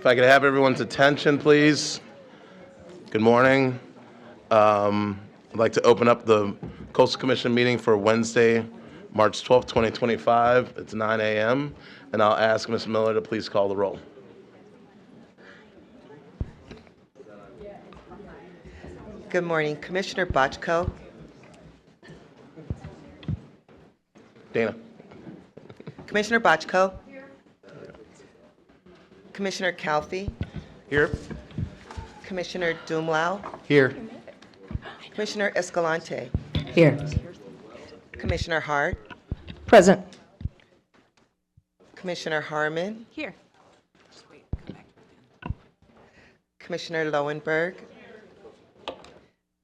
If I could have everyone's attention, please. Good morning. I'd like to open up the Coastal Commission meeting for Wednesday, March 12th, 2025. It's 9 a.m. And I'll ask Ms. Miller to please call the roll. Good morning. Commissioner Bochco. Dana. Commissioner Bochco. Commissioner Calfee. Here. Commissioner Dumlau. Here. Commissioner Escalante. Here. Commissioner Hart. Present. Commissioner Harmon. Here. Commissioner Lowenberg.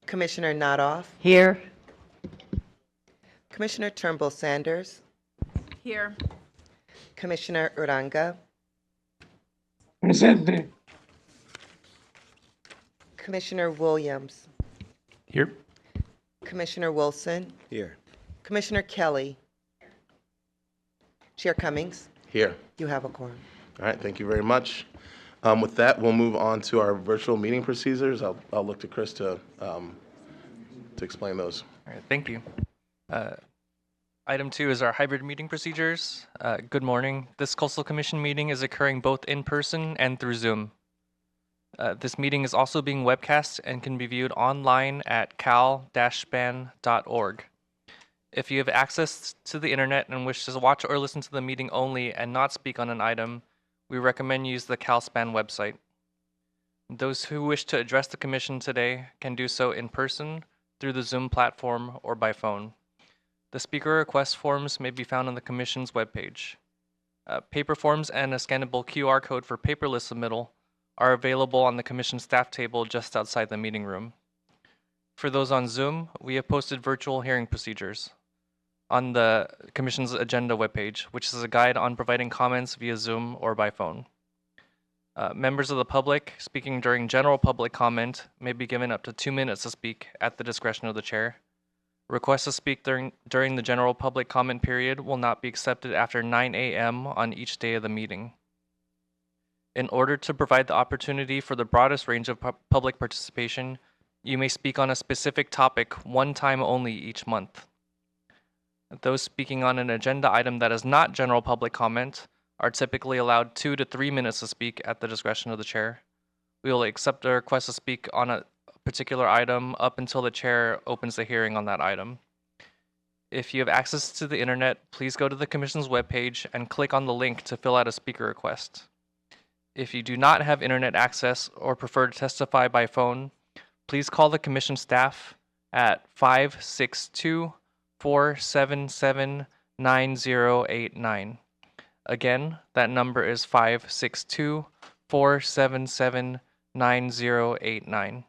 Commissioner Nodoff. Here. Commissioner Turnbull Sanders. Here. Commissioner Uranga. Presente. Commissioner Williams. Here. Commissioner Wilson. Here. Commissioner Kelly. Chair Cummings. Here. You have a quorum. All right, thank you very much. With that, we'll move on to our virtual meeting procedures. I'll look to Chris to explain those. All right, thank you. Item 2 is our hybrid meeting procedures. Good morning. This Coastal Commission meeting is occurring both in person and through Zoom. This meeting is also being webcast and can be viewed online at cal-span.org. If you have access to the internet and wish to watch or listen to the meeting only and not speak on an item, we recommend use the CalSpan website. Those who wish to address the Commission today can do so in person, through the Zoom platform, or by phone. The speaker request forms may be found on the Commission's webpage. Paper forms and a scannable QR code for paperless submittal are available on the Commission staff table just outside the meeting room. For those on Zoom, we have posted virtual hearing procedures on the Commission's agenda webpage, which is a guide on providing comments via Zoom or by phone. Members of the public speaking during general public comment may be given up to 2 minutes to speak at the discretion of the chair. Requests to speak during the general public comment period will not be accepted after 9 a.m. on each day of the meeting. In order to provide the opportunity for the broadest range of public participation, you may speak on a specific topic one time only each month. Those speaking on an agenda item that is not general public comment are typically allowed 2 to 3 minutes to speak at the discretion of the chair. We will accept a request to speak on a particular item up until the chair opens the hearing on that item. If you have access to the internet, please go to the Commission's webpage and click on the link to fill out a speaker request. If you do not have internet access or prefer to testify by phone, please call the Commission staff at 562-477-9089. Again, that number is 562-477-9089.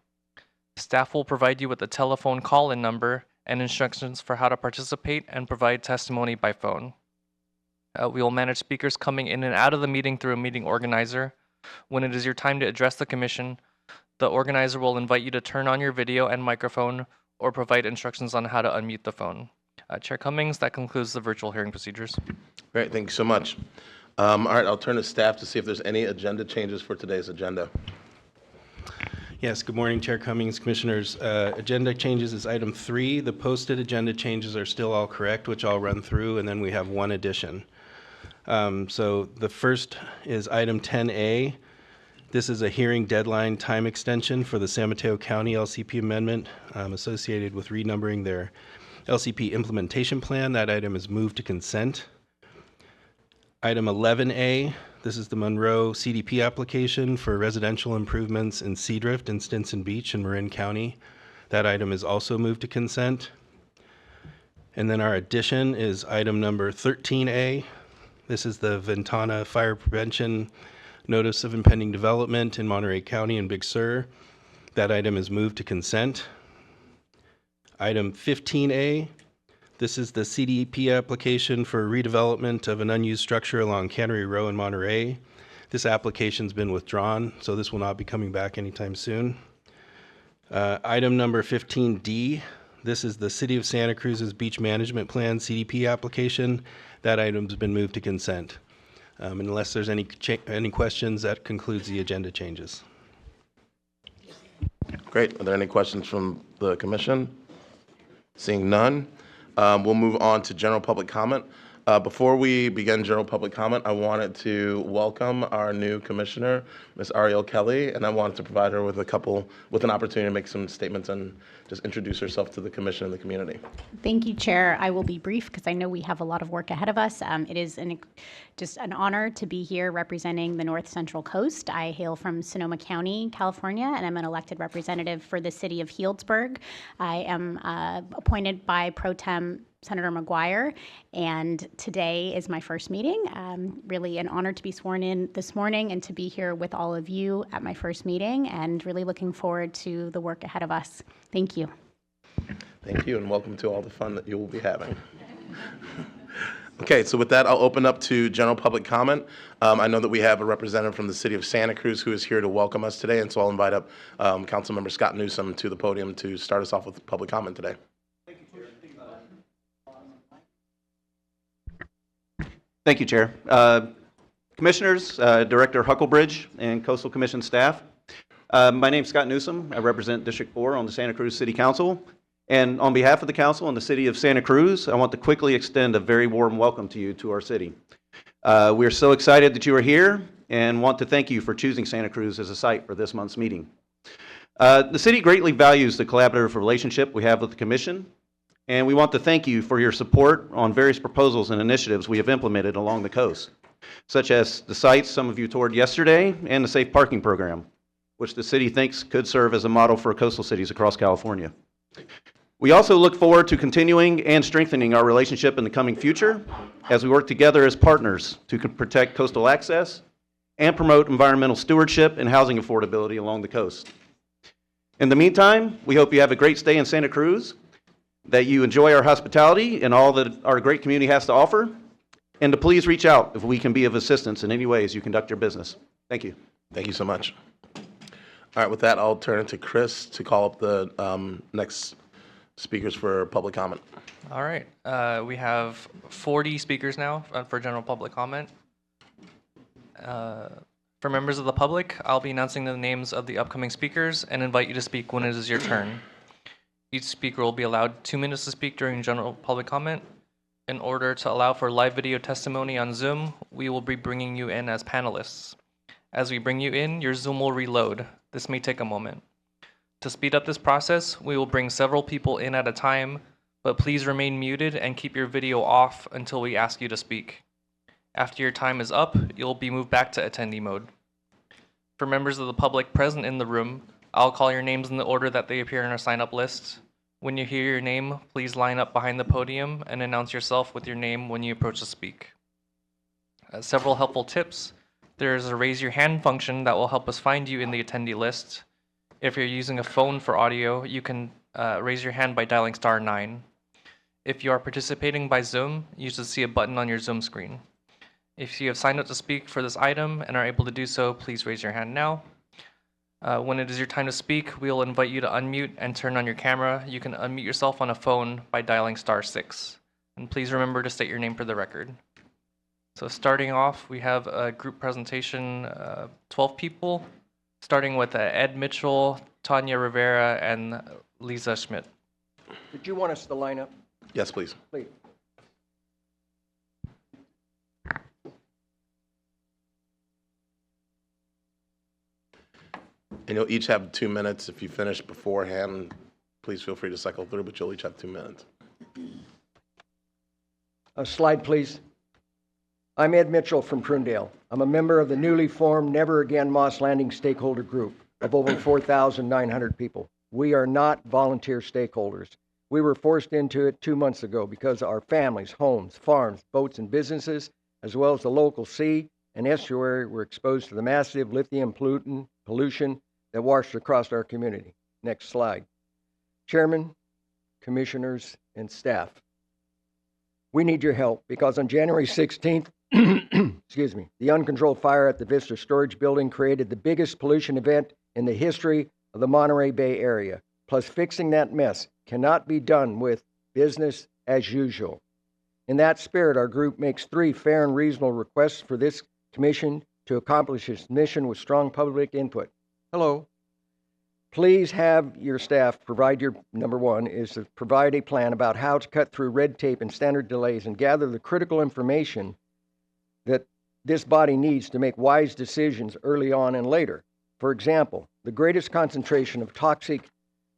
Staff will provide you with a telephone call-in number and instructions for how to participate and provide testimony by phone. We will manage speakers coming in and out of the meeting through a meeting organizer. When it is your time to address the Commission, the organizer will invite you to turn on your video and microphone or provide instructions on how to unmute the phone. Chair Cummings, that concludes the virtual hearing procedures. Great, thank you so much. All right, I'll turn to staff to see if there's any agenda changes for today's agenda. Yes, good morning, Chair Cummings, Commissioners. Agenda changes is item 3. The posted agenda changes are still all correct, which I'll run through, and then we have one addition. So the first is item 10A. This is a hearing deadline time extension for the San Mateo County LCP amendment associated with renumbering their LCP implementation plan. That item is moved to consent. Item 11A, this is the Munro CDP application for residential improvements in Seadrift and Stinson Beach in Marin County. That item is also moved to consent. And then our addition is item number 13A. This is the Ventana Fire Prevention Notice of Impending Development in Monterey County and Big Sur. That item is moved to consent. Item 15A, this is the CDP application for redevelopment of an unused structure along Cannery Row in Monterey. This application's been withdrawn, so this will not be coming back anytime soon. Item number 15D, this is the City of Santa Cruz's Beach Management Plan CDP application. That item's been moved to consent. Unless there's any questions, that concludes the agenda changes. Great. Are there any questions from the commission? Seeing none, we'll move on to general public comment. Before we begin general public comment, I wanted to welcome our new commissioner, Ms. Ariel Kelly, and I wanted to provide her with an opportunity to make some statements and just introduce herself to the commission and the community. Thank you, Chair. I will be brief because I know we have a lot of work ahead of us. It is just an honor to be here representing the North Central Coast. I hail from Sonoma County, California, and I'm an elected representative for the city of Healdsburg. I am appointed by Pro Tem Senator McGuire, and today is my first meeting. Really an honor to be sworn in this morning and to be here with all of you at my first meeting, and really looking forward to the work ahead of us. Thank you. Thank you, and welcome to all the fun that you will be having. Okay, so with that, I'll open up to general public comment. I know that we have a representative from the city of Santa Cruz who is here to welcome us today, and so I'll invite up Councilmember Scott Newsom to the podium to start us off with public comment today. Thank you, Chair. Commissioners, Director Hucklebridge, and Coastal Commission staff. My name is Scott Newsom. I represent District 4 on the Santa Cruz City Council. And on behalf of the Council and the City of Santa Cruz, I want to quickly extend a very warm welcome to you to our city. We are so excited that you are here and want to thank you for choosing Santa Cruz as a site for this month's meeting. The city greatly values the collaborative relationship we have with the Commission, and we want to thank you for your support on various proposals and initiatives we have implemented along the coast, such as the sites some of you toured yesterday and the safe parking program, which the city thinks could serve as a model for coastal cities across California. We also look forward to continuing and strengthening our relationship in the coming future as we work together as partners to protect coastal access and promote environmental stewardship and housing affordability along the coast. In the meantime, we hope you have a great stay in Santa Cruz, that you enjoy our hospitality and all that our great community has to offer, and to please reach out if we can be of assistance in any way as you conduct your business. Thank you. Thank you so much. All right, with that, I'll turn it to Chris to call up the next speakers for public comment. All right. We have 40 speakers now for general public comment. For members of the public, I'll be announcing the names of the upcoming speakers and invite you to speak when it is your turn. Each speaker will be allowed 2 minutes to speak during general public comment. In order to allow for live video testimony on Zoom, we will be bringing you in as panelists. As we bring you in, your Zoom will reload. This may take a moment. To speed up this process, we will bring several people in at a time, but please remain muted and keep your video off until we ask you to speak. After your time is up, you'll be moved back to attendee mode. For members of the public present in the room, I'll call your names in the order that they appear in our sign-up list. When you hear your name, please line up behind the podium and announce yourself with your name when you approach to speak. Several helpful tips. There's a raise your hand function that will help us find you in the attendee list. If you're using a phone for audio, you can raise your hand by dialing *9. If you are participating by Zoom, you should see a button on your Zoom screen. If you have signed up to speak for this item and are able to do so, please raise your hand now. When it is your time to speak, we will invite you to unmute and turn on your camera. You can unmute yourself on a phone by dialing *6. And please remember to state your name for the record. So starting off, we have a group presentation, 12 people, starting with Ed Mitchell, Tanya Rivera, and Lisa Schmidt. Did you want us to line up? Yes, please. Please. And you'll each have 2 minutes. If you finish beforehand, please feel free to cycle through, but you'll each have 2 minutes. A slide, please. I'm Ed Mitchell from Prunedale. I'm a member of the newly formed Never Again Moss Landing Stakeholder Group of over 4,900 people. We are not volunteer stakeholders. We were forced into it 2 months ago because our families, homes, farms, boats, and businesses, as well as the local sea and estuary, were exposed to the massive lithium pollution that washed across our community. Next slide. Chairman, commissioners, and staff, we need your help because on January 16th, excuse me, the uncontrolled fire at the Vista Storage Building created the biggest pollution event in the history of the Monterey Bay Area. Plus, fixing that mess cannot be done with business as usual. In that spirit, our group makes 3 fair and reasonable requests for this commission to accomplish its mission with strong public input. Hello. Please have your staff provide your, number 1, is to provide a plan about how to cut through red tape and standard delays and gather the critical information that this body needs to make wise decisions early on and later. For example, the greatest concentration of toxic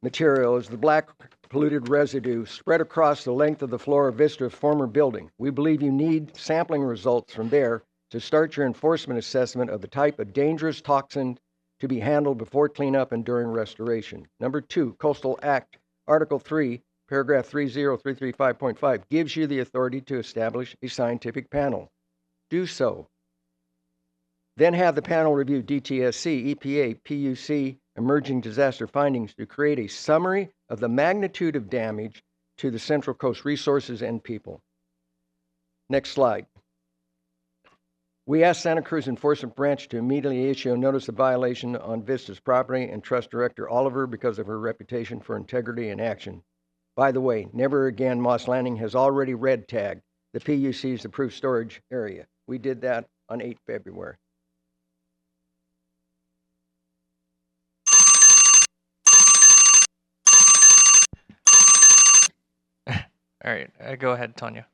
material is the black polluted residue spread across the length of the floor of Vista's former building. We believe you need sampling results from there to start your enforcement assessment of the type of dangerous toxin to be handled before cleanup and during restoration. Number 2, Coastal Act, Article 3, paragraph 30335.5 gives you the authority to establish a scientific panel. Do so. Then have the panel review DTSC, EPA, PUC, emerging disaster findings to create a summary of the magnitude of damage to the Central Coast resources and people. Next slide. We asked Santa Cruz Enforcement Branch to immediately issue a notice of violation on Vista's property and trust Director Oliver because of her reputation for integrity and action. By the way, Never Again Moss Landing has already red tagged the PUC's approved storage area. We did that on 8 February. All right, go ahead, Tanya.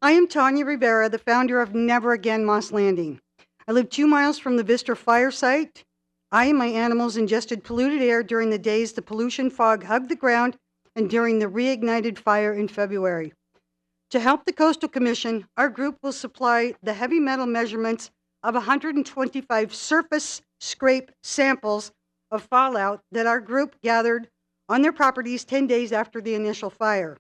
I am Tanya Rivera, the founder of Never Again Moss Landing. I live 2 miles from the Vista fire site. I and my animals ingested polluted air during the days the pollution fog hugged the ground and during the reignited fire in February. To help the Coastal Commission, our group will supply the heavy metal measurements of 125 surface scrape samples of fallout that our group gathered on their properties 10 days after the initial fire.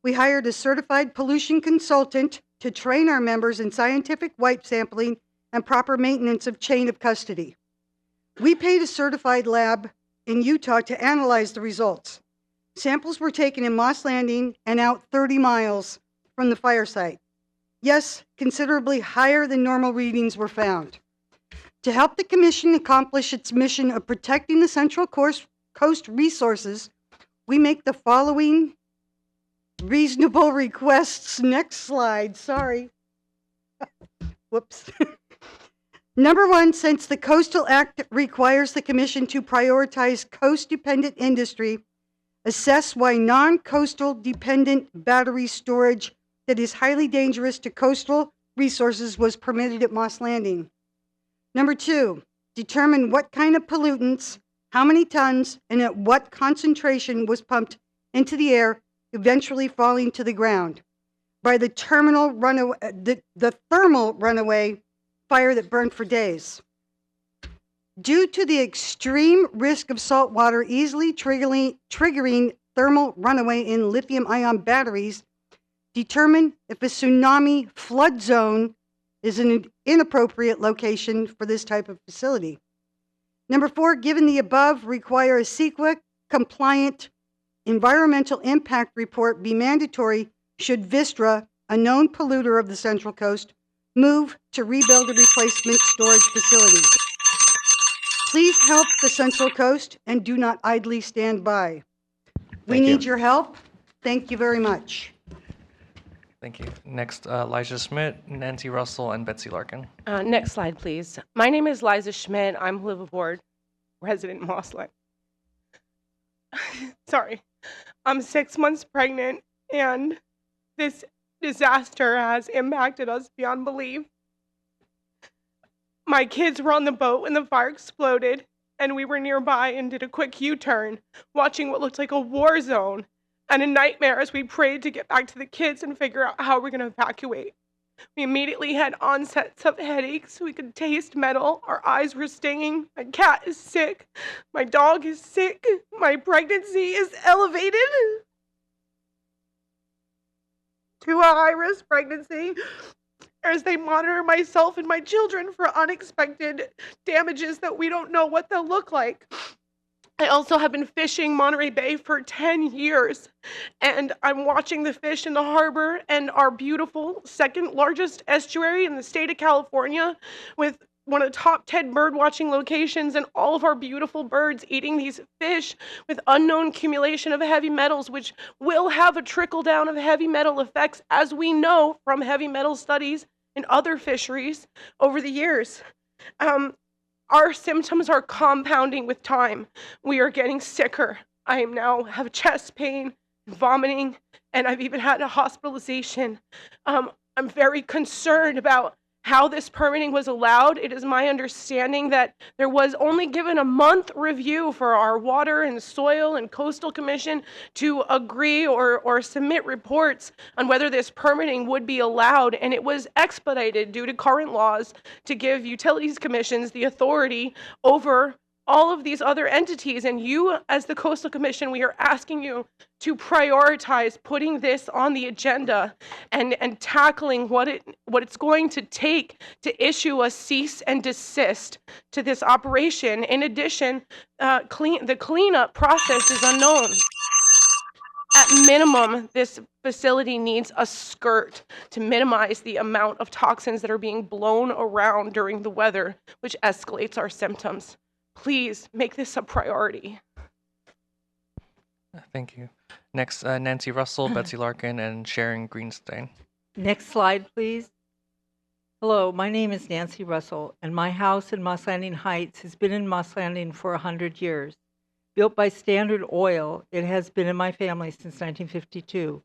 We hired a certified pollution consultant to train our members in scientific wipe sampling and proper maintenance of chain of custody. We paid a certified lab in Utah to analyze the results. Samples were taken in Moss Landing and out 30 miles from the fire site. Yes, considerably higher than normal readings were found. To help the Commission accomplish its mission of protecting the Central Coast resources, we make the following reasonable requests. Next slide, sorry. Whoops. Number 1, since the Coastal Act requires the Commission to prioritize coast-dependent industry, assess why non-coastal dependent battery storage that is highly dangerous to coastal resources was permitted at Moss Landing. Number 2, determine what kind of pollutants, how many tons, and at what concentration was pumped into the air, eventually falling to the ground by the thermal runaway fire that burned for days. Due to the extreme risk of salt water easily triggering thermal runaway in lithium-ion batteries, determine if a tsunami flood zone is an inappropriate location for this type of facility. Number 4, given the above, require a CEQA-compliant environmental impact report be mandatory should Vistra, a known polluter of the Central Coast, move to rebuild a replacement storage facility. Please help the Central Coast and do not idly stand by. We need your help. Thank you very much. Thank you. Next, Elijah Schmidt, Nancy Russell, and Betsy Larkin. Next slide, please. My name is Liza Schmidt. I'm liveaboard resident in Moss Landing. Sorry. I'm 6 months pregnant, and this disaster has impacted us beyond belief. My kids were on the boat when the fire exploded, and we were nearby and did a quick U-turn, watching what looked like a war zone and a nightmare as we prayed to get back to the kids and figure out how we're going to evacuate. We immediately had onsets of headaches. We could taste metal. Our eyes were stinging. My cat is sick. My dog is sick. My pregnancy is elevated to a high-risk pregnancy as they monitor myself and my children for unexpected damages that we don't know what they'll look like. I also have been fishing Monterey Bay for 10 years, and I'm watching the fish in the harbor and our beautiful second largest estuary in the state of California with one of the top 10 bird watching locations, and all of our beautiful birds eating these fish with unknown accumulation of heavy metals, which will have a trickle down of heavy metal effects, as we know from heavy metal studies in other fisheries over the years. Our symptoms are compounding with time. We are getting sicker. I now have chest pain, vomiting, and I've even had a hospitalization. I'm very concerned about how this permitting was allowed. It is my understanding that there was only given a month review for our Water and Soil and Coastal Commission to agree or submit reports on whether this permitting would be allowed, and it was expedited due to current laws to give utilities commissions the authority over all of these other entities. And you, as the Coastal Commission, we are asking you to prioritize putting this on the agenda and tackling what it's going to take to issue a cease and desist to this operation. In addition, the cleanup process is unknown. At minimum, this facility needs a skirt to minimize the amount of toxins that are being blown around during the weather, which escalates our symptoms. Please make this a priority. Thank you. Next, Nancy Russell, Betsy Larkin, and Sharon Greenstein. Next slide, please. Hello, my name is Nancy Russell, and my house in Moss Landing Heights has been in Moss Landing for 100 years. Built by Standard Oil, it has been in my family since 1952.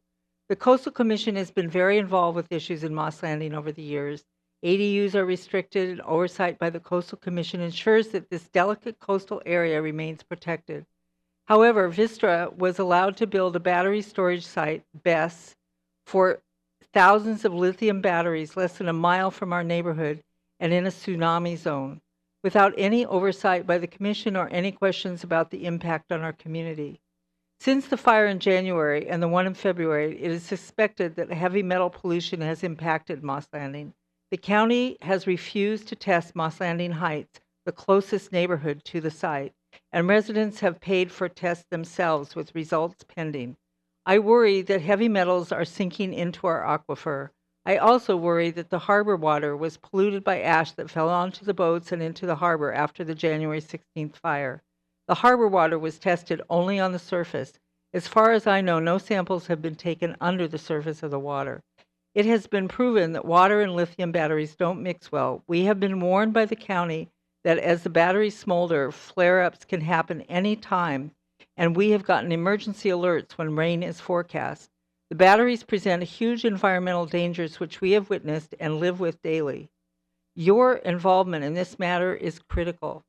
The Coastal Commission has been very involved with issues in Moss Landing over the years. ADUs are restricted, and oversight by the Coastal Commission ensures that this delicate coastal area remains protected. However, Vistra was allowed to build a battery storage site, BESS, for thousands of lithium batteries less than a mile from our neighborhood and in a tsunami zone, without any oversight by the Commission or any questions about the impact on our community. Since the fire in January and the one in February, it is suspected that heavy metal pollution has impacted Moss Landing. The county has refused to test Moss Landing Heights, the closest neighborhood to the site, and residents have paid for tests themselves with results pending. I worry that heavy metals are sinking into our aquifer. I also worry that the harbor water was polluted by ash that fell onto the boats and into the harbor after the January 16th fire. The harbor water was tested only on the surface. As far as I know, no samples have been taken under the surface of the water. It has been proven that water and lithium batteries don't mix well. We have been warned by the county that as the batteries smolder, flare-ups can happen any time, and we have gotten emergency alerts when rain is forecast. The batteries present huge environmental dangers which we have witnessed and live with daily. Your involvement in this matter is critical.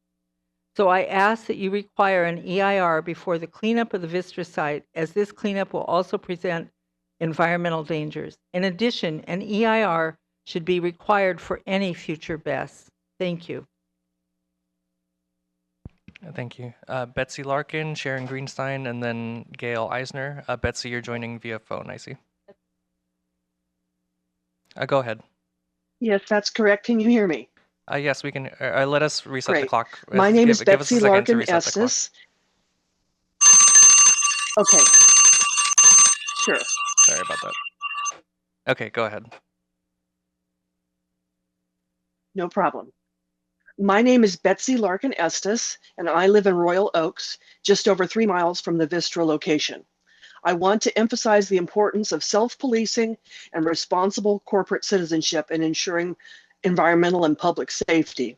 So I ask that you require an EIR before the cleanup of the Vistra site, as this cleanup will also present environmental dangers. In addition, an EIR should be required for any future BESS. Thank you. Thank you. Betsy Larkin, Sharon Greenstein, and then Gail Eisner. Betsy, you're joining via phone, I see. Go ahead. Yes, that's correct. Can you hear me? Yes, we can. Let us reset the Great. clock. My name is Give us a Betsy second to Larkin reset the clock. Estes. Okay. Sure. Sorry about that. Okay, go ahead. No problem. My name is Betsy Larkin Estes, and I live in Royal Oaks, just over 3 miles from the Vistra location. I want to emphasize the importance of self-policing and responsible corporate citizenship in ensuring environmental and public safety.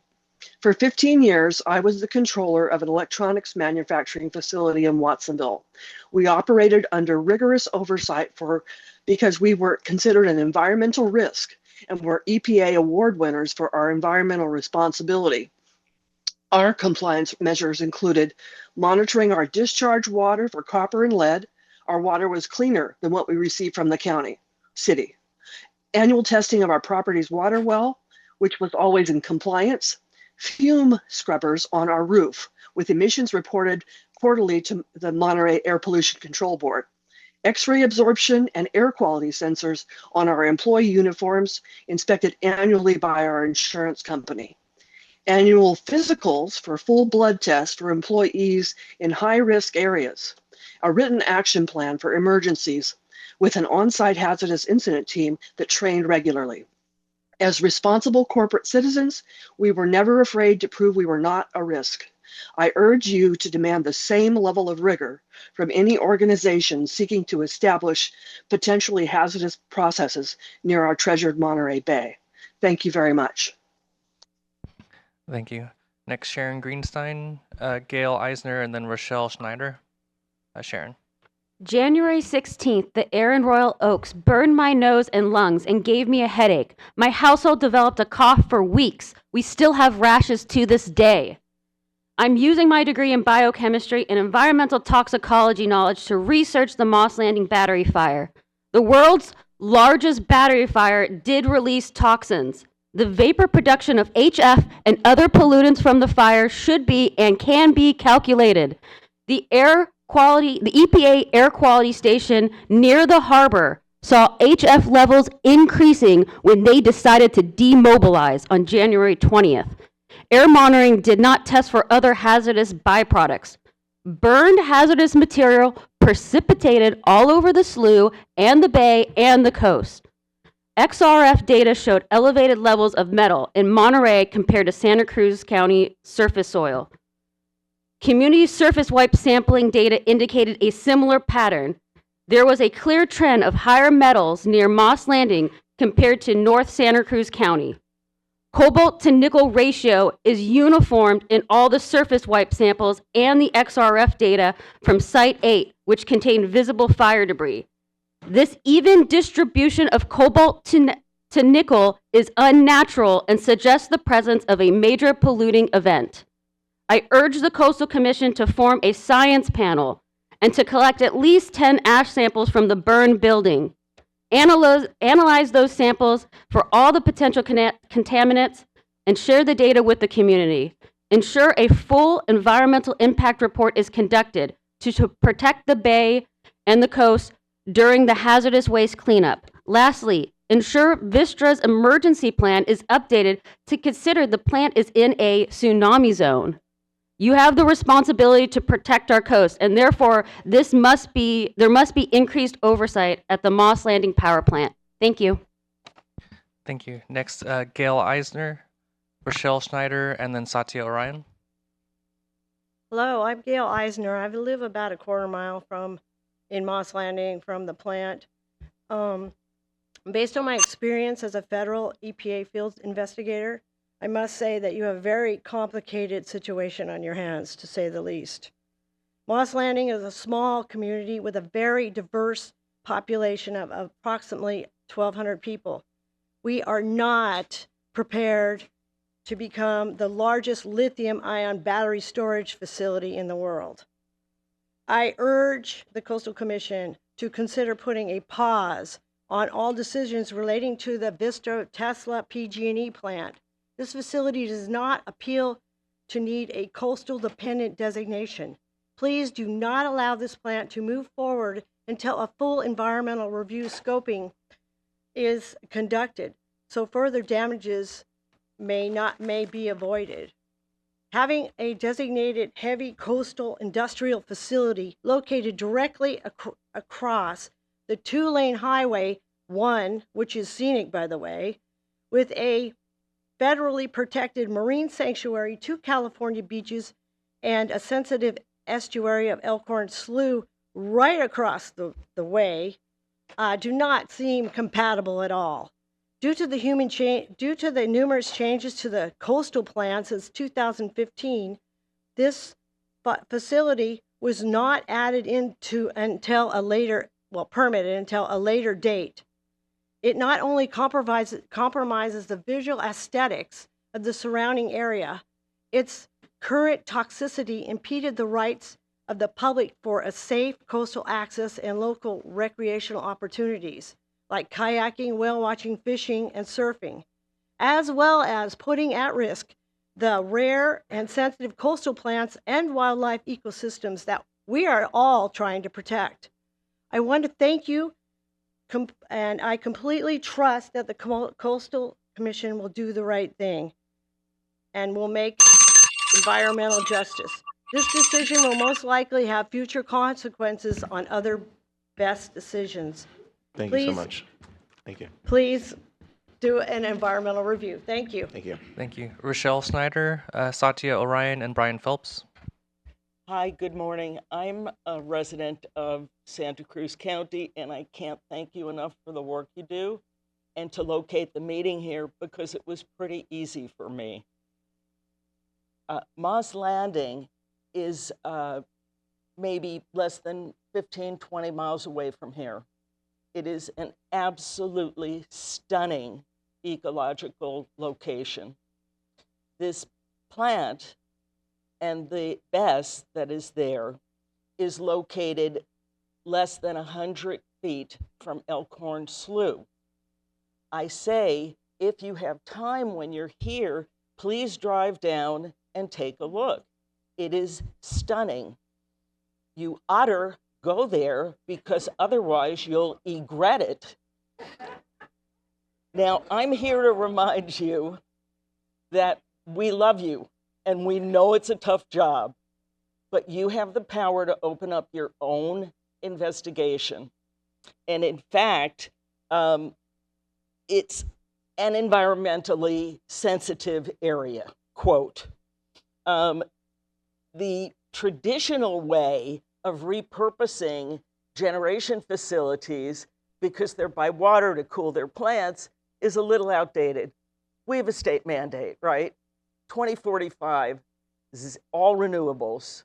For 15 years, I was the controller of an electronics manufacturing facility in Watsonville. We operated under rigorous oversight because we were considered an environmental risk and were EPA award winners for our environmental responsibility. Our compliance measures included monitoring our discharge water for copper and lead. Our water was cleaner than what we received from the city. Annual testing of our property's water well, which was always in compliance. Fume scrubbers on our roof, with emissions reported quarterly to the Monterey Air Pollution Control Board. X-ray absorption and air quality sensors on our employee uniforms, inspected annually by our insurance company. Annual physicals for full blood tests for employees in high-risk areas. A written action plan for emergencies with an on-site hazardous incident team that trained regularly. As responsible corporate citizens, we were never afraid to prove we were not a risk. I urge you to demand the same level of rigor from any organization seeking to establish potentially hazardous processes near our treasured Monterey Bay. Thank you very much. Thank you. Next, Sharon Greenstein, Gail Eisner, and then Rochelle Schneider. Sharon. January 16th, the air in Royal Oaks burned my nose and lungs and gave me a headache. My household developed a cough for weeks. We still have rashes to this day. I'm using my degree in biochemistry and environmental toxicology knowledge to research the Moss Landing battery fire. The world's largest battery fire did release toxins. The vapor production of HF and other pollutants from the fire should be and can be calculated. The EPA air quality station near the harbor saw HF levels increasing when they decided to demobilize on January 20th. Air monitoring did not test for other hazardous byproducts. Burned hazardous material precipitated all over the slough and the bay and the coast. XRF data showed elevated levels of metal in Monterey compared to Santa Cruz County surface soil. Community surface wipe sampling data indicated a similar pattern. There was a clear trend of higher metals near Moss Landing compared to North Santa Cruz County. Cobalt to nickel ratio is uniformed in all the surface wipe samples and the XRF data from Site 8, which contained visible fire debris. This even distribution of cobalt to nickel is unnatural and suggests the presence of a major polluting event. I urge the Coastal Commission to form a science panel and to collect at least 10 ash samples from the burned building. Analyze those samples for all the potential contaminants and share the data with the community. Ensure a full environmental impact report is conducted to protect the bay and the coast during the hazardous waste cleanup. Lastly, ensure Vistra's emergency plan is updated to consider the plant is in a tsunami zone. You have the responsibility to protect our coast, and therefore there must be increased oversight at the Moss Landing power plant. Thank you. Thank you. Next, Gail Eisner, Rochelle Schneider, and then Satya Orion. Hello, I'm Gail Eisner. I live about a quarter mile in Moss Landing from the plant. Based on my experience as a federal EPA field investigator, I must say that you have a very complicated situation on your hands, to say the least. Moss Landing is a small community with a very diverse population of approximately 1,200 people. We are not prepared to become the largest lithium-ion battery storage facility in the world. I urge the Coastal Commission to consider putting a pause on all decisions relating to the Vistra Tesla PG&E plant. This facility does not appeal to need a coastal dependent designation. Please do not allow this plant to move forward until a full environmental review scoping is conducted, so further damages may be avoided. Having a designated heavy coastal industrial facility located directly across the two-lane highway 1, which is scenic, by the way, with a federally protected marine sanctuary, 2 California beaches, and a sensitive estuary of Elkhorn Slough right across the way, do not seem compatible at all. Due to the numerous changes to the coastal plan since 2015, this facility was not added into permitted until a later date. It not only compromises the visual aesthetics of the surrounding area, its current toxicity impeded the rights of the public for a safe coastal access and local recreational opportunities like kayaking, whale watching, fishing, and surfing, as well as putting at risk the rare and sensitive coastal plants and wildlife ecosystems that we are all trying to protect. I want to thank you, and I completely trust that the Coastal Commission will do the right thing and will make environmental justice. This decision will most likely have future consequences on other best decisions. Thank you so much. Thank you. Please do an environmental review. Thank you. Thank you. Thank you. Rochelle Snyder, Satya Orion, and Brian Phelps. Hi, good morning. I'm a resident of Santa Cruz County, and I can't thank you enough for the work you do and to locate the meeting here because it was pretty easy for me. Moss Landing is maybe less than 15, 20 miles away from here. It is an absolutely stunning ecological location. This plant and the BESS that is there is located less than 100 feet from Elkhorn Slough. I say, if you have time when you're here, please drive down and take a look. It is stunning. You oughter go there because otherwise you'll regret it. Now, I'm here to remind you that we love you and we know it's a tough job, but you have the power to open up your own investigation. And in fact, it's an environmentally sensitive area, quote. The traditional way of repurposing generation facilities because they're by water to cool their plants is a little outdated. We have a state mandate, right? 2045, this is all renewables.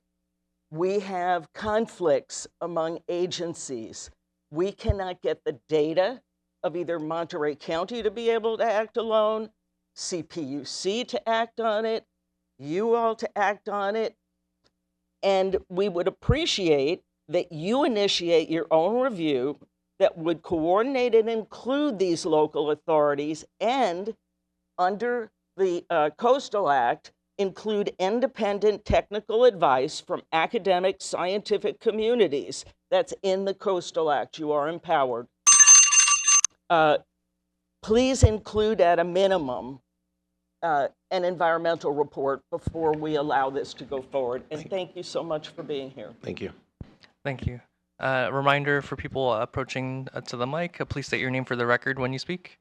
We have conflicts among agencies. We cannot get the data of either Monterey County to be able to act alone, CPUC to act on it, you all to act on it. And we would appreciate that you initiate your own review that would coordinate and include these local authorities and under the Coastal Act, include independent technical advice from academic scientific communities. That's in the Coastal Act. You are empowered. Please include at a minimum an environmental report before we allow this to go forward. And thank you so much for being here. Thank you. Thank you. Reminder for people approaching to the mic, please state your name for the record when you speak.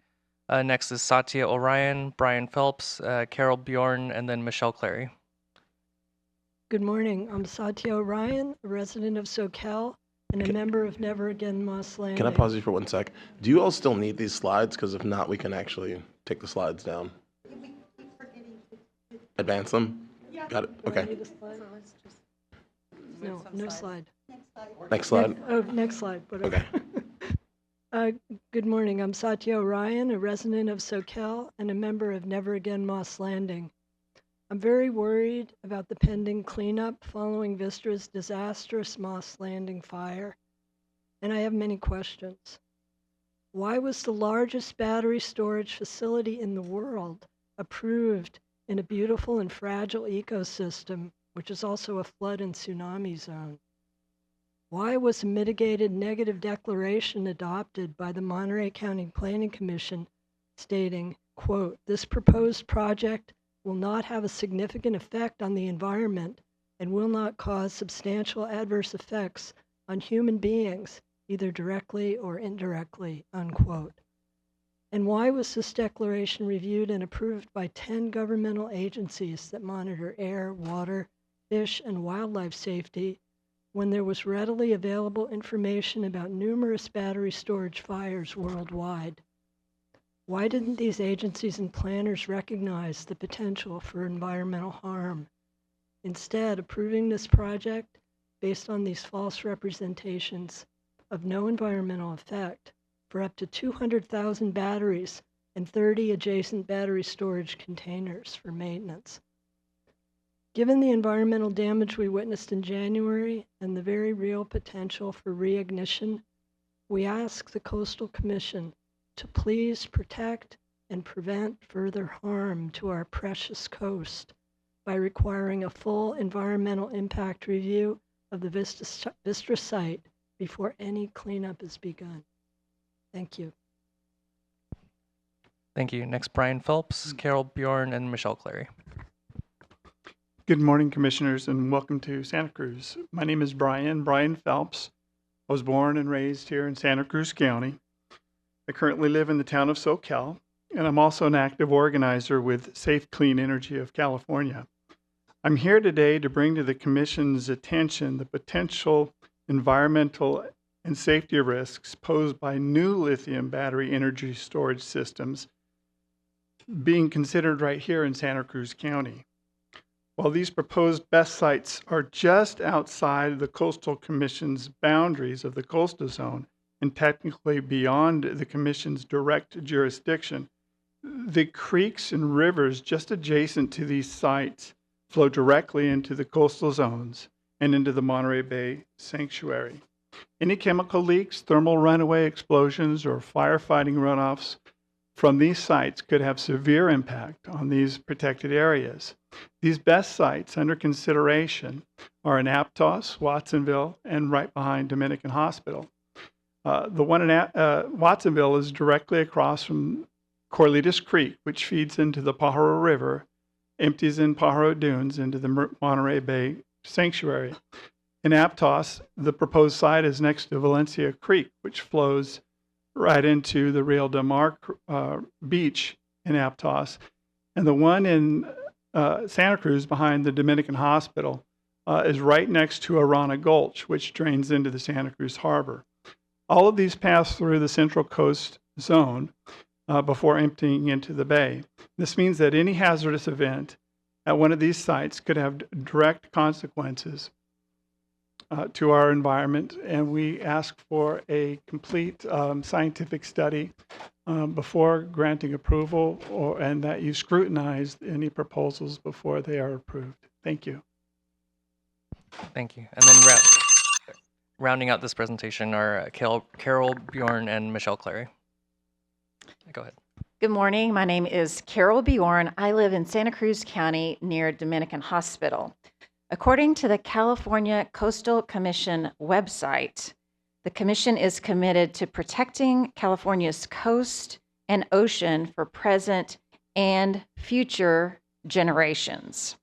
Next is Satya Orion, Brian Phelps, Carol Bjorn, and then Michelle Clary. Good morning. I'm Satya Orion, a resident of SoCal and a member of Never Again Moss Landing. Can I pause you for 1 sec? Do you all still need these slides? Because if not, we can actually take the slides down. Advance them? Yeah. Got it. Okay. No, no slide. Next slide. Next slide. Whatever. Okay. Good morning. I'm Satya Orion, a resident of SoCal and a member of Never Again Moss Landing. I'm very worried about the pending cleanup following Vistra's disastrous Moss Landing fire, and I have many questions. Why was the largest battery storage facility in the world approved in a beautiful and fragile ecosystem, which is also a flood and tsunami zone? Why was a mitigated negative declaration adopted by the Monterey County Planning Commission stating, quote, "This proposed project will not have a significant effect on the environment and will not cause substantial adverse effects on human beings, either directly or indirectly," unquote. And why was this declaration reviewed and approved by 10 governmental agencies that monitor air, water, fish, and wildlife safety when there was readily available information about numerous battery storage fires worldwide? Why didn't these agencies and planners recognize the potential for environmental harm, instead approving this project based on these false representations of no environmental effect for up to 200,000 batteries and 30 adjacent battery storage containers for maintenance? Given the environmental damage we witnessed in January and the very real potential for reignition, we ask the Coastal Commission to please protect and prevent further harm to our precious coast by requiring a full environmental impact review of the Vistra site before any cleanup is begun. Thank you. Thank you. Next, Brian Phelps, Carol Bjorn, and Michelle Clary. Good morning, Commissioners, and welcome to Santa Cruz. My name is Brian Phelps. I was born and raised here in Santa Cruz County. I currently live in the town of SoCal, and I'm also an active organizer with Safe Clean Energy of California. I'm here today to bring to the Commission's attention the potential environmental and safety risks posed by new lithium battery energy storage systems being considered right here in Santa Cruz County. While these proposed BESS sites are just outside the Coastal Commission's boundaries of the coastal zone and technically beyond the Commission's direct jurisdiction, the creeks and rivers just adjacent to these sites flow directly into the coastal zones and into the Monterey Bay Sanctuary. Any chemical leaks, thermal runaway explosions, or firefighting runoffs from these sites could have severe impact on these protected areas. These BESS sites under consideration are in Aptos, Watsonville, and right behind Dominican Hospital. The one in Watsonville is directly across from Corlitas Creek, which feeds into the Pajaro River, empties in Pajaro Dunes into the Monterey Bay Sanctuary. In Aptos, the proposed site is next to Valencia Creek, which flows right into the Rio del Mar beach in Aptos. And the one in Santa Cruz behind the Dominican Hospital is right next to Arana Gulch, which drains into the Santa Cruz Harbor. All of these pass through the Central Coast zone before emptying into the bay. This means that any hazardous event at one of these sites could have direct consequences to our environment, and we ask for a complete scientific study before granting approval, and that you scrutinize any proposals before they are approved. Thank you. Thank you. And then rounding out this presentation are Carol, Bjorn, and Michelle Clary. Go ahead. Good morning. My name is Carol Bjorn. I live in Santa Cruz County near Dominican Hospital. According to the California Coastal Commission website, the Commission is committed to protecting California's coast and ocean for present and future generations.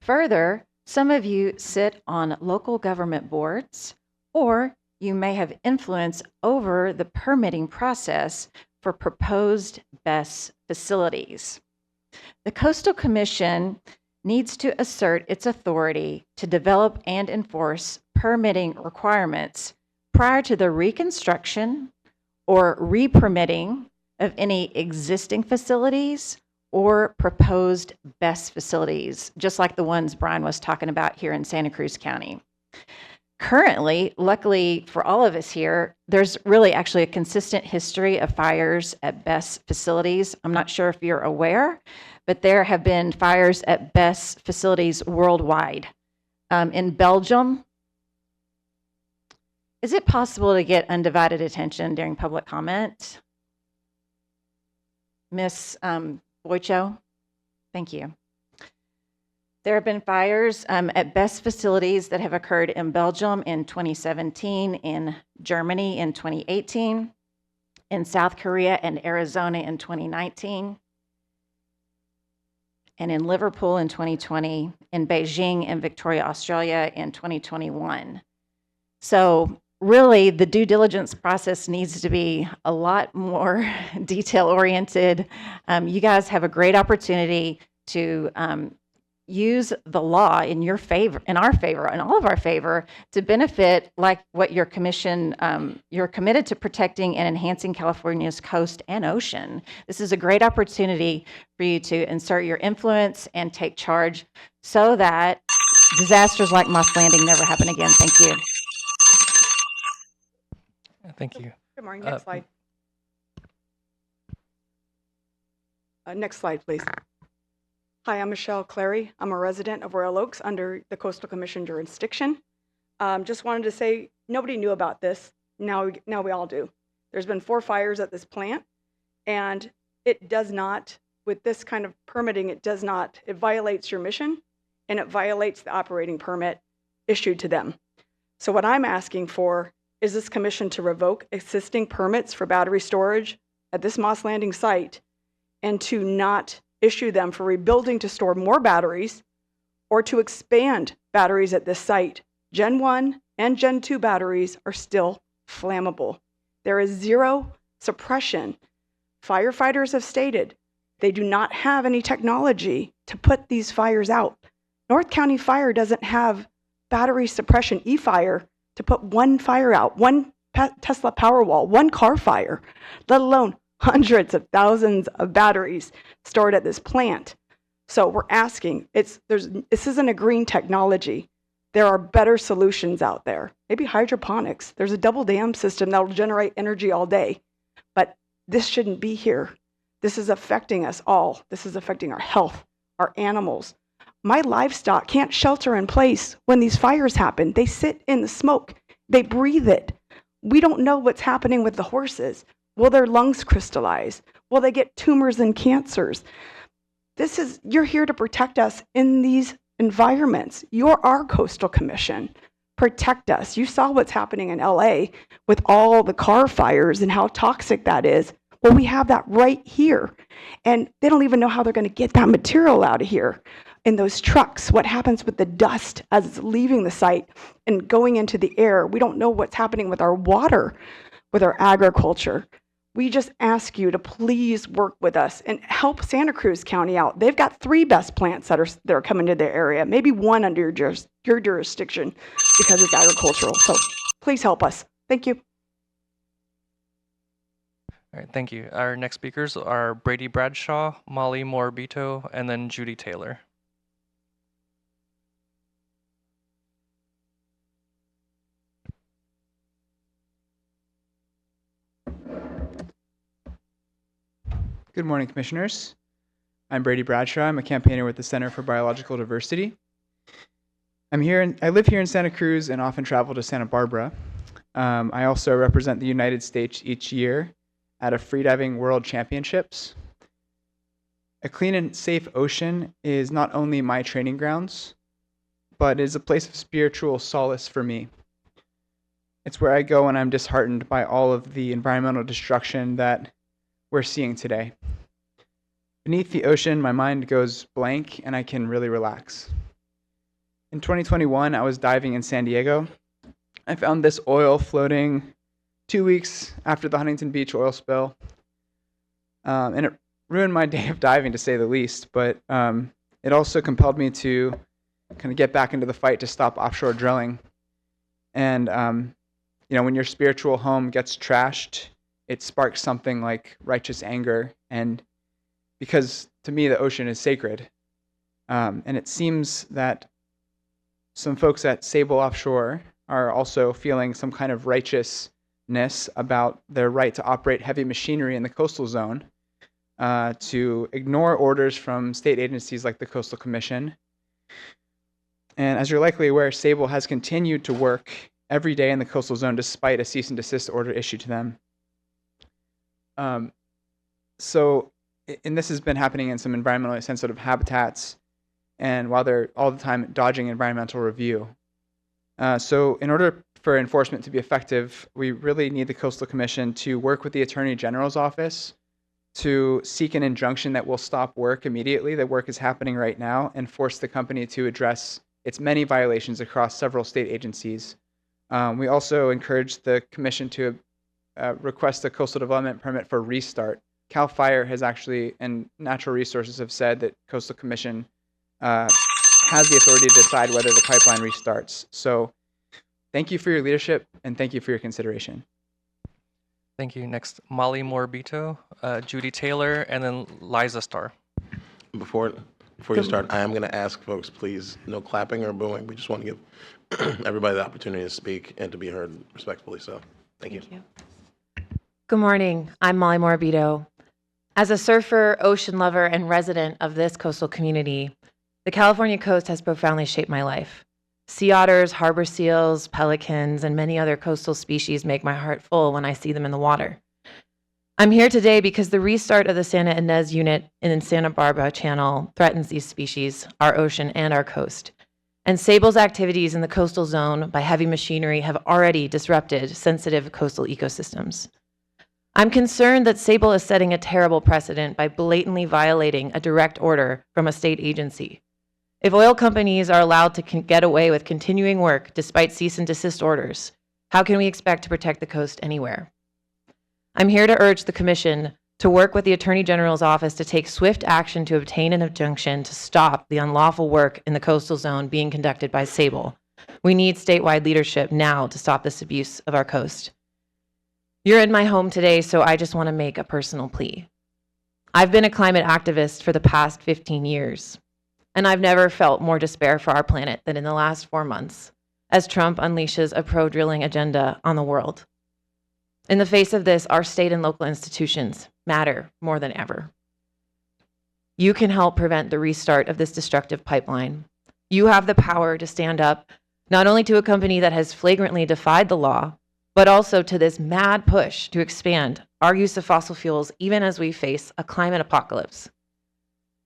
Further, some of you sit on local government boards, or you may have influence over the permitting process for proposed BESS facilities. The Coastal Commission needs to assert its authority to develop and enforce permitting requirements prior to the reconstruction or re-permitting of any existing facilities or proposed BESS facilities, just like the ones Brian was talking about here in Santa Cruz County. Currently, luckily for all of us here, there's really actually a consistent history of fires at BESS facilities. I'm not sure if you're aware, but there have been fires at BESS facilities worldwide. In Belgium, is it possible to get undivided attention during public comment? Ms. Boycho, thank you. There have been fires at BESS facilities that have occurred in Belgium in 2017, in Germany in 2018, in South Korea and Arizona in 2019, and in Liverpool in 2020, in Beijing and Victoria, Australia in 2021. So really, the due diligence process needs to be a lot more detail-oriented. You guys have a great opportunity to use the law in your favor, in our favor, in all of our favor, to benefit like what your commission, you're committed to protecting and enhancing California's coast and ocean. This is a great opportunity for you to insert your influence and take charge so that disasters like Moss Landing never happen again. Thank you. Thank you. Good morning. Next slide. Next slide, please. Hi, I'm Michelle Clary. I'm a resident of Royal Oaks under the Coastal Commission jurisdiction. Just wanted to say nobody knew about this. Now we all do. There's been 4 fires at this plant, and it does not, with this kind of permitting, it violates your mission, and it violates the operating permit issued to them. So what I'm asking for is this commission to revoke existing permits for battery storage at this Moss Landing site and to not issue them for rebuilding to store more batteries or to expand batteries at this site. Gen 1 and Gen 2 batteries are still flammable. There is zero suppression Firefighters have stated they do not have any technology to put these fires out. North County Fire doesn't have battery suppression e-fire to put one fire out, one Tesla Powerwall, one car fire, let alone hundreds of thousands of batteries stored at this plant. So we're asking, this isn't a green technology. There are better solutions out there. Maybe hydroponics. There's a double dam system that will generate energy all day. But this shouldn't be here. This is affecting us all. This is affecting our health, our animals. My livestock can't shelter in place when these fires happen. They sit in the smoke. They breathe it. We don't know what's happening with the horses. Will their lungs crystallize? Will they get tumors and cancers? You're here to protect us in these environments. You're our coastal commission. Protect us. You saw what's happening in LA with all the car fires and how toxic that is. Well, we have that right here. And they don't even know how they're going to get that material out of here in those trucks. What happens with the dust as it's leaving the site and going into the air? We don't know what's happening with our water, with our agriculture. We just ask you to please work with us and help Santa Cruz County out. They've got 3 best plants that are coming to their area, maybe 1 under your jurisdiction because it's agricultural. So please help us. Thank you. All right, thank you. Our next speakers are Brady Bradshaw, Molly Morabito, and then Judy Taylor. Good morning, Commissioners. I'm Brady Bradshaw. I'm a campaigner with the Center for Biological Diversity. I live here in Santa Cruz and often travel to Santa Barbara. I also represent the United States each year at a freediving world championships. A clean and safe ocean is not only my training grounds, but is a place of spiritual solace for me. It's where I go when I'm disheartened by all of the environmental destruction that we're seeing today. Beneath the ocean, my mind goes blank and I can really relax. In 2021, I was diving in San Diego. I found this oil floating 2 weeks after the Huntington Beach oil spill. And it ruined my day of diving, to say the least, but it also compelled me to kind of get back into the fight to stop offshore drilling. And when your spiritual home gets trashed, it sparks something like righteous anger. And because to me, the ocean is sacred. And it seems that some folks at Sable Offshore are also feeling some kind of righteousness about their right to operate heavy machinery in the coastal zone, to ignore orders from state agencies like the Coastal Commission. And as you're likely aware, Sable has continued to work every day in the coastal zone despite a cease and desist order issued to them. And this has been happening in some environmentally sensitive habitats, and while they're all the time dodging environmental review. So in order for enforcement to be effective, we really need the Coastal Commission to work with the Attorney General's office to seek an injunction that will stop work immediately. The work is happening right now, and force the company to address its many violations across several state agencies. We also encourage the Commission to request a coastal development permit for restart. CAL FIRE has actually, and Natural Resources have said that Coastal Commission has the authority to decide whether the pipeline restarts. So thank you for your leadership, and thank you for your consideration. Thank you. Next, Molly Morabito, Judy Taylor, and then Liza Starr. Before you start, I am going to ask folks, please, no clapping or booing. We just want to give everybody the opportunity to speak and to be heard respectfully. So thank you. Good morning. I'm Molly Morabito. As a surfer, ocean lover, and resident of this coastal community, the California coast has profoundly shaped my life. Sea otters, harbor seals, pelicans, and many other coastal species make my heart full when I see them in the water. I'm here today because the restart of the Santa Ynez unit in Santa Barbara Channel threatens these species, our ocean, and our coast. And Sable's activities in the coastal zone by heavy machinery have already disrupted sensitive coastal ecosystems. I'm concerned that Sable is setting a terrible precedent by blatantly violating a direct order from a state agency. If oil companies are allowed to get away with continuing work despite cease and desist orders, how can we expect to protect the coast anywhere? I'm here to urge the Commission to work with the Attorney General's office to take swift action to obtain an injunction to stop the unlawful work in the coastal zone being conducted by Sable. We need statewide leadership now to stop this abuse of our coast. You're in my home today, so I just want to make a personal plea. I've been a climate activist for the past 15 years, and I've never felt more despair for our planet than in the last 4 months, as Trump unleashes a pro-drilling agenda on the world. In the face of this, our state and local institutions matter more than ever. You can help prevent the restart of this destructive pipeline. You have the power to stand up not only to a company that has flagrantly defied the law, but also to this mad push to expand our use of fossil fuels even as we face a climate apocalypse.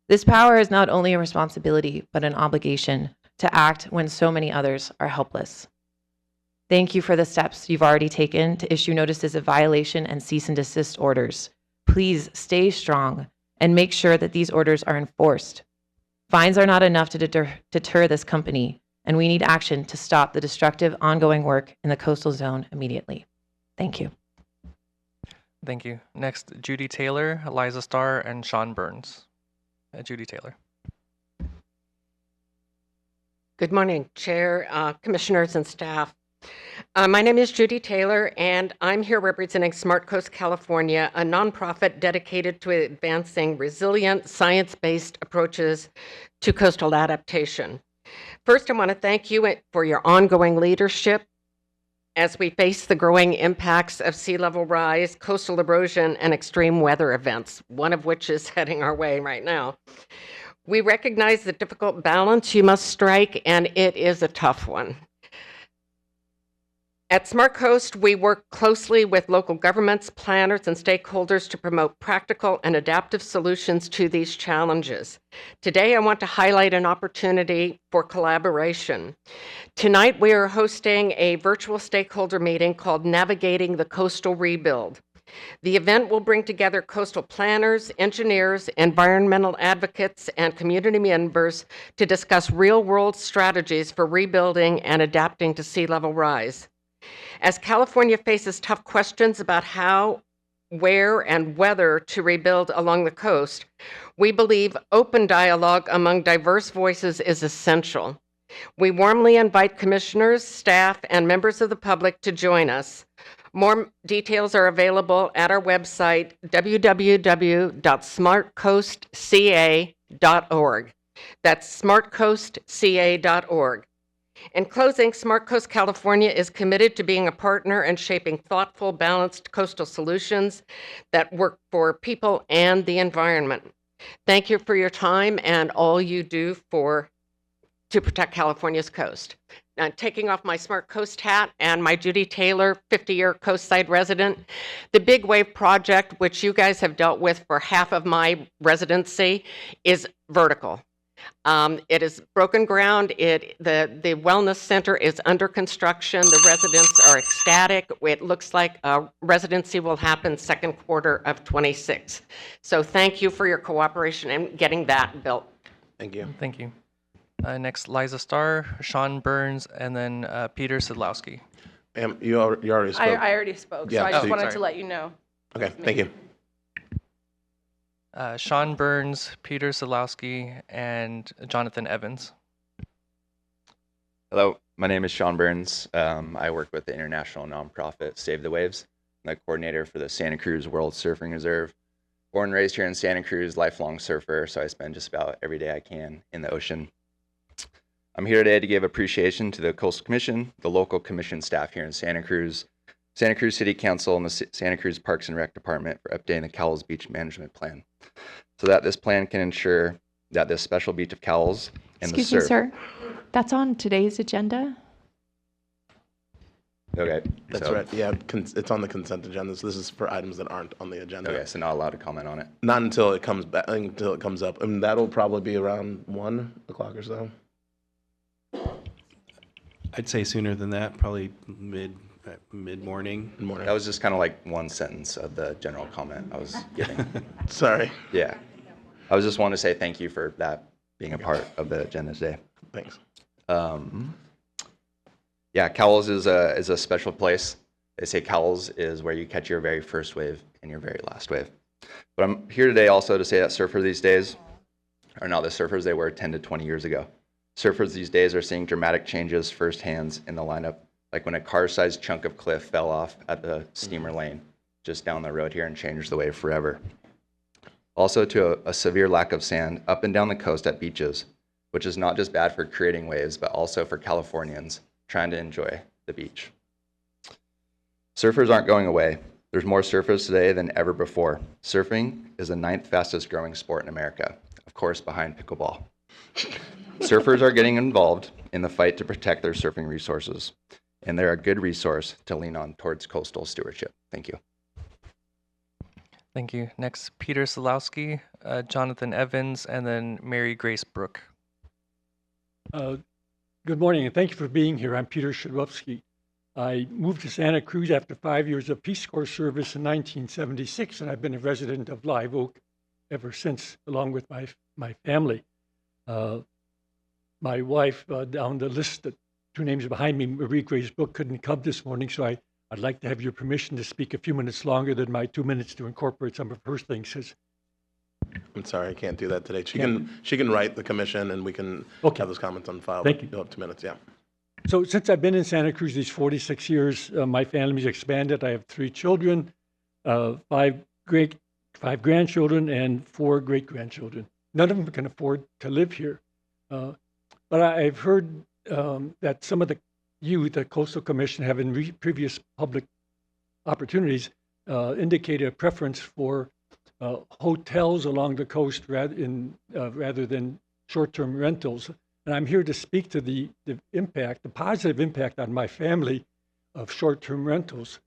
This power is not only a responsibility, but an obligation to act when so many others are helpless. Thank you for the steps you've already taken to issue notices of violation and cease and desist orders. Please stay strong and make sure that these orders are enforced. Fines are not enough to deter this company, and we need action to stop the destructive ongoing work in the coastal zone immediately. Thank you. Thank you. Next, Judy Taylor, Eliza Starr, and Sean Burns. Judy Taylor. Good morning, Chair, Commissioners, and staff. My name is Judy Taylor, and I'm here representing Smart Coast California, a nonprofit dedicated to advancing resilient, science-based approaches to coastal adaptation. First, I want to thank you for your ongoing leadership as we face the growing impacts of sea level rise, coastal erosion, and extreme weather events, one of which is heading our way right now. We recognize the difficult balance you must strike, and it is a tough one. At Smart Coast, we work closely with local governments, planners, and stakeholders to promote practical and adaptive solutions to these challenges. Today, I want to highlight an opportunity for collaboration. Tonight, we are hosting a virtual stakeholder meeting called Navigating the Coastal Rebuild. The event will bring together coastal planners, engineers, environmental advocates, and community members to discuss real-world strategies for rebuilding and adapting to sea level rise. As California faces tough questions about how, where, and whether to rebuild along the coast, we believe open dialogue among diverse voices is essential. We warmly invite commissioners, staff, and members of the public to join us. More details are available at our website, www.smartcoastca.org. That's smartcoastca.org. In closing, Smart Coast California is committed to being a partner and shaping thoughtful, balanced coastal solutions that work for people and the environment. Thank you for your time and all you do to protect California's coast. Now, taking off my Smart Coast hat and my Judy Taylor 50-year coastside resident, the Big Wave Project, which you guys have dealt with for half of my residency, is vertical. It is broken ground. The wellness center is under construction. The residents are ecstatic. It looks like a residency will happen second quarter of 26. So thank you for your cooperation in getting that built. Thank you. Thank you. Next, Liza Starr, Sean Burns, and then Peter Sidlowski. You already spoke. I already spoke, Yeah, so I just so- wanted sorry. to let you know. Okay, thank you. Sean Burns, Peter Sidlowski, and Jonathan Evans. Hello, my name is Sean Burns. I work with the international nonprofit Save the Waves. I'm the coordinator for the Santa Cruz World Surfing Reserve. Born and raised here in Santa Cruz, lifelong surfer, so I spend just about every day I can in the ocean. I'm here today to give appreciation to the Coastal Commission, the local commission staff here in Santa Cruz City Council, and the Santa Cruz Parks and Rec Department for updating the Cowles Beach Management Plan, so that this plan can ensure that this special beach of Cowles and Excuse the me, surf. sir. That's on today's agenda? Okay. That's so- right. Yeah, it's on the consent agenda. So this is for items that aren't on the agenda. Okay, so not allowed to comment on it. Not until it comes back, until it comes up, and that'll probably be around 1 o'clock or so. I'd say sooner than that, probably mid-morning. That was just kind of like one sentence of the general comment I was giving. Sorry. Yeah. I was just wanting to say thank you for that being a part of the agenda today. Thanks. Yeah, Cowles is a special place. They say Cowles is where you catch your very first wave and your very last wave. But I'm here today also to say that surfers these days are not the surfers they were 10 to 20 years ago. Surfers these days are seeing dramatic changes firsthand in the lineup, like when a car-sized chunk of cliff fell off at the steamer lane just down the road here and changed the wave forever. Also to a severe lack of sand up and down the coast at beaches, which is not just bad for creating waves, but also for Californians trying to enjoy the beach. Surfers aren't going away. There's more surfers today than ever before. Surfing is the 9th fastest growing sport in America, of course behind pickleball. Surfers are getting involved in the fight to protect their surfing resources, and they're a good resource to lean on towards coastal stewardship. Thank you. Thank you. Next, Peter Solowski, Jonathan Evans, and then Mary Grace Brook. Good morning, and thank you for being here. I'm Peter Shadwowski. I moved to Santa Cruz after 5 years of Peace Corps service in 1976, and I've been a resident of Live Oak ever since, along with my family. My wife, down the list, 2 names behind me, Marie Grace Brook, couldn't come this morning, so I'd like to have your permission to speak a few minutes longer than my 2 minutes to incorporate some of her things. I'm sorry, I can't do that today. She can write the commission, and we can have those comments on file. Thank you. You'll have 2 minutes, yeah. So since I've been in Santa Cruz these 46 years, my family's expanded. I have 3 children, 5 grandchildren, and 4 great-grandchildren. None of them can afford to live here. But I've heard that some of the youth at Coastal Commission have in previous public opportunities indicated a preference for hotels along the coast rather than short-term rentals. And I'm here to speak to the impact, the positive impact on my family of short-term rentals.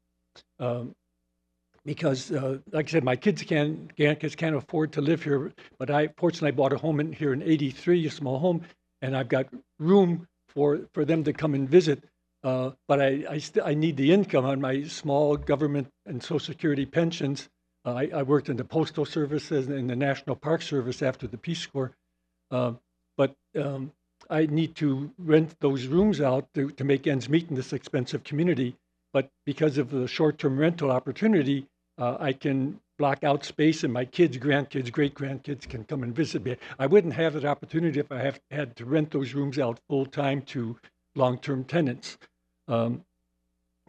Because, like I said, my grandkids can't afford to live here, but fortunately I bought a home here in '83, a small home, and I've got room for them to come and visit. But I need the income on my small government and Social Security pensions. I worked in the Postal Service and in the National Park Service after the Peace Corps. But I need to rent those rooms out to make ends meet in this expensive community. But because of the short-term rental opportunity, I can block out space, and my kids, grandkids, great-grandkids can come and visit me. I wouldn't have that opportunity if I had to rent those rooms out full-time to long-term tenants.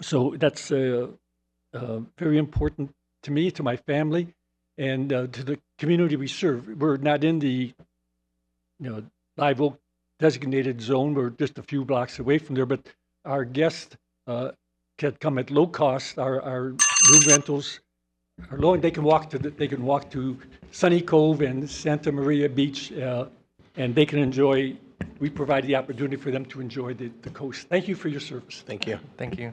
So that's very important to me, to my family, and to the community we serve. We're not in the Live Oak designated zone. We're just a few blocks away from there, but our guests can come at low cost. Our room rentals are low, and they can walk to Sunny Cove and Santa Maria Beach, and they can enjoy. We provide the opportunity for them to enjoy the coast. Thank you for your service. Thank you. Thank you.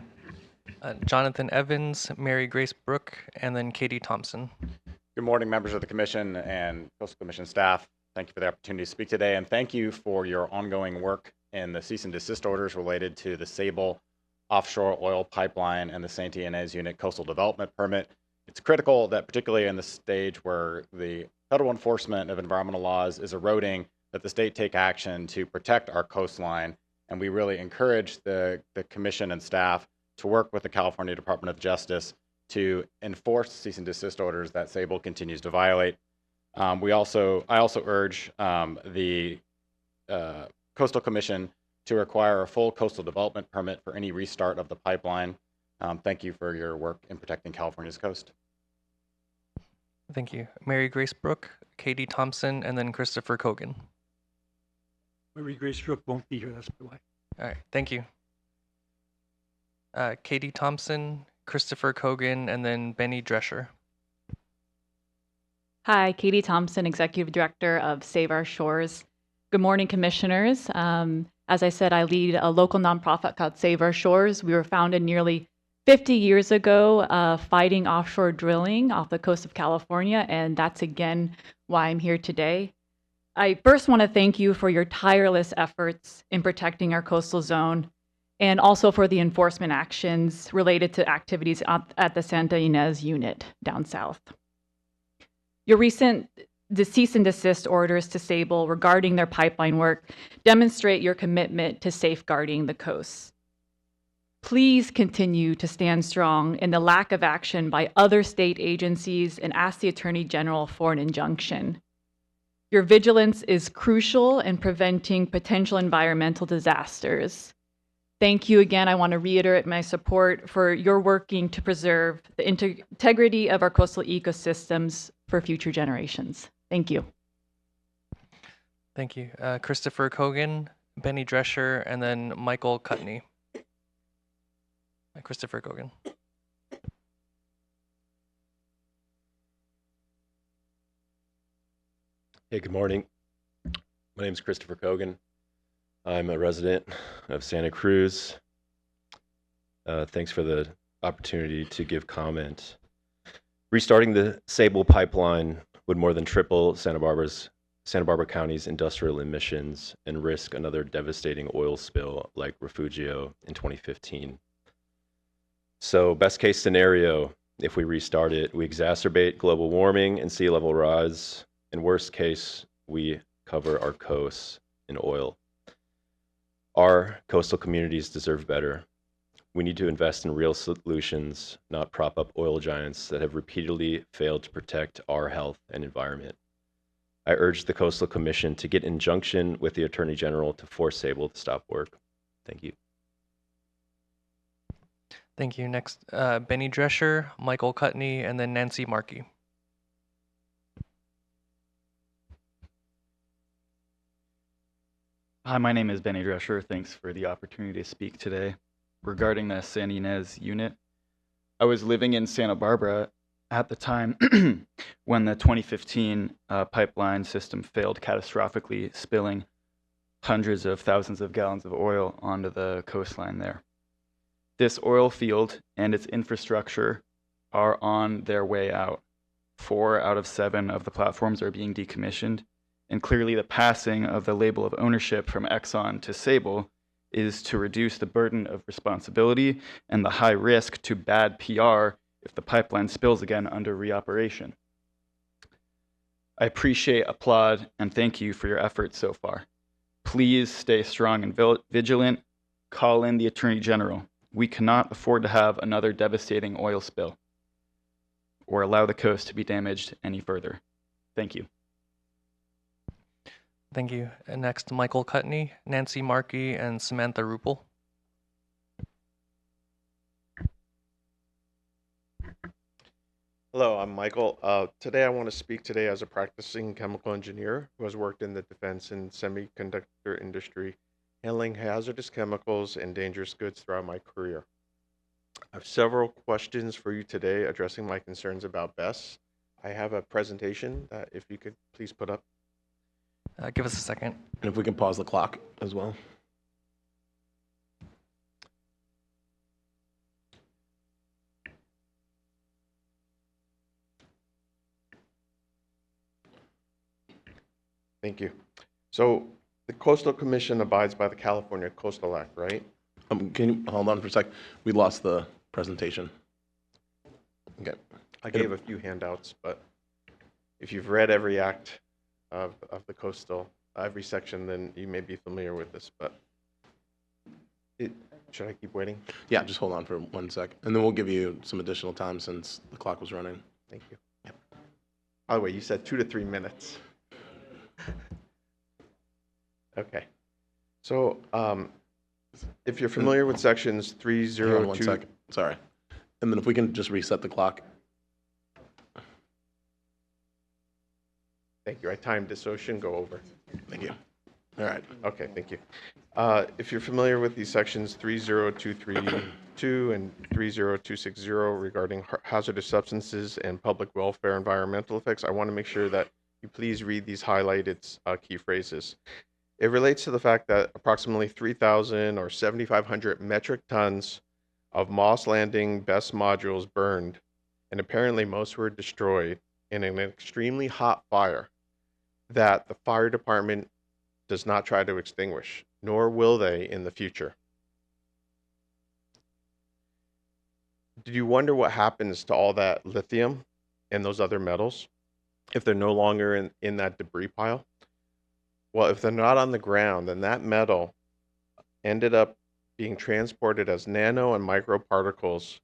Jonathan Evans, Mary Grace Brook, and then Katie Thompson. Good morning, members of the Commission and Coastal Commission staff. Thank you for the opportunity to speak today, and thank you for your ongoing work in the cease and desist orders related to the Sable offshore oil pipeline and the Santa Ynez Unit coastal development permit. It's critical that, particularly in the stage where the federal enforcement of environmental laws is eroding, that the state take action to protect our coastline, and we really encourage the Commission and staff to work with the California Department of Justice to enforce cease and desist orders that Sable continues to violate. I also urge the Coastal Commission to require a full coastal development permit for any restart of the pipeline. Thank you for your work in protecting California's coast. Thank you. Mary Grace Brook, Katie Thompson, and then Christopher Kogan. Mary Grace Brook won't be here, that's my wife. All right, thank you. Katie Thompson, Christopher Kogan, and then Benny Drescher. Hi, Katie Thompson, Executive Director of Save Our Shores. Good morning, Commissioners. As I said, I lead a local nonprofit called Save Our Shores. We were founded nearly 50 years ago, fighting offshore drilling off the coast of California, and that's again why I'm here today. I first want to thank you for your tireless efforts in protecting our coastal zone, and also for the enforcement actions related to activities at the Santa Ynez unit down south. Your recent cease and desist orders to Sable regarding their pipeline work demonstrate your commitment to safeguarding the coast. Please continue to stand strong in the lack of action by other state agencies and ask the Attorney General for an injunction. Your vigilance is crucial in preventing potential environmental disasters. Thank you again. I want to reiterate my support for your working to preserve the integrity of our coastal ecosystems for future generations. Thank you. Thank you. Christopher Kogan, Benny Drescher, and then Michael Cutney. Christopher Kogan. Hey, good morning. My name is Christopher Kogan. I'm a resident of Santa Cruz. Thanks for the opportunity to give comment. Restarting the Sable pipeline would more than triple Santa Barbara County's industrial emissions and risk another devastating oil spill like Refugio in 2015. So best case scenario, if we restart it, we exacerbate global warming and sea level rise. In worst case, we cover our coasts in oil. Our coastal communities deserve better. We need to invest in real solutions, not prop up oil giants that have repeatedly failed to protect our health and environment. I urge the Coastal Commission to get injunction with the Attorney General to force Sable to stop work. Thank you. Thank you. Next, Benny Drescher, Michael Cutney, and then Nancy Markey. Hi, my name is Benny Drescher. Thanks for the opportunity to speak today. Regarding the San Ynez unit, I was living in Santa Barbara at the time when the 2015 pipeline system failed catastrophically, spilling hundreds of thousands of gallons of oil onto the coastline there. This oil field and its infrastructure are on their way out. 4 out of 7 of the platforms are being decommissioned, and clearly the passing of the label of ownership from Exxon to Sable is to reduce the burden of responsibility and the high risk to bad PR if the pipeline spills again under reoperation. I appreciate, applaud, and thank you for your efforts so far. Please stay strong and vigilant. Call in the Attorney General. We cannot afford to have another devastating oil spill or allow the coast to be damaged any further. Thank you. Thank you. And next, Michael Cutney, Nancy Markey, and Samantha Rupel. Hello, I'm Michael. Today I want to speak today as a practicing chemical engineer who has worked in the defense and semiconductor industry, handling hazardous chemicals and dangerous goods throughout my career. I have several questions for you today addressing my concerns about BESS. I have a presentation that if you could please put up. Give us a second. And if we can pause the clock as well. Thank you. So the Coastal Commission abides by the California Coastal Act, right? Can you hold on for a sec? We lost the presentation. Okay. I gave a few handouts, but if you've read every act of the coastal, every section, then you may be familiar with this, but should I keep waiting? Yeah, just hold on for 1 sec. And then we'll give you some additional time since the clock was running. Thank you. Yep. By the way, you said 2 to 3 minutes. Okay. So if you're familiar with sections 302... Hang on 1 second. Sorry. And then if we can just reset the clock. Thank you. I timed this so it shouldn't go over. Thank you. All right. Okay, thank you. If you're familiar with these sections 30232 and 30260 regarding hazardous substances and public welfare environmental effects, I want to make sure that you please read these highlighted key phrases. It relates to the fact that approximately 3,000 or 7,500 metric tons of Moss Landing BESS modules burned, and apparently most were destroyed in an extremely hot fire that the fire department does not try to extinguish, nor will they in the future. Did you wonder what happens to all that lithium and those other metals if they're no longer in that debris pile? Well, if they're not on the ground, then that metal ended up being transported as nano and microparticles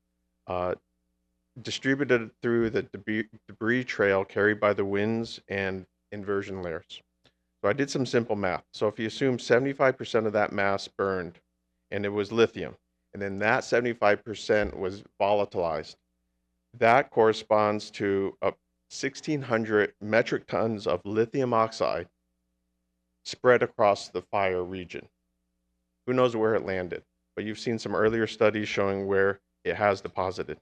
distributed through the debris trail carried by the winds and inversion layers. So I did some simple math. So if you assume 75% of that mass burned and it was lithium, and then that 75% was volatilized, that corresponds to 1,600 metric tons of lithium oxide spread across the fire region. Who knows where it landed? But you've seen some earlier studies showing where it has deposited.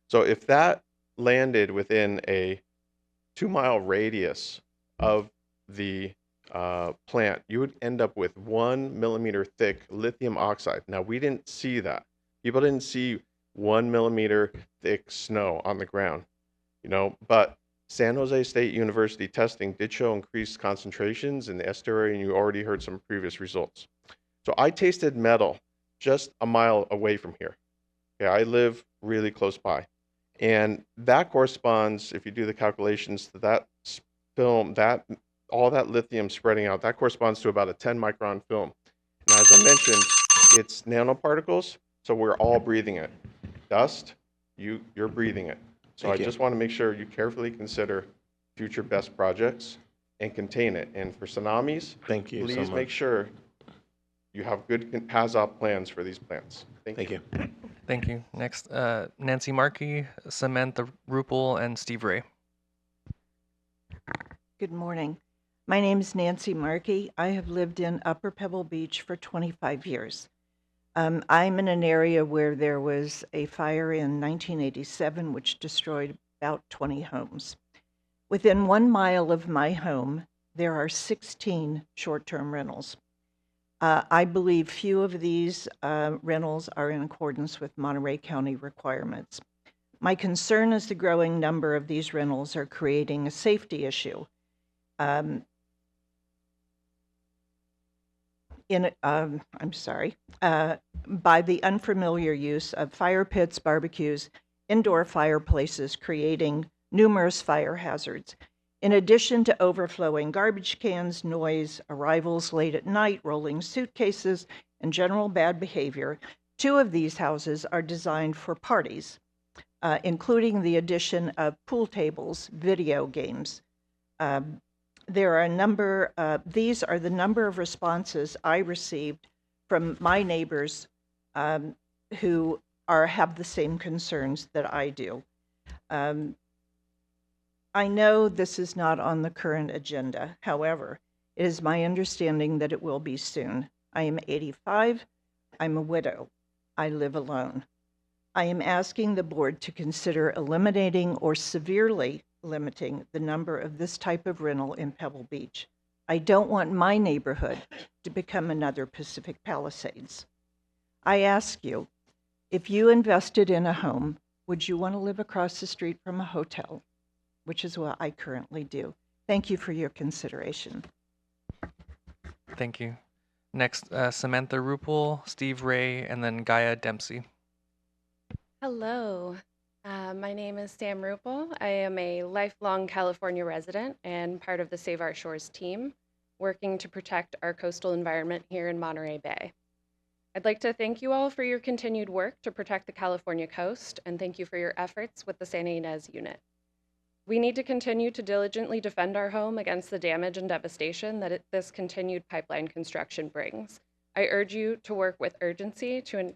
So if that landed within a 2-mile radius of the plant, you would end up with 1 millimeter thick lithium oxide. Now, we didn't see that. People didn't see 1 millimeter thick snow on the ground, but San Jose State University testing did show increased concentrations in the estuary, and you already heard some previous results. So I tasted metal just a mile away from here. Okay, I live really close by. And that corresponds, if you do the calculations, to that film, all that lithium spreading out, that corresponds to about a 10 micron film. And as I mentioned, it's nanoparticles, so we're all breathing it. Dust, you're breathing it. So Thank I you. just want to make sure you carefully consider future best projects and contain it. And for tsunamis, Thank you so please much. make sure you have good HAZOP plans for these plants. Thank you. Thank you. Next, Nancy Markey, Samantha Rupel, and Steve Ray. Good morning. My name is Nancy Markey. I have lived in Upper Pebble Beach for 25 years. I'm in an area where there was a fire in 1987 which destroyed about 20 homes. Within 1 mile of my home, there are 16 short-term rentals. I believe few of these rentals are in accordance with Monterey County requirements. My concern is the growing number of these rentals are creating a safety issue. By the unfamiliar use of fire pits, barbecues, indoor fireplaces, creating numerous fire hazards. In addition to overflowing garbage cans, noise, arrivals late at night, rolling suitcases, and general bad behavior, 2 of these houses are designed for parties, including the addition of pool tables, video games. There are a number, these are the number of responses I received from my neighbors who have the same concerns that I do. I know this is not on the current agenda. However, it is my understanding that it will be soon. I am 85. I'm a widow. I live alone. I am asking the board to consider eliminating or severely limiting the number of this type of rental in Pebble Beach. I don't want my neighborhood to become another Pacific Palisades. I ask you, if you invested in a home, would you want to live across the street from a hotel? Which is what I currently do. Thank you for your consideration. Thank you. Next, Samantha Rupel, Steve Ray, and then Gaia Dempsey. Hello. My name is Sam Rupel. I am a lifelong California resident and part of the Save Our Shores team, working to protect our coastal environment here in Monterey Bay. I'd like to thank you all for your continued work to protect the California coast, and thank you for your efforts with the Santa Ynez unit. We need to continue to diligently defend our home against the damage and devastation that this continued pipeline construction brings. I urge you to work with urgency to an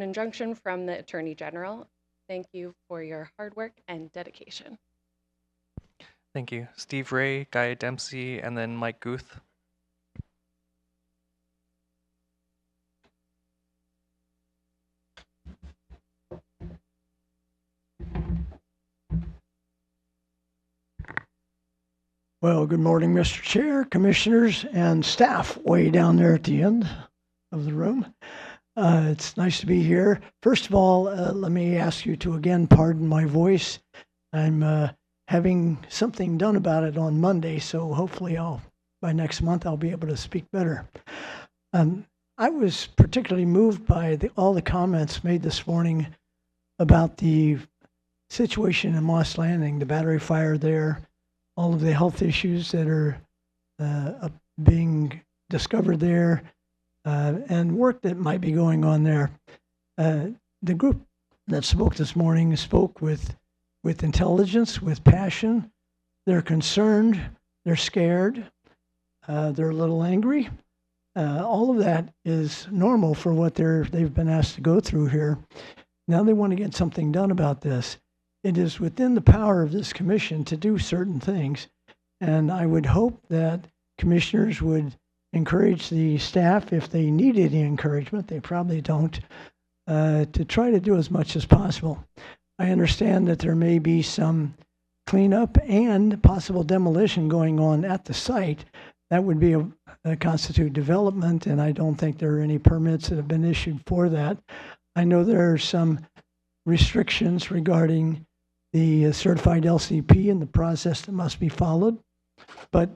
injunction from the Attorney General. Thank you for your hard work and dedication. Thank you. Steve Ray, Gaia Dempsey, and then Mike Guth. Well, good morning, Mr. Chair, commissioners, and staff way down there at the end of the room. It's nice to be here. First of all, let me ask you to again pardon my voice. I'm having something done about it on Monday, so hopefully by next month I'll be able to speak better. I was particularly moved by all the comments made this morning about the situation in Moss Landing, the battery fire there, all of the health issues that are being discovered there, and work that might be going on there. The group that spoke this morning spoke with intelligence, with passion. They're concerned, they're scared, they're a little angry. All of that is normal for what they've been asked to go through here. Now they want to get something done about this. It is within the power of this commission to do certain things, and I would hope that commissioners would encourage the staff, if they need any encouragement, they probably don't, to try to do as much as possible. I understand that there may be some cleanup and possible demolition going on at the site. That would be a constitute development, and I don't think there are any permits that have been issued for that. I know there are some restrictions regarding the certified LCP and the process that must be followed, but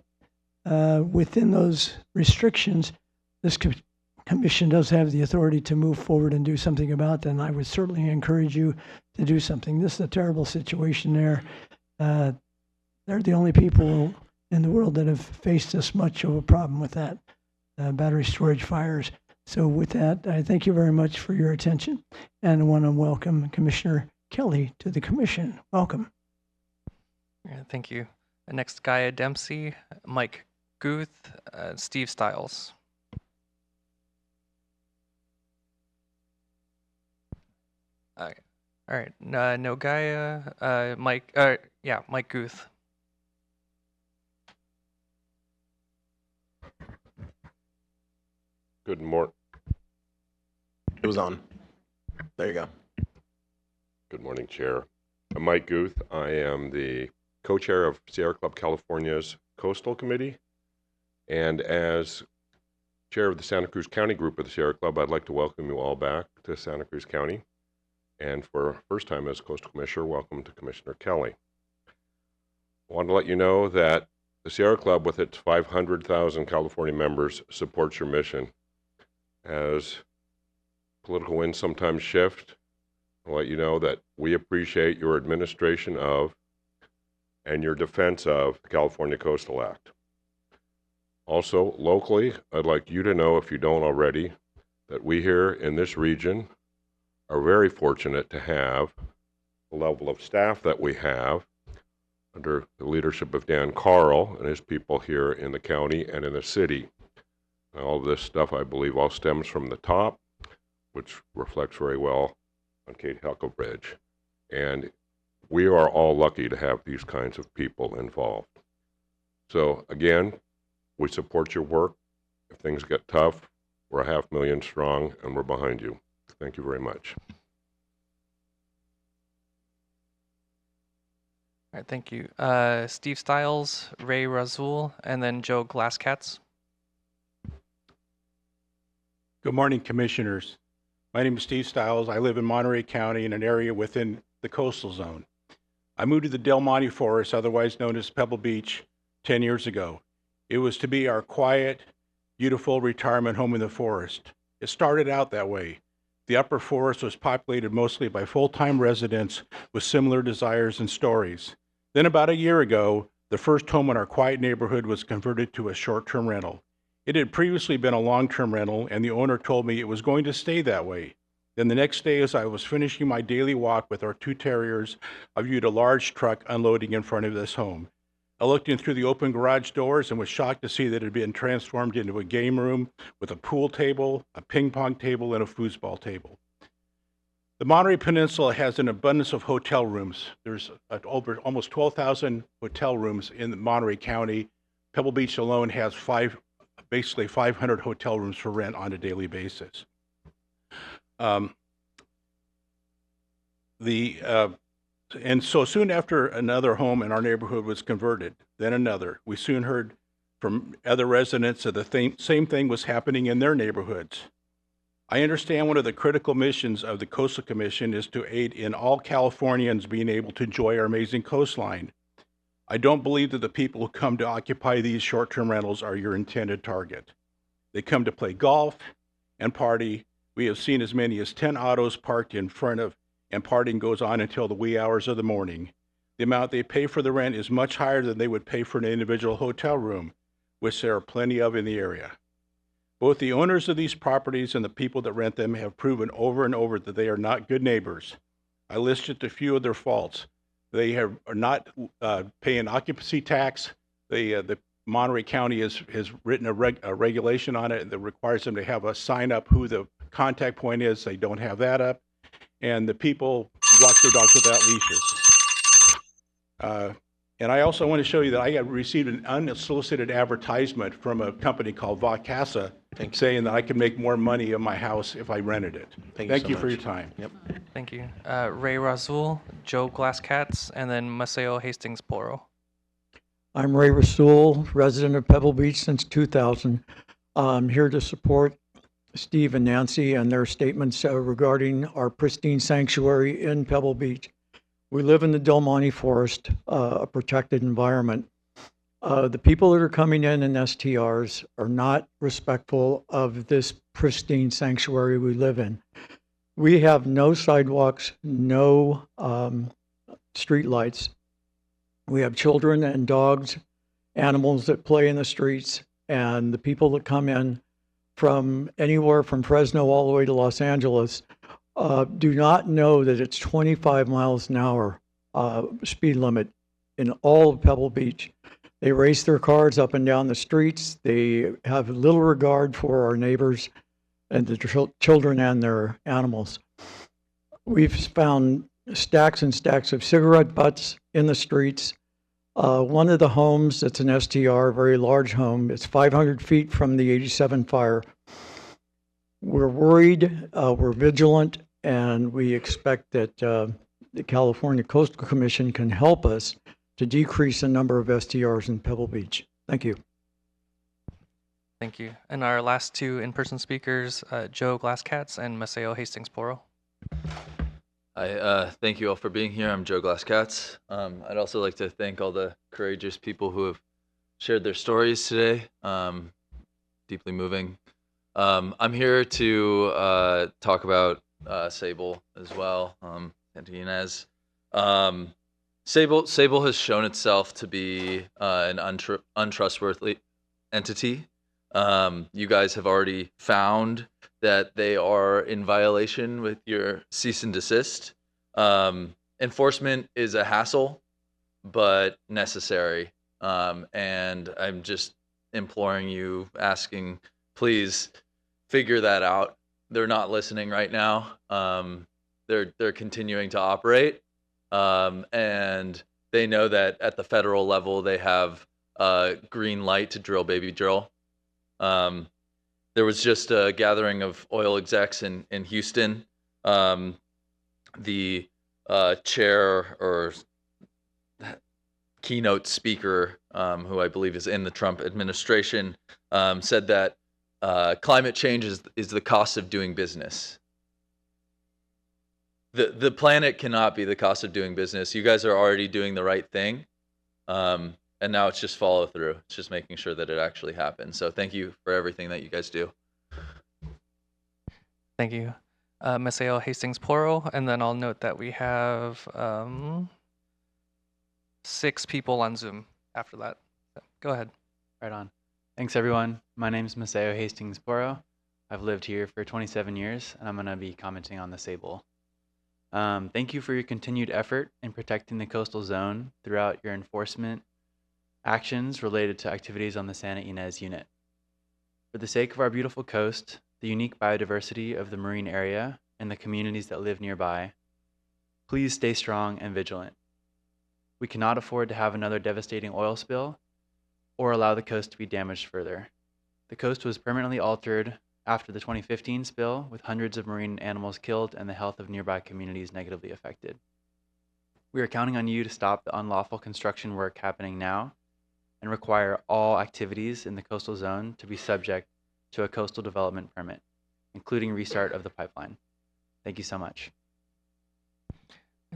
within those restrictions, this commission does have the authority to move forward and do something about that, and I would certainly encourage you to do something. This is a terrible situation there. They're the only people in the world that have faced this much of a problem with that, battery storage fires. So with that, I thank you very much for your attention, and I want to welcome Commissioner Kelly to the commission. Welcome. Yeah, thank you. Next, Gaia Dempsey, Mike Guth, Steve Stiles. All right. No Gaia, Mike. Mike Guth. Good morning. It was on. There you go. Good morning, Chair. I'm Mike Guth. I am the co-chair of Sierra Club California's Coastal Committee. And as chair of the Santa Cruz County group of the Sierra Club, I'd like to welcome you all back to Santa Cruz County. And for first time as Coastal Commissioner, welcome to Commissioner Kelly. I want to let you know that the Sierra Club, with its 500,000 California members, supports your mission. As political winds sometimes shift, I'll let you know that we appreciate your administration of and your defense of the California Coastal Act. Also, locally, I'd like you to know, if you don't already, that we here in this region are very fortunate to have the level of staff that we have under the leadership of Dan Carl and his people here in the county and in the city. And all of this stuff, I believe, all stems from the top, which reflects very well on Kate Huckabridge. And we are all lucky to have these kinds of people involved. So again, we support your work. If things get tough, we're 500,000 strong and we're behind you. Thank you very much. All right, thank you. Steve Stiles, Ray Razul, and then Joe Glasskatz. Good morning, commissioners. My name is Steve Stiles. I live in Monterey County in an area within the coastal zone. I moved to the Del Monte Forest, otherwise known as Pebble Beach, 10 years ago. It was to be our quiet, beautiful retirement home in the forest. It started out that way. The upper forest was populated mostly by full-time residents with similar desires and stories. Then about a year ago, the first home in our quiet neighborhood was converted to a short-term rental. It had previously been a long-term rental, and the owner told me it was going to stay that way. Then the next day, as I was finishing my daily walk with our two terriers, I viewed a large truck unloading in front of this home. I looked in through the open garage doors and was shocked to see that it had been transformed into a game room with a pool table, a ping pong table, and a foosball table. The Monterey Peninsula has an abundance of hotel rooms. There's over almost 12,000 hotel rooms in Monterey County. Pebble Beach alone has basically 500 hotel rooms for rent on a daily basis. And so soon after another home in our neighborhood was converted, then another, we soon heard from other residents that the same thing was happening in their neighborhoods. I understand one of the critical missions of the Coastal Commission is to aid in all Californians being able to enjoy our amazing coastline. I don't believe that the people who come to occupy these short-term rentals are your intended target. They come to play golf and party. We have seen as many as 10 autos parked in front of, and partying goes on until the wee hours of the morning. The amount they pay for the rent is much higher than they would pay for an individual hotel room, which there are plenty of in the area. Both the owners of these properties and the people that rent them have proven over and over that they are not good neighbors. I listed a few of their faults. They are not paying occupancy tax. The Monterey County has written a regulation on it that requires them to have a sign up who the contact point is. They don't have that up. And the people walk their dogs without leashes. And I also want to show you that I received an unsolicited advertisement from a company called Vacasa saying that I could make more money in my house if I rented it. Thank you for your time. Yep. Thank you. Ray Rasul, Joe Glasscats, and then Mateo Hastings Poro. I'm Ray Rasul, resident of Pebble Beach since 2000. I'm here to support Steve and Nancy and their statements regarding our pristine sanctuary in Pebble Beach. We live in the Del Monte Forest, a protected environment. The people that are coming in STRs are not respectful of this pristine sanctuary we live in. We have no sidewalks, no street lights. We have children and dogs, animals that play in the streets, and the people that come in from anywhere from Fresno all the way to Los Angeles do not know that it's 25 miles an hour speed limit in all of Pebble Beach. They race their cars up and down the streets. They have little regard for our neighbors and the children and their animals. We've found stacks and stacks of cigarette butts in the streets. One of the homes that's an STR, a very large home, it's 500 feet from the 87 fire. We're worried, we're vigilant, and we expect that the California Coastal Commission can help us to decrease the number of STRs in Pebble Beach. Thank you. Thank you. And our last two in-person speakers, Joe Glasscats and Mateo Hastings Poro. Hi, thank you all for being here. I'm Joe Glasscats. I'd also like to thank all the courageous people who have shared their stories today. Deeply moving. I'm here to talk about Sable as well, Santa Ynez. Sable has shown itself to be an untrustworthy entity. You guys have already found that they are in violation with your cease and desist. Enforcement is a hassle, but necessary. And I'm just imploring you, asking, please figure that out. They're not listening right now. They're continuing to operate. And they know that at the federal level, they have a green light to drill, baby, drill. There was just a gathering of oil execs in Houston. The chair or keynote speaker, who I believe is in the Trump administration, said that climate change is the cost of doing business. The planet cannot be the cost of doing business. You guys are already doing the right thing. And now it's just follow through. It's just making sure that it actually happens. So thank you for everything that you guys do. Thank you. Mateo Hastings Poro, and then I'll note that we have 6 people on Zoom after that. So, go ahead. Right on. Thanks, everyone. My name is Mateo Hastings Poro. I've lived here for 27 years, and I'm going to be commenting on the Sable. Thank you for your continued effort in protecting the coastal zone throughout your enforcement actions related to activities on the Santa Ynez unit. For the sake of our beautiful coast, the unique biodiversity of the marine area, and the communities that live nearby, please stay strong and vigilant. We cannot afford to have another devastating oil spill or allow the coast to be damaged further. The coast was permanently altered after the 2015 spill, with hundreds of marine animals killed and the health of nearby communities negatively affected. We are counting on you to stop the unlawful construction work happening now and require all activities in the coastal zone to be subject to a coastal development permit, including restart of the pipeline. Thank you so much.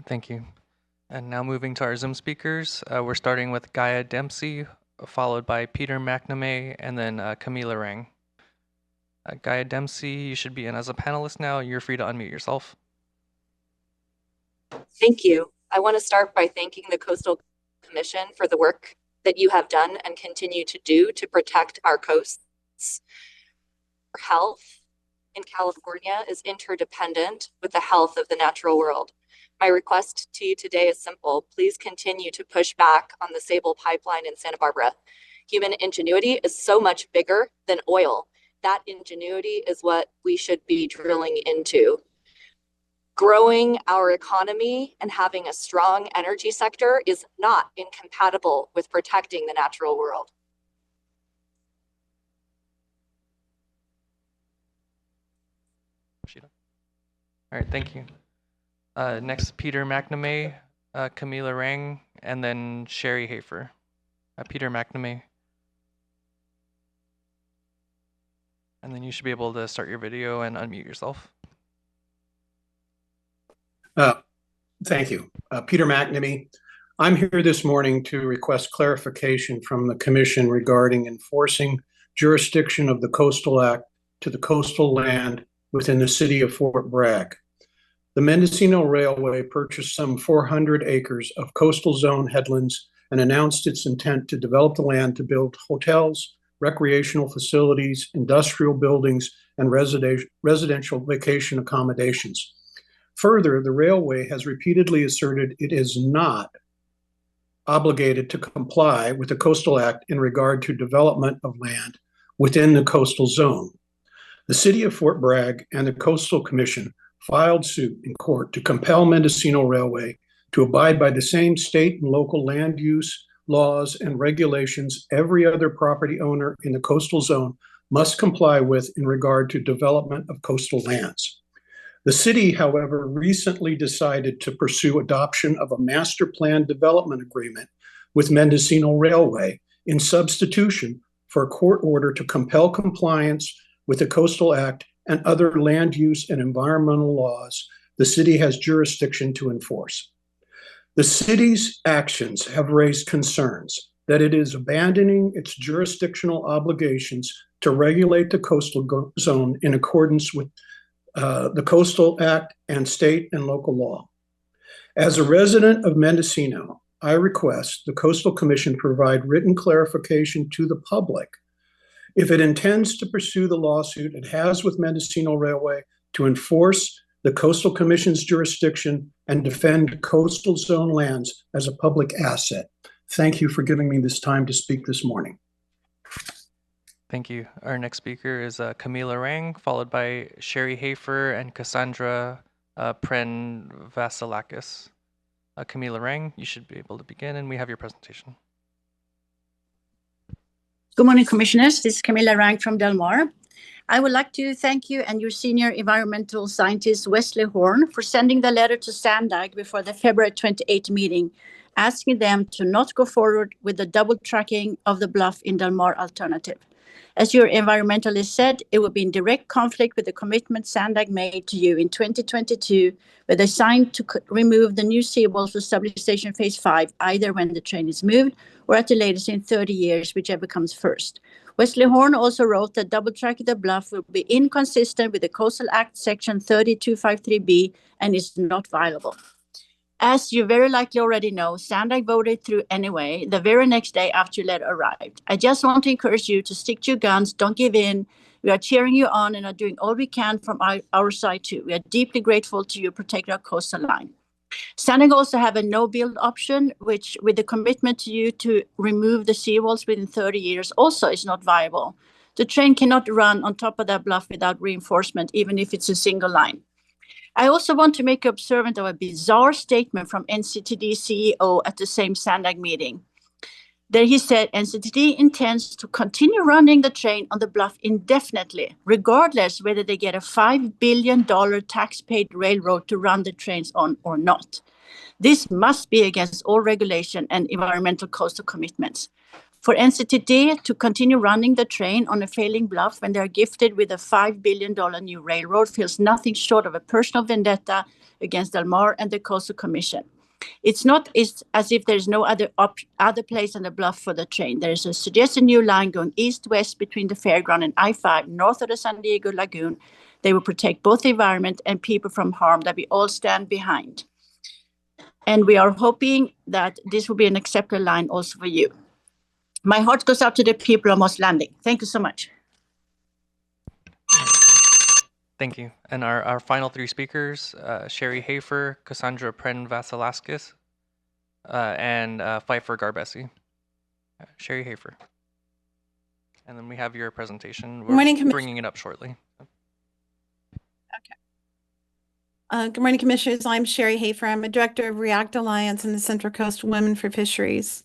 Thank you. And now moving to our Zoom speakers, we're starting with Gaia Dempsey, followed by Peter McNamee, and then Camila Rang. Gaia Dempsey, you should be in as a panelist now. You're free to unmute yourself. Thank you. I want to start by thanking the Coastal Commission for the work that you have done and continue to do to protect our coasts. health in California is interdependent with the health of the natural world. My request to you today is simple. Please continue to push back on the Sable pipeline in Santa Barbara. Human ingenuity is so much bigger than oil. That ingenuity is what we should be drilling into. Growing our economy and having a strong energy sector is not incompatible with protecting the natural world. All right, thank you. Next, Peter McNamee, Camila Rang, and then Sherry Hafer. Peter McNamee. And then you should be able to start your video and unmute yourself. Thank you. Peter McNamee. I'm here this morning to request clarification from the Commission regarding enforcing jurisdiction of the Coastal Act to the coastal land within the city of Fort Bragg. The Mendocino Railway purchased some 400 acres of coastal zone headlands and announced its intent to develop the land to build hotels, recreational facilities, industrial buildings, and residential vacation accommodations. Further, the railway has repeatedly asserted it is not obligated to comply with the Coastal Act in regard to development of land within the coastal zone. The city of Fort Bragg and the Coastal Commission filed suit in court to compel Mendocino Railway to abide by the same state and local land use laws and regulations every other property owner in the coastal zone must comply with in regard to development of coastal lands. The city, however, recently decided to pursue adoption of a master plan development agreement with Mendocino Railway in substitution for a court order to compel compliance with the Coastal Act and other land use and environmental laws the city has jurisdiction to enforce. The city's actions have raised concerns that it is abandoning its jurisdictional obligations to regulate the coastal zone in accordance with the Coastal Act and state and local law. As a resident of Mendocino, I request the Coastal Commission provide written clarification to the public if it intends to pursue the lawsuit it has with Mendocino Railway to enforce the Coastal Commission's jurisdiction and defend coastal zone lands as a public asset. Thank you for giving me this time to speak this morning. Thank you. Our next speaker is Camila Rang, followed by Sherry Hafer and Cassandra Vasilakis. Camila Rang, you should be able to begin, and we have your presentation. Good morning, Commissioners. This is Camila Rang from Del Mar. I would like to thank you and your senior environmental scientist, Wesley Horn, for sending the letter to SANDAG before the February 28 meeting, asking them to not go forward with the double tracking of the bluff in Del Mar alternative. As your environmentalist said, it would be in direct conflict with the commitment SANDAG made to you in 2022, where they signed to remove the new seawalls for Stabilization Phase 5, either when the train is moved or at the latest in 30 years, whichever comes first. Wesley Horn also wrote that double tracking the bluff will be inconsistent with the Coastal Act Section 30253B and is not viable. As you very likely already know, SANDAG voted through anyway the very next day after your letter arrived. I just want to encourage you to stick to your guns, don't give in. We are cheering you on and are doing all we can from our side too. We are deeply grateful to you protecting our coastal line. SANDAG also have a no-build option, which with the commitment to you to remove the seawalls within 30 years also is not viable. The train cannot run on top of that bluff without reinforcement, even if it's a single line. I also want to make you observant of a bizarre statement from NCTD CEO at the same SANDAG meeting. There he said NCTD intends to continue running the train on the bluff indefinitely, regardless whether they get a $5 billion tax-paid railroad to run the trains on or not. This must be against all regulation and environmental coastal commitments. For NCTD to continue running the train on a failing bluff when they're gifted with a $5 billion new railroad feels nothing short of a personal vendetta against Del Mar and the Coastal Commission. It's not as if there's no other place on the bluff for the train. There is a suggested new line going east-west between the fairground and I-5 north of the San Diego Lagoon. They will protect both the environment and people from harm that we all stand behind. And we are hoping that this will be an acceptable line also for you. My heart goes out to the people of Moss Landing. Thank you so much. Thank you. And our final three speakers, Sherry Hafer, Cassandra Pren-Vasalaskis, and Pfeiffer Garbesi. Sherry Hafer. And then we have your presentation. We're bringing it up shortly. Good morning, Commissioners. I'm Sherry Hafer. I'm a director of React Alliance and the Central Coast Women for Fisheries.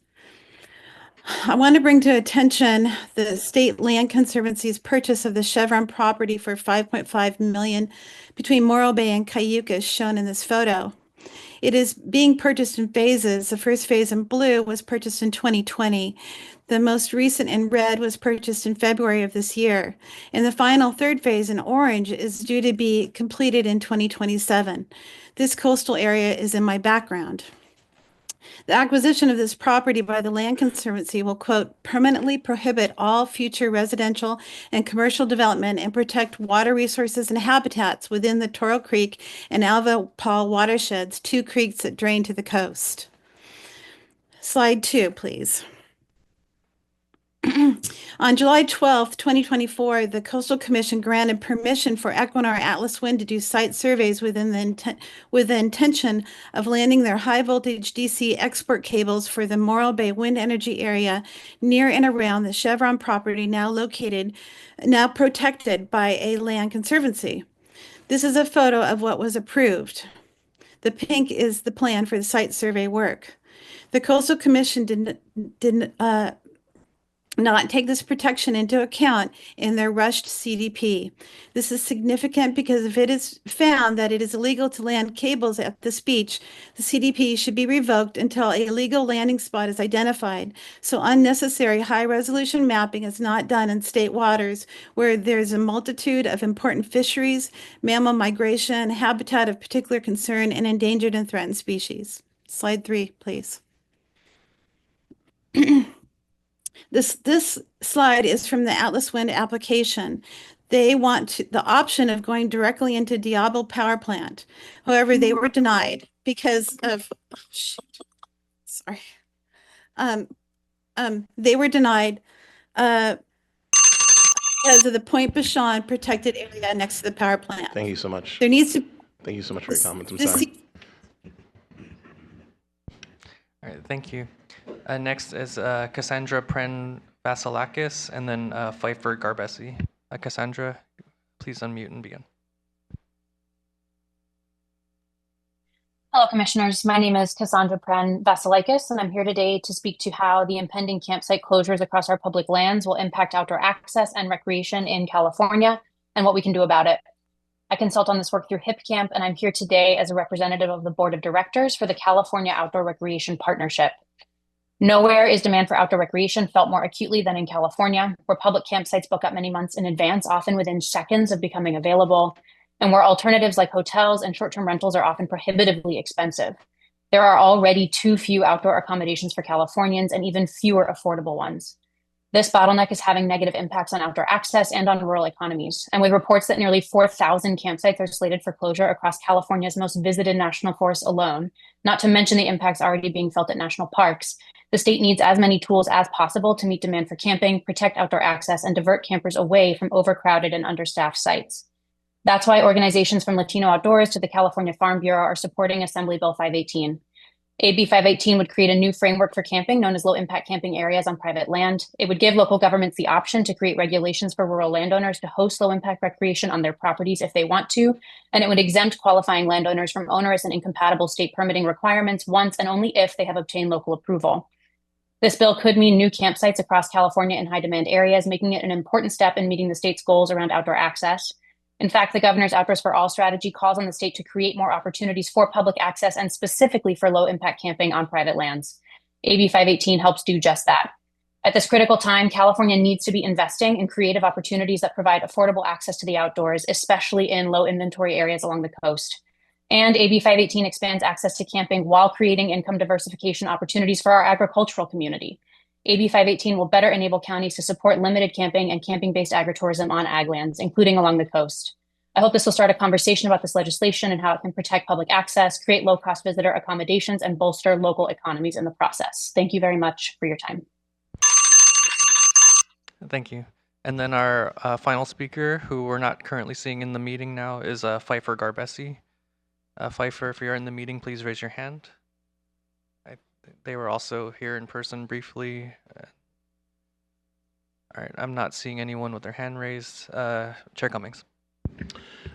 I want to bring to attention the State Land Conservancy's purchase of the Chevron property for $5.5 million between Morro Bay and Cayucas, shown in this photo. It is being purchased in phases. The first phase in blue was purchased in 2020. The most recent in red was purchased in February of this year. And the final third phase in orange is due to be completed in 2027. This coastal area is in my background. The acquisition of this property by the Land Conservancy will, quote, permanently prohibit all future residential and commercial development and protect water resources and habitats within the Toro Creek and Alva Paul watersheds, two creeks that drain to the coast. Slide 2, please. On July 12, 2024, the Coastal Commission granted permission for Equinor Atlas Wind to do site surveys with the intention of landing their high-voltage DC export cables for the Morro Bay wind energy area near and around the Chevron property now protected by a land conservancy. This is a photo of what was approved. The pink is the plan for the site survey work. The Coastal Commission did not take this protection into account in their rushed CDP. This is significant because if it is found that it is illegal to land cables at this beach, the CDP should be revoked until a legal landing spot is identified. So unnecessary high-resolution mapping is not done in state waters where there's a multitude of important fisheries, mammal migration, habitat of particular concern, and endangered and threatened species. Slide 3, please. This slide is from the Atlas Wind application. They want the option of going directly into Diablo Power Plant. However, they were denied because of, they were denied because of the Point Bashan protected area next to the power plant. Thank you so much. There needs to. Thank you so much for your comments. I'm sorry. All right, thank you. Next is Cassandra Pren-Vasilakis, and then Pfeiffer Garbesi. Cassandra, please unmute and begin. Hello, Commissioners. My name is Cassandra Pren-Vasilakis, and I'm here today to speak to how the impending campsite closures across our public lands will impact outdoor access and recreation in California and what we can do about it. I consult on this work through HipCamp, and I'm here today as a representative of the Board of Directors for the California Outdoor Recreation Partnership. Nowhere is demand for outdoor recreation felt more acutely than in California, where public campsites book up many months in advance, often within seconds of becoming available, and where alternatives like hotels and short-term rentals are often prohibitively expensive. There are already too few outdoor accommodations for Californians and even fewer affordable ones. This bottleneck is having negative impacts on outdoor access and on rural economies. And with reports that nearly 4,000 campsites are slated for closure across California's most visited national forests alone, not to mention the impacts already being felt at national parks, the state needs as many tools as possible to meet demand for camping, protect outdoor access, and divert campers away from overcrowded and understaffed sites. That's why organizations from Latino Outdoors to the California Farm Bureau are supporting Assembly Bill 518. AB 518 would create a new framework for camping known as low-impact camping areas on private land. It would give local governments the option to create regulations for rural landowners to host low-impact recreation on their properties if they want to, and it would exempt qualifying landowners from onerous and incompatible state permitting requirements once and only if they have obtained local approval. This bill could mean new campsites across California in high-demand areas, making it an important step in meeting the state's goals around outdoor access. In fact, the governor's Outdoors for All strategy calls on the state to create more opportunities for public access and specifically for low-impact camping on private lands. AB 518 helps do just that. At this critical time, California needs to be investing in creative opportunities that provide affordable access to the outdoors, especially in low-inventory areas along the coast. And AB 518 expands access to camping while creating income diversification opportunities for our agricultural community. AB 518 will better enable counties to support limited camping and camping-based agritourism on ag lands, including along the coast. I hope this will start a conversation about this legislation and how it can protect public access, create low-cost visitor accommodations, and bolster local economies in the process. Thank you very much for your time. Thank you. And then our final speaker, who we're not currently seeing in the meeting now, is Pfeiffer Garbesi. Pfeiffer, if you're in the meeting, please raise your hand. They were also here in person briefly. All right, I'm not seeing anyone with their hand raised. Chair Cummings. All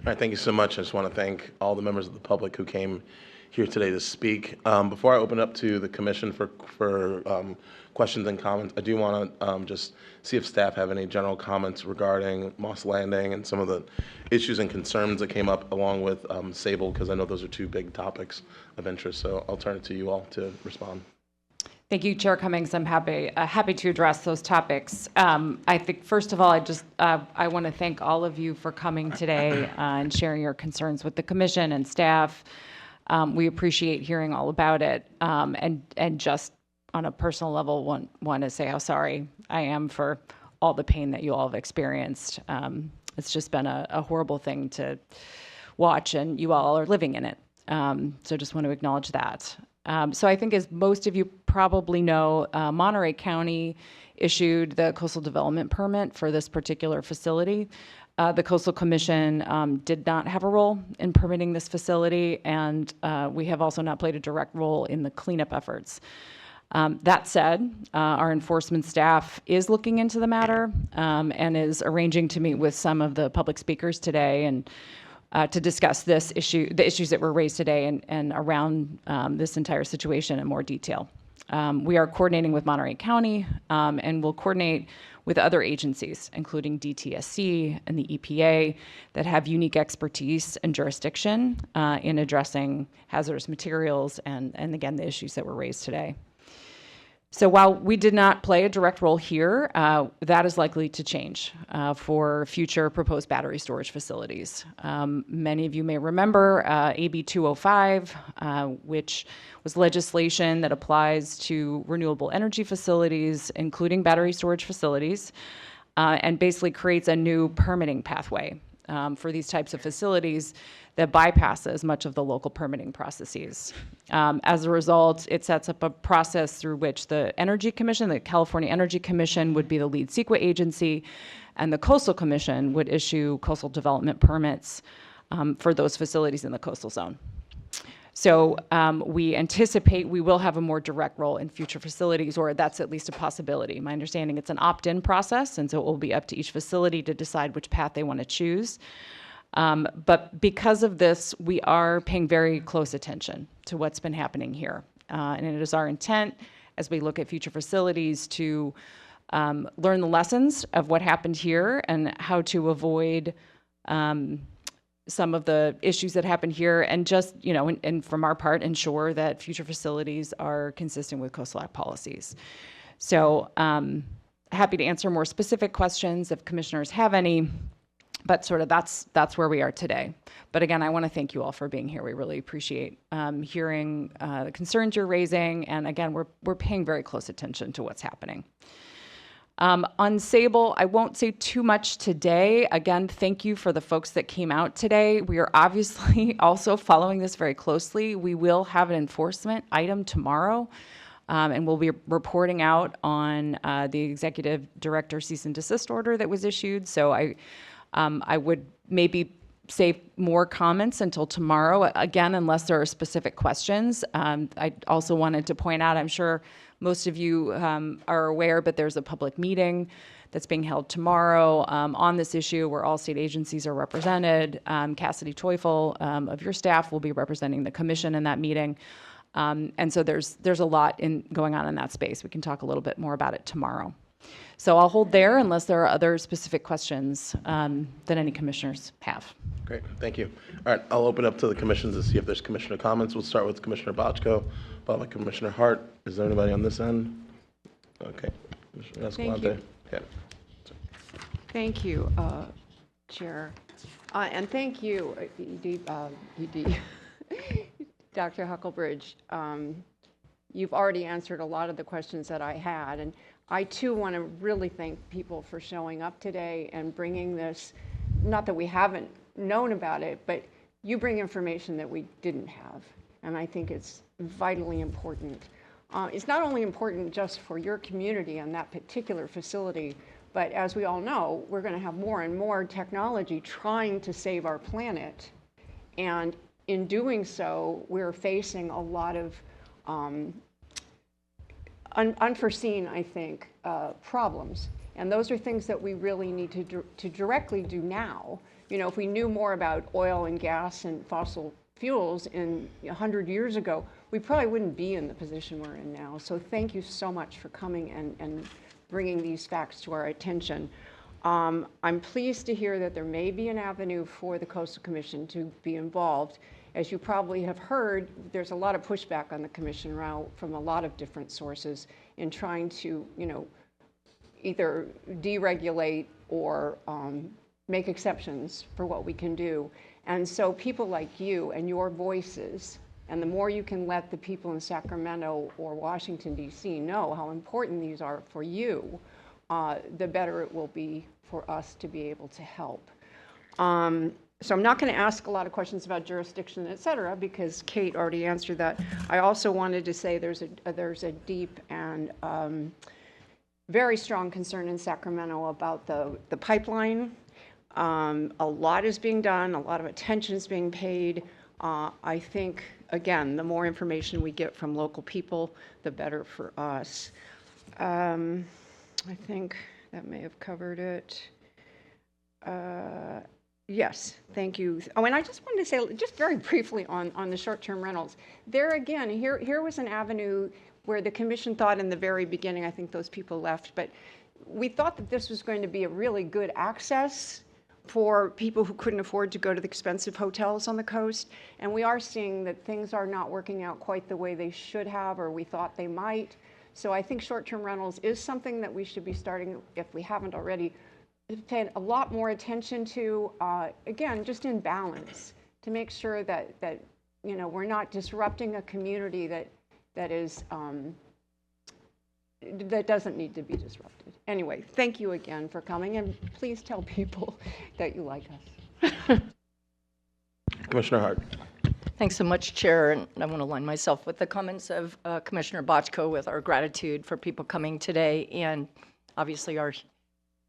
right, thank you so much. I just want to thank all the members of the public who came here today to speak. Before I open up to the commission for questions and comments, I do want to just see if staff have any general comments regarding Moss Landing and some of the issues and concerns that came up along with Sable, because I know those are two big topics of interest. So I'll turn it to you all to respond. Thank you, Chair Cummings. I'm happy to address those topics. I think, first of all, I want to thank all of you for coming today and sharing your concerns with the commission and staff. We appreciate hearing all about it, and just on a personal level, want to say how sorry I am for all the pain that you all have experienced. It's just been a horrible thing to watch, and you all are living in it. So just want to acknowledge that. So I think, as most of you probably know, Monterey County issued the coastal development permit for this particular facility. The Coastal Commission did not have a role in permitting this facility, and we have also not played a direct role in the cleanup efforts. That said, our enforcement staff is looking into the matter and is arranging to meet with some of the public speakers today and to discuss this issue, the issues that were raised today, and around this entire situation in more detail. We are coordinating with Monterey County and will coordinate with other agencies, including DTSC and the EPA, that have unique expertise and jurisdiction in addressing hazardous materials and again, the issues that were raised today. So while we did not play a direct role here, that is likely to change for future proposed battery storage facilities. Many of you may remember AB 205, which was legislation that applies to renewable energy facilities, including battery storage facilities, and basically creates a new permitting pathway for these types of facilities that bypasses much of the local permitting processes. As a result, it sets up a process through which the Energy Commission, the California Energy Commission, would be the lead CEQA agency, and the Coastal Commission would issue coastal development permits for those facilities in the coastal zone. So we anticipate we will have a more direct role in future facilities, or that's at least a possibility. My understanding, it's an opt-in process, and so it will be up to each facility to decide which path they want to choose. But because of this, we are paying very close attention to what's been happening here. And it is our intent, as we look at future facilities, to learn the lessons of what happened here and how to avoid some of the issues that happened here, and just, and from our part, ensure that future facilities are consistent with Coastal Act policies. So happy to answer more specific questions if commissioners have any. But sort of that's where we are today. But again, I want to thank you all for being here. We really appreciate hearing the concerns you're raising. And again, we're paying very close attention to what's happening. On Sable, I won't say too much today. Again, thank you for the folks that came out today. We are obviously also following this very closely. We will have an enforcement item tomorrow. And we'll be reporting out on the executive director cease and desist order that was issued. So I would maybe save more comments until tomorrow, again, unless there are specific questions. I also wanted to point out, I'm sure most of you are aware, but there's a public meeting that's being held tomorrow on this issue where all state agencies are represented. Cassidy Teufel of your staff will be representing the commission in that meeting. And so there's a lot going on in that space. We can talk a little bit more about it tomorrow. So I'll hold there unless there are other specific questions that any commissioners have. Great, thank you. All right, I'll open up to the commission to see if there's commissioner comments. We'll start with Commissioner Bochco, followed by Commissioner Hart. Is there anybody on this end? Okay, Commissioner Escalante. you. Okay. Thank you, Chair. And thank you, Dr. Hucklebridge. You've already answered a lot of the questions that I had. And I, too, want to really thank people for showing up today and bringing this, not that we haven't known about it, but you bring information that we didn't have. And I think it's vitally important. It's not only important just for your community and that particular facility, But as we all know, we're going to have more and more technology trying to save our planet. And in doing so, we're facing a lot of unforeseen, I think, problems. And those are things that we really need to directly do now. You know, if we knew more about oil and gas and fossil fuels 100 years ago, we probably wouldn't be in the position we're in now. So thank you so much for coming and bringing these facts to our attention. I'm pleased to hear that there may be an avenue for the Coastal Commission to be involved. As you probably have heard, there's a lot of pushback on the commission now from a lot of different sources in trying to, you know, either deregulate or make exceptions for what we can do. And so people like you and your voices, and the more you can let the people in Sacramento or Washington, D.C. know how important these are for you, the better it will be for us to be able to help. So I'm not going to ask a lot of questions about jurisdiction, et cetera, because Kate already answered that. I also wanted to say there's a deep and very strong concern in Sacramento about the pipeline. A lot is being done, a lot of attention is being paid. I think, again, the more information we get from local people, the better for us. I think that may have covered it. Yes, thank you. Oh, and I just wanted to say, just very briefly on the short-term rentals. There again, here was an avenue where the commission thought in the very beginning, I think those people left, but we thought that this was going to be a really good access for people who couldn't afford to go to the expensive hotels on the coast. And we are seeing that things are not working out quite the way they should have, or we thought they might. So I think short-term rentals is something that we should be starting, if we haven't already, paying a lot more attention to, again, just in balance, to make sure that you know, we're not disrupting a community that is that doesn't need to be disrupted. Anyway, thank you again for coming, and please tell people that you like us. Commissioner Hart. Thanks so much, Chair, and I want to align myself with the comments of Commissioner Bochco with our gratitude for people coming today, and obviously our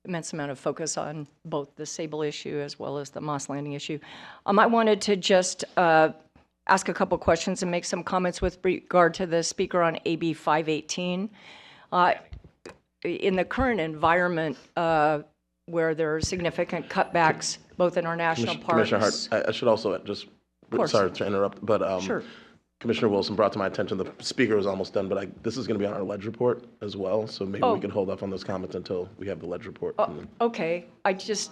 immense amount of focus on both the Sable issue as well as the Moss Landing issue. I wanted to just ask a couple questions and make some comments with regard to the speaker on AB 518. In the current environment where there are significant cutbacks both in our national parks. Commissioner Hart, I should also just, sorry to interrupt, but sure. Commissioner Wilson brought to my attention the speaker was almost done, but this is going to be on our ledge report as well, so maybe we can hold off on those comments until we have the ledge report. Okay, I just,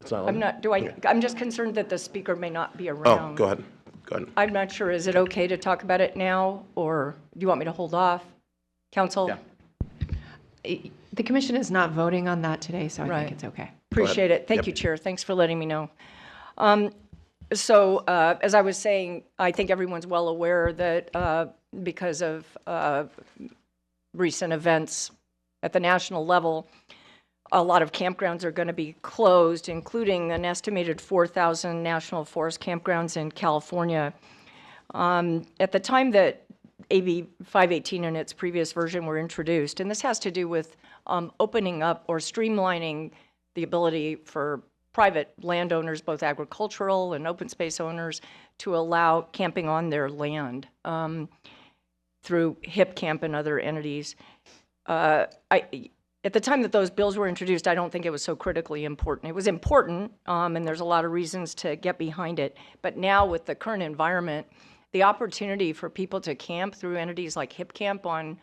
it's not I'm not, I'm just concerned that the speaker may not be around. Oh, go ahead. Go ahead. I'm not sure, is it okay to talk about it now, or do you want me to hold off? Council? Yeah. The commission is not voting on that today, so I think it's okay. Appreciate it. Thank you, Chair. Thanks for letting me know. So as I was saying, I think everyone's well aware that because of recent events at the national level, a lot of campgrounds are going to be closed, including an estimated 4,000 national forest campgrounds in California. At the time that AB 518 and its previous version were introduced, and this has to do with opening up or streamlining the ability for private landowners, both agricultural and open space owners, to allow camping on their land through HIP Camp and other entities. At the time that those bills were introduced, I don't think it was so critically important. It was important, and there's a lot of reasons to get behind it. But now with the current environment, the opportunity for people to camp through entities like HIP Camp on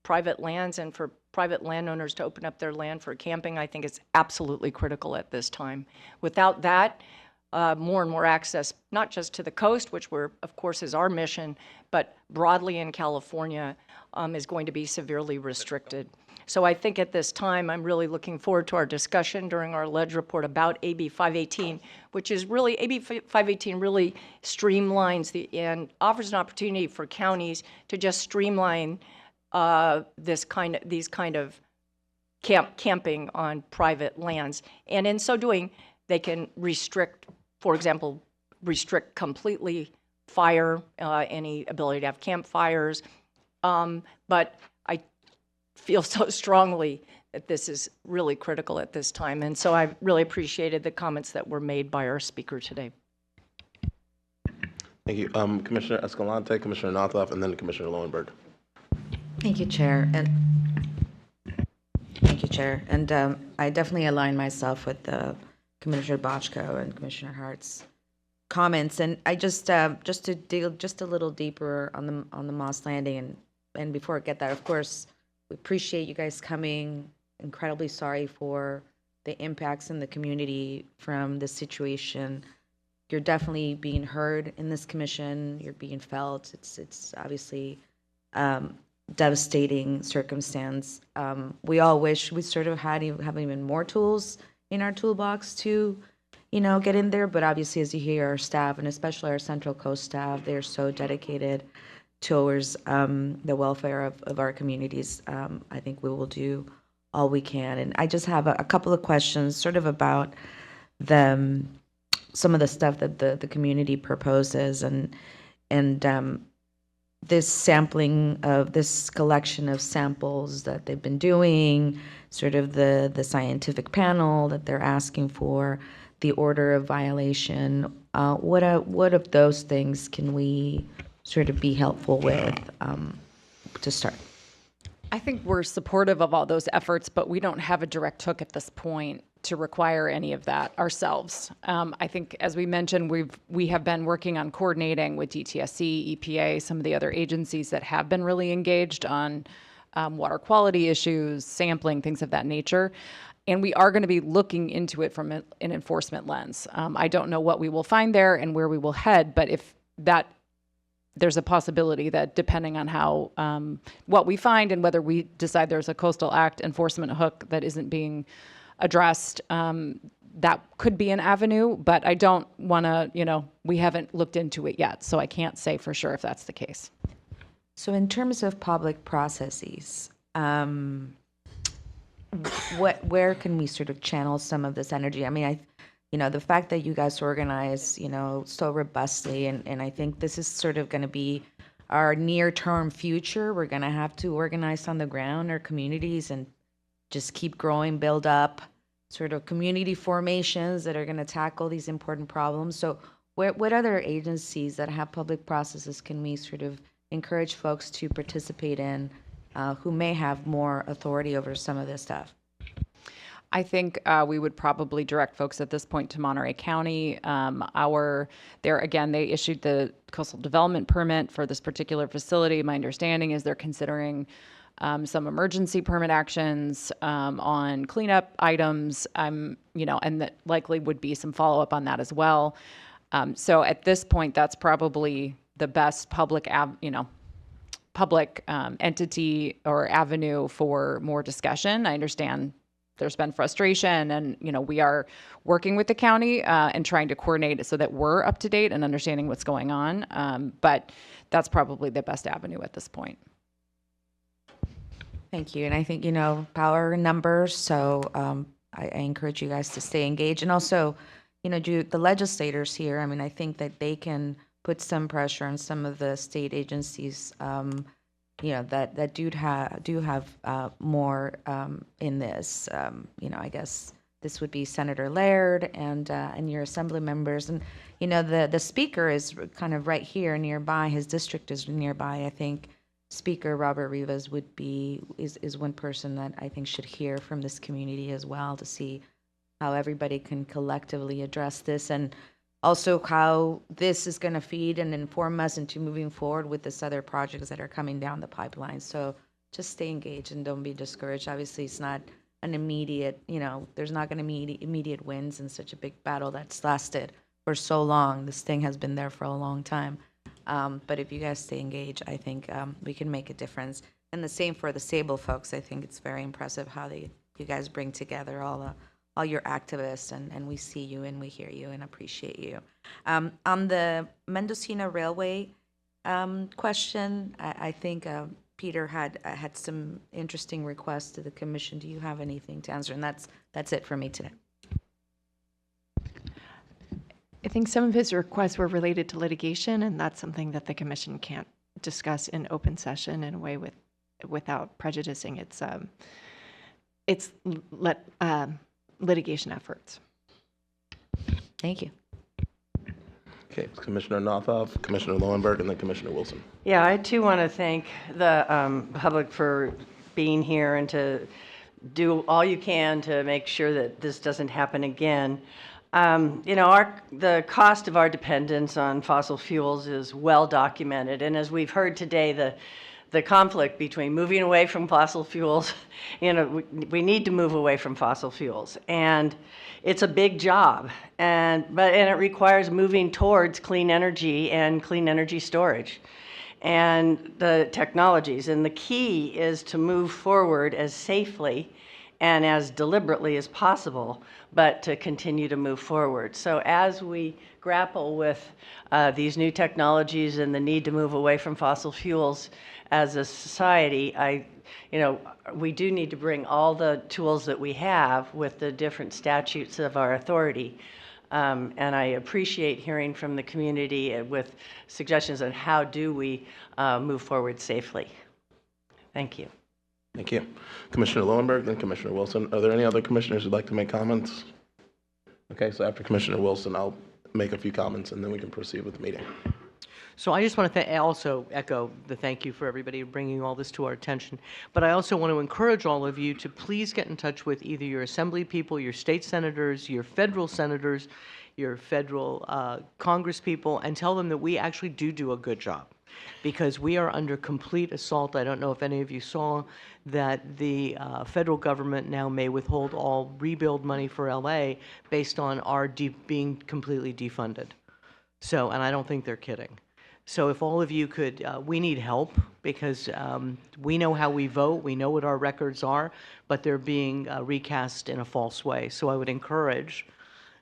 private lands and for private landowners to open up their land for camping, I think is absolutely critical at this time. Without that, more and more access, not just to the coast, which of course is our mission, but broadly in California, is going to be severely restricted. So I think at this time, I'm really looking forward to our discussion during our ledge report about AB 518, which is really, AB 518 really streamlines and offers an opportunity for counties to just streamline these kind of camping on private lands. And in so doing, they can restrict, for example, restrict completely fire, any ability to have campfires. But I feel so strongly that this is really critical at this time. And so I really appreciated the comments that were made by our speaker today. Thank you. Commissioner Escalante, Commissioner Nothoff, and then Commissioner Lowenberg. Thank you, Chair. And thank you, Chair. And I definitely align myself with Commissioner Bochco and Commissioner Hart's comments. And I just to dig just a little deeper on the Moss Landing, and before I get that, of course, we appreciate you guys coming. Incredibly sorry for the impacts in the community from this situation. You're definitely being heard in this commission. You're being felt. It's obviously devastating circumstance. We all wish we sort of have even more tools in our toolbox to, get in there. But obviously, as you hear, our staff, and especially our Central Coast staff, they're so dedicated towards the welfare of our communities. I think we will do all we can. And I just have a couple of questions sort of about some of the stuff that the community proposes, and this sampling of this collection of samples that they've been doing, sort of the scientific panel that they're asking for, the order of violation. What of those things can we sort of be helpful with to start? I think we're supportive of all those efforts, but we don't have a direct hook at this point to require any of that ourselves. I think, as we mentioned, we have been working on coordinating with DTSC, EPA, some of the other agencies that have been really engaged on water quality issues, sampling, things of that nature. And we are going to be looking into it from an enforcement lens. I don't know what we will find there and where we will head, but if that, there's a possibility that depending on how what we find and whether we decide there's a Coastal Act enforcement hook that isn't being addressed, that could be an avenue, but I don't want to, we haven't looked into it yet, so I can't say for sure if that's the case. So in terms of public processes, where can we sort of channel some of this energy? I mean, the fact that you guys organize, so robustly, and I think this is sort of going to be our near-term future. We're going to have to organize on the ground our communities and just keep growing, build up sort of community formations that are going to tackle these important problems. So what other agencies that have public processes can we sort of encourage folks to participate in who may have more authority over some of this stuff? I think we would probably direct folks at this point to Monterey County. They issued the coastal development permit for this particular facility. My understanding is they're considering some emergency permit actions on cleanup items, and that likely would be some follow-up on that as well. So at this point, that's probably the best public entity or avenue for more discussion. I understand there's been frustration, and we are working with the county and trying to coordinate it so that we're up to date and understanding what's going on. But that's probably the best avenue at this point. Thank you. And I think, power in numbers. So I encourage you guys to stay engaged. And also, the legislators here, I mean, I think that they can put some pressure on some of the state agencies, that do have more in this. I guess this would be Senator Laird and your assembly members. And, the speaker is kind of right here nearby. His district is nearby. I think Speaker Robert Rivas is one person that I think should hear from this community as well, to see how everybody can collectively address this, and also how this is going to feed and inform us into moving forward with this other projects that are coming down the pipeline. So just stay engaged and don't be discouraged. Obviously, it's not an immediate, there's not going to be immediate wins in such a big battle that's lasted for so long. This thing has been there for a long time. But if you guys stay engaged, I think we can make a difference. And the same for the Sable folks. I think it's very impressive how you guys bring together all your activists, and we see you and we hear you and appreciate you. On the Mendocino Railway question, I think Peter had some interesting requests to the commission. Do you have anything to answer? And that's it for me today. I think some of his requests were related to litigation, and that's something that the commission can't discuss in open session in a way without prejudicing its it's litigation efforts. Thank you. Okay, Commissioner Nothoff, Commissioner Lowenberg, and then Commissioner Wilson. Yeah, I too want to thank the public for being here and to do all you can to make sure that this doesn't happen again. The cost of our dependence on fossil fuels is well documented, and as we've heard today, the conflict between moving away from fossil fuels, we need to move away from fossil fuels, and it's a big job, and it requires moving towards clean energy and clean energy storage and the technologies. And the key is to move forward as safely and as deliberately as possible, but to continue to move forward. So as we grapple with these new technologies and the need to move away from fossil fuels as a society, we do need to bring all the tools that we have with the different statutes of our authority. And I appreciate hearing from the community with suggestions on how do we move forward safely. Thank you. Thank you. Commissioner Lowenberg, then Commissioner Wilson. Are there any other commissioners who'd like to make comments? Okay, so after Commissioner Wilson, I'll make a few comments and then we can proceed with the meeting. So I just want to also echo the thank you for everybody bringing all this to our attention. But I also want to encourage all of you to please get in touch with either your assembly people, your state senators, your federal Congress people, and tell them that we actually do a good job, because we are under complete assault. I don't know if any of you saw that the federal government now may withhold all rebuild money for LA based on our being completely defunded. So, and I don't think they're kidding. So if all of you could, we need help, because we know how we vote, we know what our records are, but they're being recast in a false way. So I would encourage,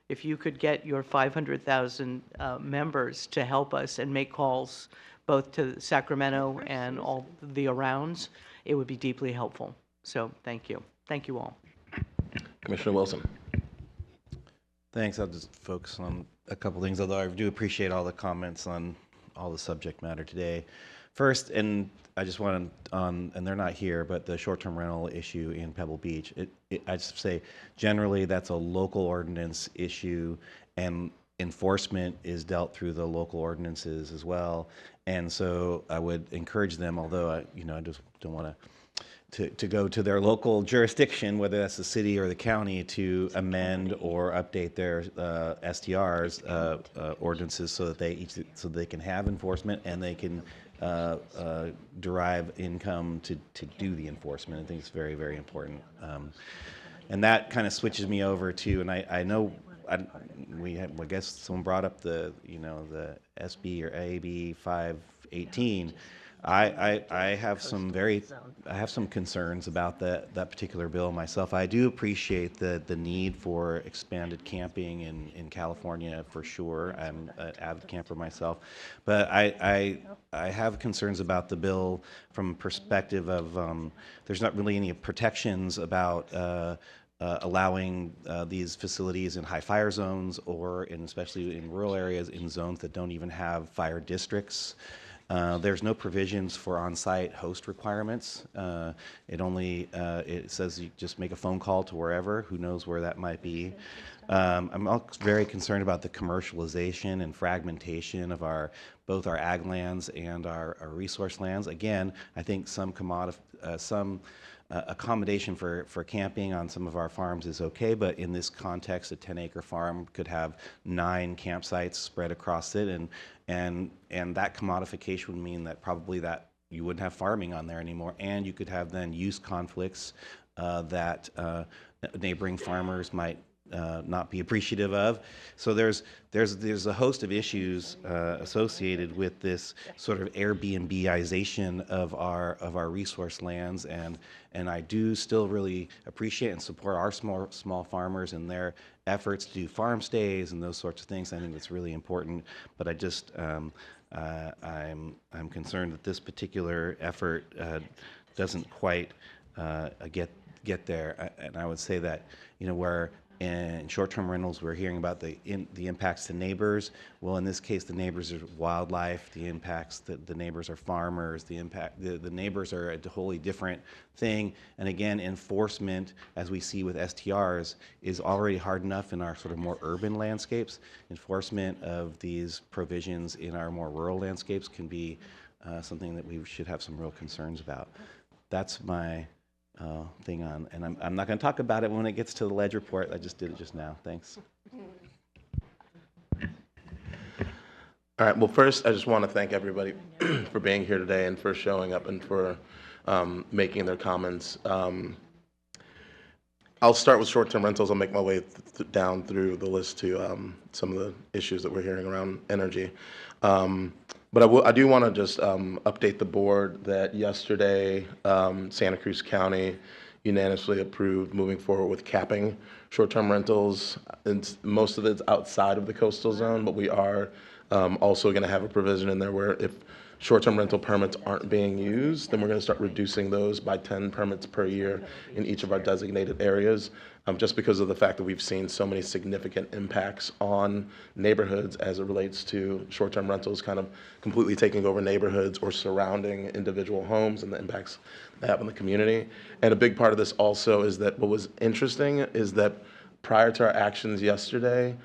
if you could get your 500,000 members to help us and make calls both to Sacramento and all the arounds, it would be deeply helpful. So thank you. Thank you all. Commissioner Wilson. Thanks. I'll just focus on a couple things, although I do appreciate all the comments on all the subject matter today. First, and I just want to, and they're not here, but the short-term rental issue in Pebble Beach, I just say generally that's a local ordinance issue, and enforcement is dealt through the local ordinances as well. And so I would encourage them, although I just don't want to go to their local jurisdiction, whether that's the city or the county, to amend or update their STRs ordinances so that they can have enforcement and they can derive income to do the enforcement. I think it's very, very important. And that kind of switches me over to, and I know I guess someone brought up the SB or AB 518. I have some concerns about that particular bill myself. I do appreciate the need for expanded camping in California for sure. I'm an avid camper myself, but I have concerns about the bill from a perspective of there's not really any protections about allowing these facilities in high fire zones or especially in rural areas in zones that don't even have fire districts. There's no provisions for on-site host requirements. It says you just make a phone call to wherever, who knows where that might be. I'm also very concerned about the commercialization and fragmentation of both our ag lands and our resource lands. Again, I think some accommodation for camping on some of our farms is okay, but in this context, a 10-acre farm could have 9 campsites spread across it, and that commodification would mean that probably that you wouldn't have farming on there anymore, and you could have then use conflicts that neighboring farmers might not be appreciative of. So there's a host of issues associated with this sort of Airbnbization of our resource lands, and I do still really appreciate and support our small farmers and their efforts to do farm stays and those sorts of things. I think that's really important, but I just I'm concerned that this particular effort doesn't quite get there. And I would say that where In short-term rentals, we're hearing about the impacts to neighbors. Well, in this case, the neighbors are wildlife. The impacts the neighbors are farmers. The neighbors are a wholly different thing. And again, enforcement, as we see with STRs, is already hard enough in our sort of more urban landscapes. Enforcement of these provisions in our more rural landscapes can be something that we should have some real concerns about. That's my thing on, and I'm not going to talk about it when it gets to the ledge report. I just did it just now. Thanks. All right. Well, first, I just want to thank everybody for being here today and for showing up and for making their comments. I'll start with short-term rentals. I'll make my way down through the list to some of the issues that we're hearing around energy. But I do want to just update the board that yesterday Santa Cruz County unanimously approved moving forward with capping short-term rentals. And most of it's outside of the coastal zone, but we are also going to have a provision in there where if short-term rental permits aren't being used, then we're going to start reducing those by 10 permits per year in each of our designated areas, just because of the fact that we've seen so many significant impacts on neighborhoods as it relates to short-term rentals kind of completely taking over neighborhoods or surrounding individual homes and the impacts they have on the community. And a big part of this also is that what was interesting is that prior to our actions yesterday,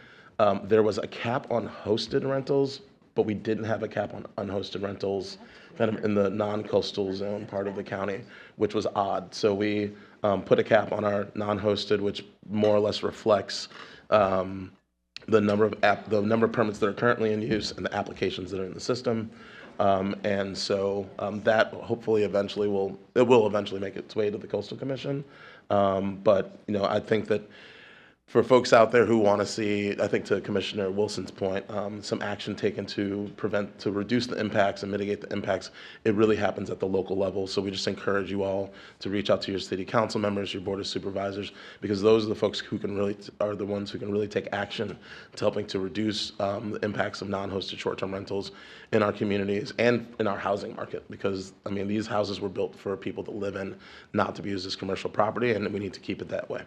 there was a cap on hosted rentals, but we didn't have a cap on unhosted rentals kind of in the non-coastal zone part of the county, which was odd. So we put a cap on our non-hosted, which more or less reflects the number of permits that are currently in use and the applications that are in the system. And so that hopefully eventually will eventually make its way to the Coastal Commission. But I think that for folks out there who want to see, I think to Commissioner Wilson's point, some action taken to reduce the impacts and mitigate the impacts, it really happens at the local level. So we just encourage you all to reach out to your city council members, your board of supervisors, because those are the folks who are the ones who can really take action to helping to reduce the impacts of non-hosted short-term rentals in our communities and in our housing market. Because these houses were built for people to live in, not to be used as commercial property, and we need to keep it that way.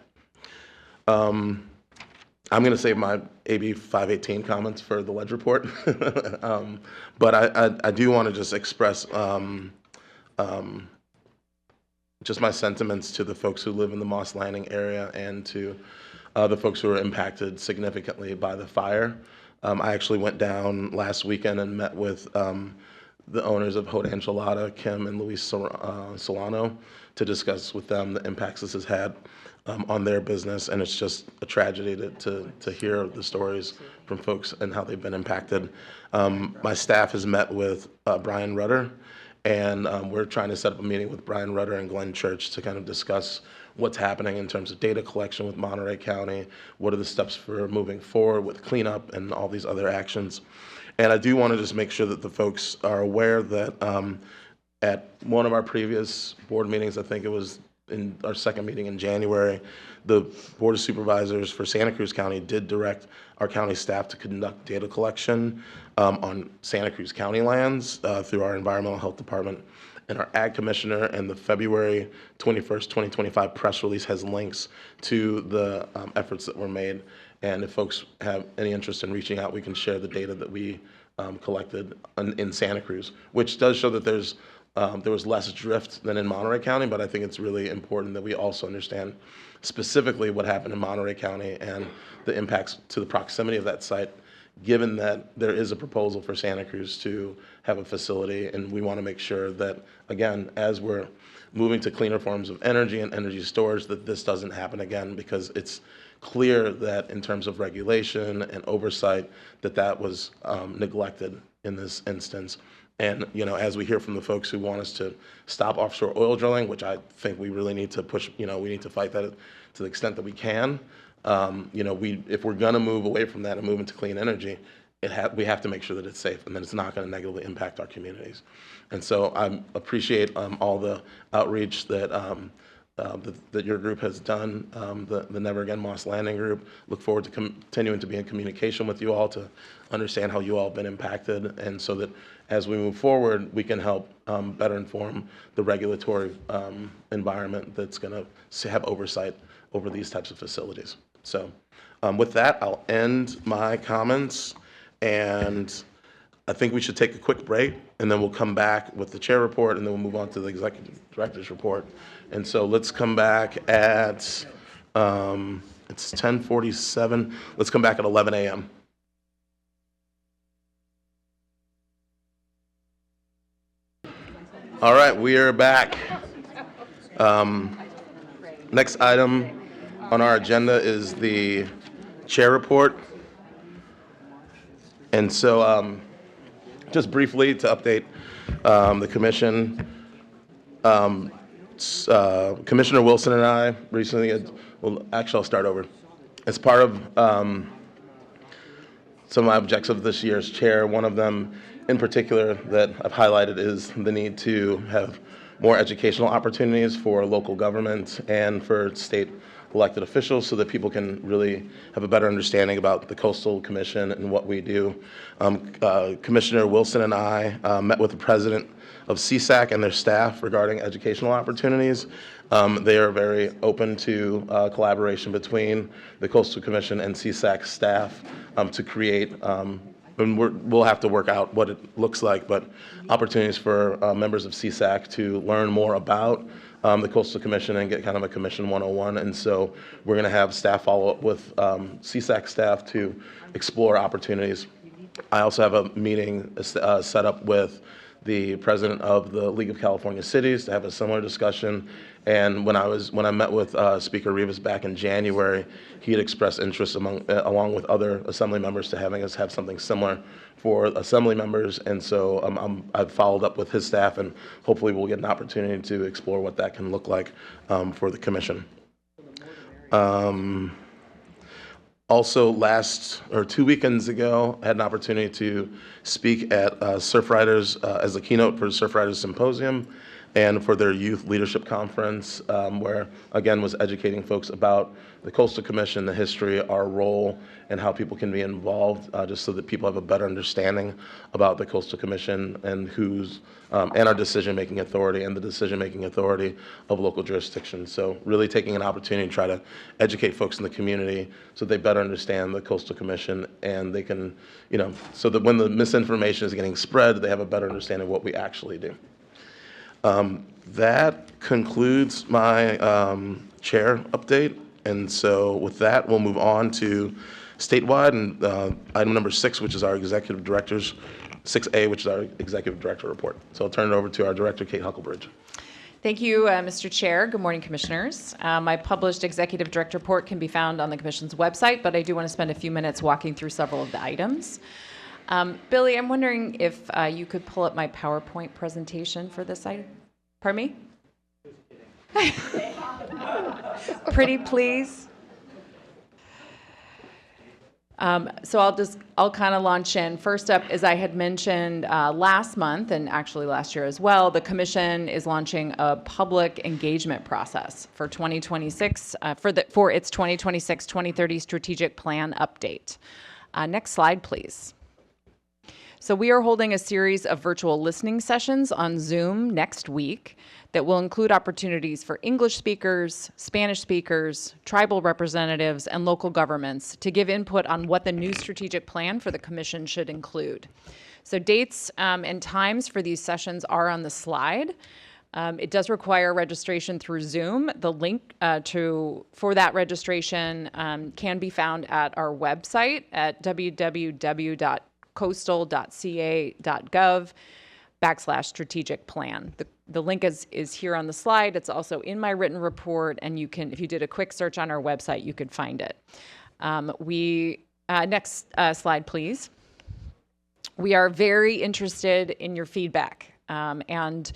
I'm going to save my AB 518 comments for the ledge report, but I do want to just express just my sentiments to the folks who live in the Moss Landing area and to the folks who are impacted significantly by the fire. I actually went down last weekend and met with the owners of Haute Enchilada, Kim and Luis Solano, to discuss with them the impacts this has had on their business, and it's just a tragedy to hear the stories from folks and how they've been impacted. My staff has met with Brian Rudder, and we're trying to set up a meeting with Brian Rudder and Glenn Church to kind of discuss what's happening in terms of data collection with Monterey County, what are the steps for moving forward with cleanup and all these other actions. And I do want to just make sure that the folks are aware that at one of our previous board meetings, I think it was in our second meeting in January, the Board of Supervisors for Santa Cruz County did direct our county staff to conduct data collection on Santa Cruz County lands through our Environmental Health Department. And our Ag Commissioner and the February 21st, 2025 press release has links to the efforts that were made. And if folks have any interest in reaching out, we can share the data that we collected in Santa Cruz, which does show that there was less drift than in Monterey County, but I think it's really important that we also understand specifically what happened in Monterey County and the impacts to the proximity of that site, given that there is a proposal for Santa Cruz to have a facility, and we want to make sure that, again, as we're moving to cleaner forms of energy and energy storage, that this doesn't happen again, because it's clear that in terms of regulation and oversight, that was neglected in this instance. And, as we hear from the folks who want us to stop offshore oil drilling, which I think we really need to push, we need to fight that to the extent that we can. If we're going to move away from that and move into clean energy, we have to make sure that it's safe and that it's not going to negatively impact our communities. And so I appreciate all the outreach that that your group has done, the Never Again Moss Landing group. Look forward to continuing to be in communication with you all to understand how you all have been impacted, and so that as we move forward, we can help better inform the regulatory environment that's going to have oversight over these types of facilities. So with that, I'll end my comments, and I think we should take a quick break, and then we'll come back with the chair report, and then we'll move on to the executive director's report. And so let's come back at, it's 10:47. Let's come back at 11 a.m. All right, we are back. Next item on our agenda is the chair report. And so just briefly to update the commission, Commissioner Wilson and I recently, well, actually I'll start over. As part of some of my objectives this year as chair, one of them in particular that I've highlighted is the need to have more educational opportunities for local government and for state elected officials so that people can really have a better understanding about the Coastal Commission and what we do. Commissioner Wilson and I met with the president of CSAC and their staff regarding educational opportunities. They are very open to collaboration between the Coastal Commission and CSAC staff to create, and we'll have to work out what it looks like, but opportunities for members of CSAC to learn more about the Coastal Commission and get kind of a Commission 101. And so we're going to have staff follow up with CSAC staff to explore opportunities. I also have a meeting set up with the president of the League of California Cities to have a similar discussion. And when I met with Speaker Rivas back in January, he had expressed interest along with other assembly members to having us have something similar for assembly members. And so I've followed up with his staff, and hopefully we'll get an opportunity to explore what that can look like for the commission. Also, 2 weekends ago, I had an opportunity to speak at Surf Riders as a keynote for the Surf Riders Symposium and for their youth leadership conference, where again was educating folks about the Coastal Commission, the history, our role, and how people can be involved, just so that people have a better understanding about the Coastal Commission and and our decision-making authority and the decision-making authority of local jurisdictions. So really taking an opportunity to try to educate folks in the community so they better understand the Coastal Commission, and they can, so that when the misinformation is getting spread, they have a better understanding of what we actually do. That concludes my chair update. And so with that, we'll move on to statewide and item number 6, which is our executive director's 6A, which is our executive director report. So I'll turn it over to our director, Kate Huckelbridge. Thank you, Mr. Chair. Good morning, commissioners. My published executive director report can be found on the commission's website, but I do want to spend a few minutes walking through several of the items. Billy, I'm wondering if you could pull up my PowerPoint presentation for this item. Pardon me? Pretty please. So I'll kind of launch in. First up, as I had mentioned last month, and actually last year as well, the Commission is launching a public engagement process for 2026, for its 2026-2030 strategic plan update. Next slide, please. So we are holding a series of virtual listening sessions on Zoom next week that will include opportunities for English speakers, Spanish speakers, tribal representatives, and local governments to give input on what the new strategic plan for the Commission should include. So dates and times for these sessions are on the slide. It does require registration through Zoom. The link for that registration can be found at our website at www.coastal.ca.gov/strategic plan. The link is here on the slide. It's also in my written report, and you can, if you did a quick search on our website, you could find it. Next slide, please. We are very interested in your feedback, and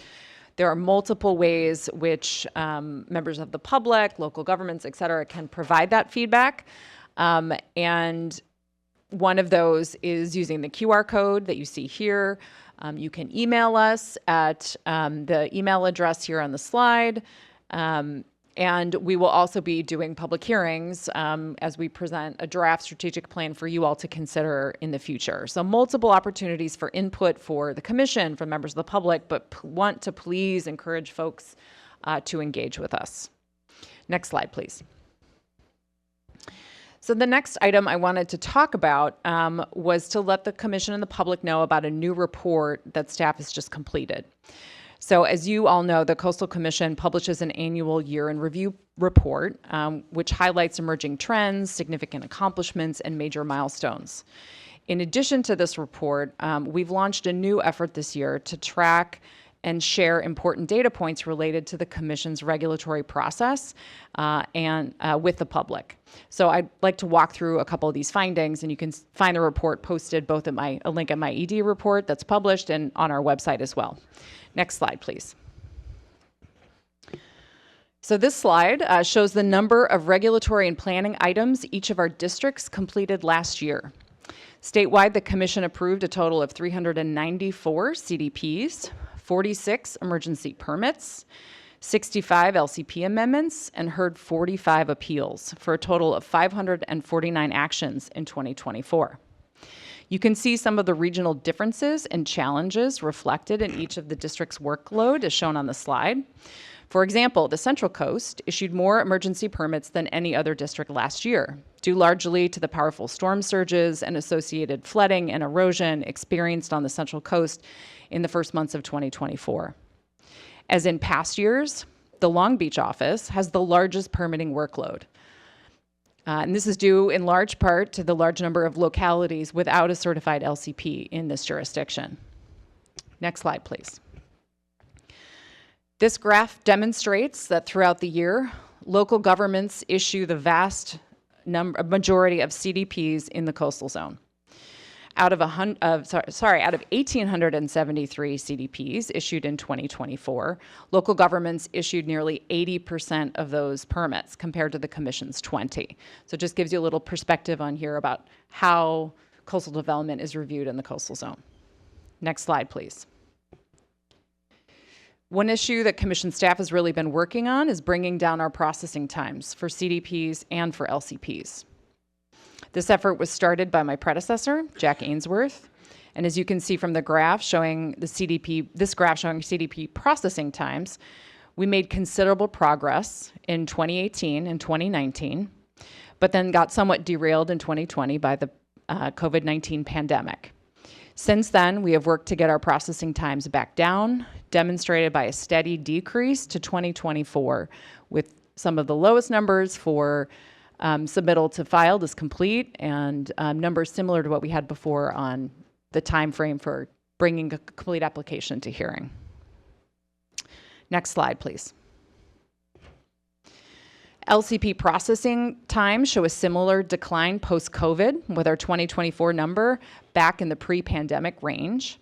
there are multiple ways which members of the public, local governments, et cetera, can provide that feedback. And one of those is using the QR code that you see here. You can email us at the email address here on the slide. And we will also be doing public hearings as we present a draft strategic plan for you all to consider in the future. So multiple opportunities for input for the Commission, for members of the public, but want to please encourage folks to engage with us. Next slide, please. So the next item I wanted to talk about was to let the commission and the public know about a new report that staff has just completed. So as you all know, the Coastal Commission publishes an annual year in review report, which highlights emerging trends, significant accomplishments, and major milestones. In addition to this report, we've launched a new effort this year to track and share important data points related to the Commission's regulatory process and with the public. So I'd like to walk through a couple of these findings, and you can find the report posted both at a link at my ED report that's published and on our website as well. Next slide, please. So this slide shows the number of regulatory and planning items each of our districts completed last year. Statewide, the Commission approved a total of 394 CDPs, 46 emergency permits, 65 LCP amendments, and heard 45 appeals for a total of 549 actions in 2024. You can see some of the regional differences and challenges reflected in each of the district's workload as shown on the slide. For example, the Central Coast issued more emergency permits than any other district last year, due largely to the powerful storm surges and associated flooding and erosion experienced on the Central Coast in the first months of 2024. As in past years, the Long Beach office has the largest permitting workload. And this is due in large part to the large number of localities without a certified LCP in this jurisdiction. Next slide, please. This graph demonstrates that throughout the year, local governments issue the vast majority of CDPs in the coastal zone. Out of 1,873 CDPs issued in 2024, local governments issued nearly 80% of those permits compared to the Commission's 20. So it just gives you a little perspective on here about how coastal development is reviewed in the coastal zone. Next slide, please. One issue that Commission staff has really been working on is bringing down our processing times for CDPs and for LCPs. This effort was started by my predecessor, Jack Ainsworth, and as you can see from the graph showing this graph showing CDP processing times, we made considerable progress in 2018 and 2019, but then got somewhat derailed in 2020 by the COVID-19 pandemic. Since then, we have worked to get our processing times back down, demonstrated by a steady decrease to 2024, with some of the lowest numbers for submittal to filed is complete, and numbers similar to what we had before on the time frame for bringing a complete application to hearing. Next slide, please. LCP processing times show a similar decline post-COVID, with our 2024 number back in the pre-pandemic range.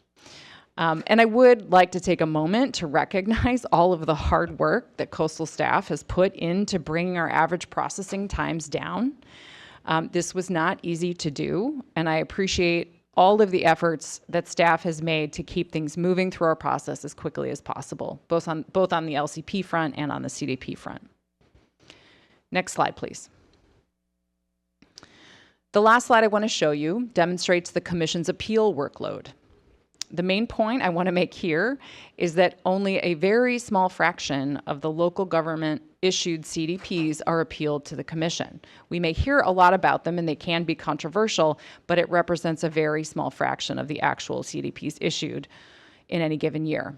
And I would like to take a moment to recognize all of the hard work that coastal staff has put into bringing our average processing times down. This was not easy to do, and I appreciate all of the efforts that staff has made to keep things moving through our process as quickly as possible, both on the LCP front and on the CDP front. Next slide, please. The last slide I want to show you demonstrates the Commission's appeal workload. The main point I want to make here is that only a very small fraction of the local government issued CDPs are appealed to the Commission. We may hear a lot about them and they can be controversial, but it represents a very small fraction of the actual CDPs issued in any given year.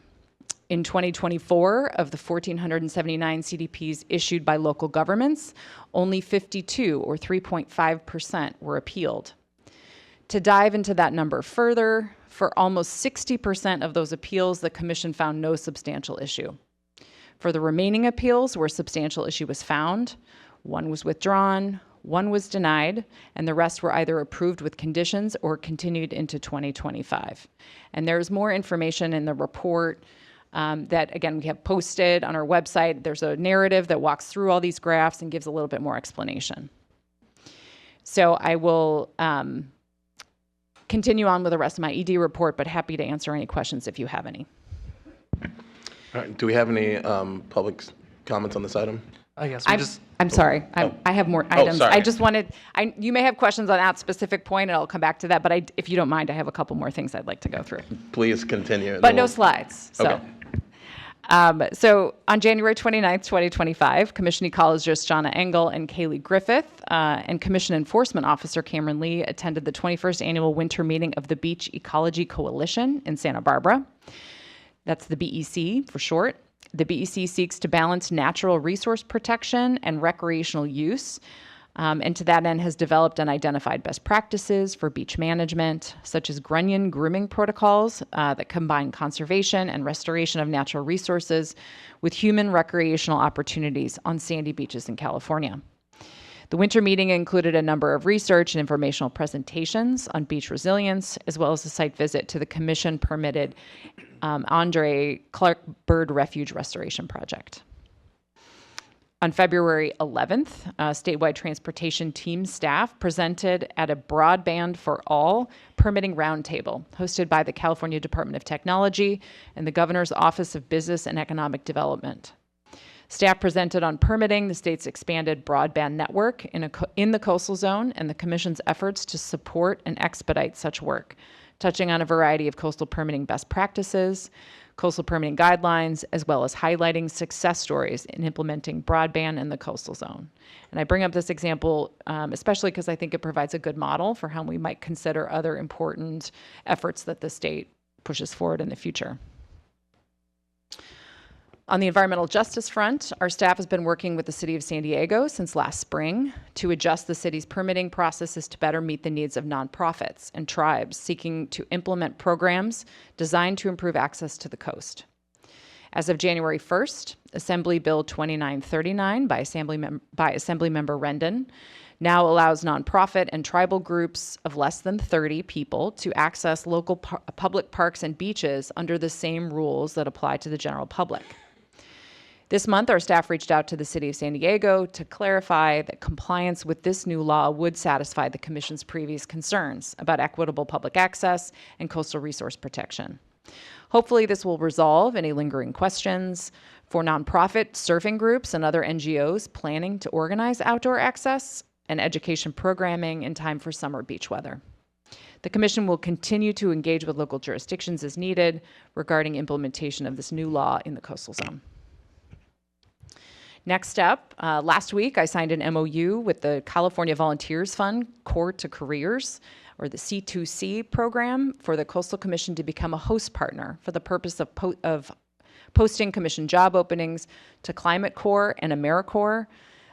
In 2024, of the 1,479 CDPs issued by local governments, only 52, or 3.5%, were appealed. To dive into that number further, for almost 60% of those appeals, the Commission found no substantial issue. For the remaining appeals where substantial issue was found, one was withdrawn, one was denied, and the rest were either approved with conditions or continued into 2025. And there's more information in the report that, again, we have posted on our website. There's a narrative that walks through all these graphs and gives a little bit more explanation. So I will continue on with the rest of my ED report, but happy to answer any questions if you have any. All right, do we have any public comments on this item? Yes, I'm sorry. I have more items. Sorry. I just wanted, you may have questions on that specific point, and I'll come back to that, but if you don't mind, I have a couple more things I'd like to go through. Please continue. But no slides, so. Okay. So on January 29th, 2025, Commission Ecologist Jonna Engel and Kaylee Griffith and Commission Enforcement Officer Cameron Lee attended the 21st Annual Winter Meeting of the Beach Ecology Coalition in Santa Barbara. That's the BEC for short. The BEC seeks to balance natural resource protection and recreational use, and to that end has developed and identified best practices for beach management, such as grunion grooming protocols that combine conservation and restoration of natural resources with human recreational opportunities on sandy beaches in California. The winter meeting included a number of research and informational presentations on beach resilience, as well as a site visit to the commission-permitted Andre Clark Bird Refuge Restoration Project. On February 11th, statewide transportation team staff presented at a Broadband for All permitting roundtable hosted by the California Department of Technology and the Governor's Office of Business and Economic Development. Staff presented on permitting the state's expanded broadband network in the coastal zone and the Commission's efforts to support and expedite such work, touching on a variety of coastal permitting best practices, coastal permitting guidelines, as well as highlighting success stories in implementing broadband in the coastal zone. And I bring up this example especially because I think it provides a good model for how we might consider other important efforts that the state pushes forward in the future. On the environmental justice front, our staff has been working with the City of San Diego since last spring to adjust the city's permitting processes to better meet the needs of nonprofits and tribes seeking to implement programs designed to improve access to the coast. As of January 1st, Assembly Bill 2939 by Assemblymember Rendon now allows nonprofit and tribal groups of less than 30 people to access local public parks and beaches under the same rules that apply to the general public. This month, our staff reached out to the City of San Diego to clarify that compliance with this new law would satisfy the Commission's previous concerns about equitable public access and coastal resource protection. Hopefully, this will resolve any lingering questions for nonprofit surfing groups and other NGOs planning to organize outdoor access and education programming in time for summer beach weather. The Commission will continue to engage with local jurisdictions as needed regarding implementation of this new law in the coastal zone. Next up, last week I signed an MOU with the California Volunteers Fund Core to Careers, or the C2C program, for the Coastal Commission to become a host partner for the purpose of posting Commission job openings to Climate Corps and AmeriCorps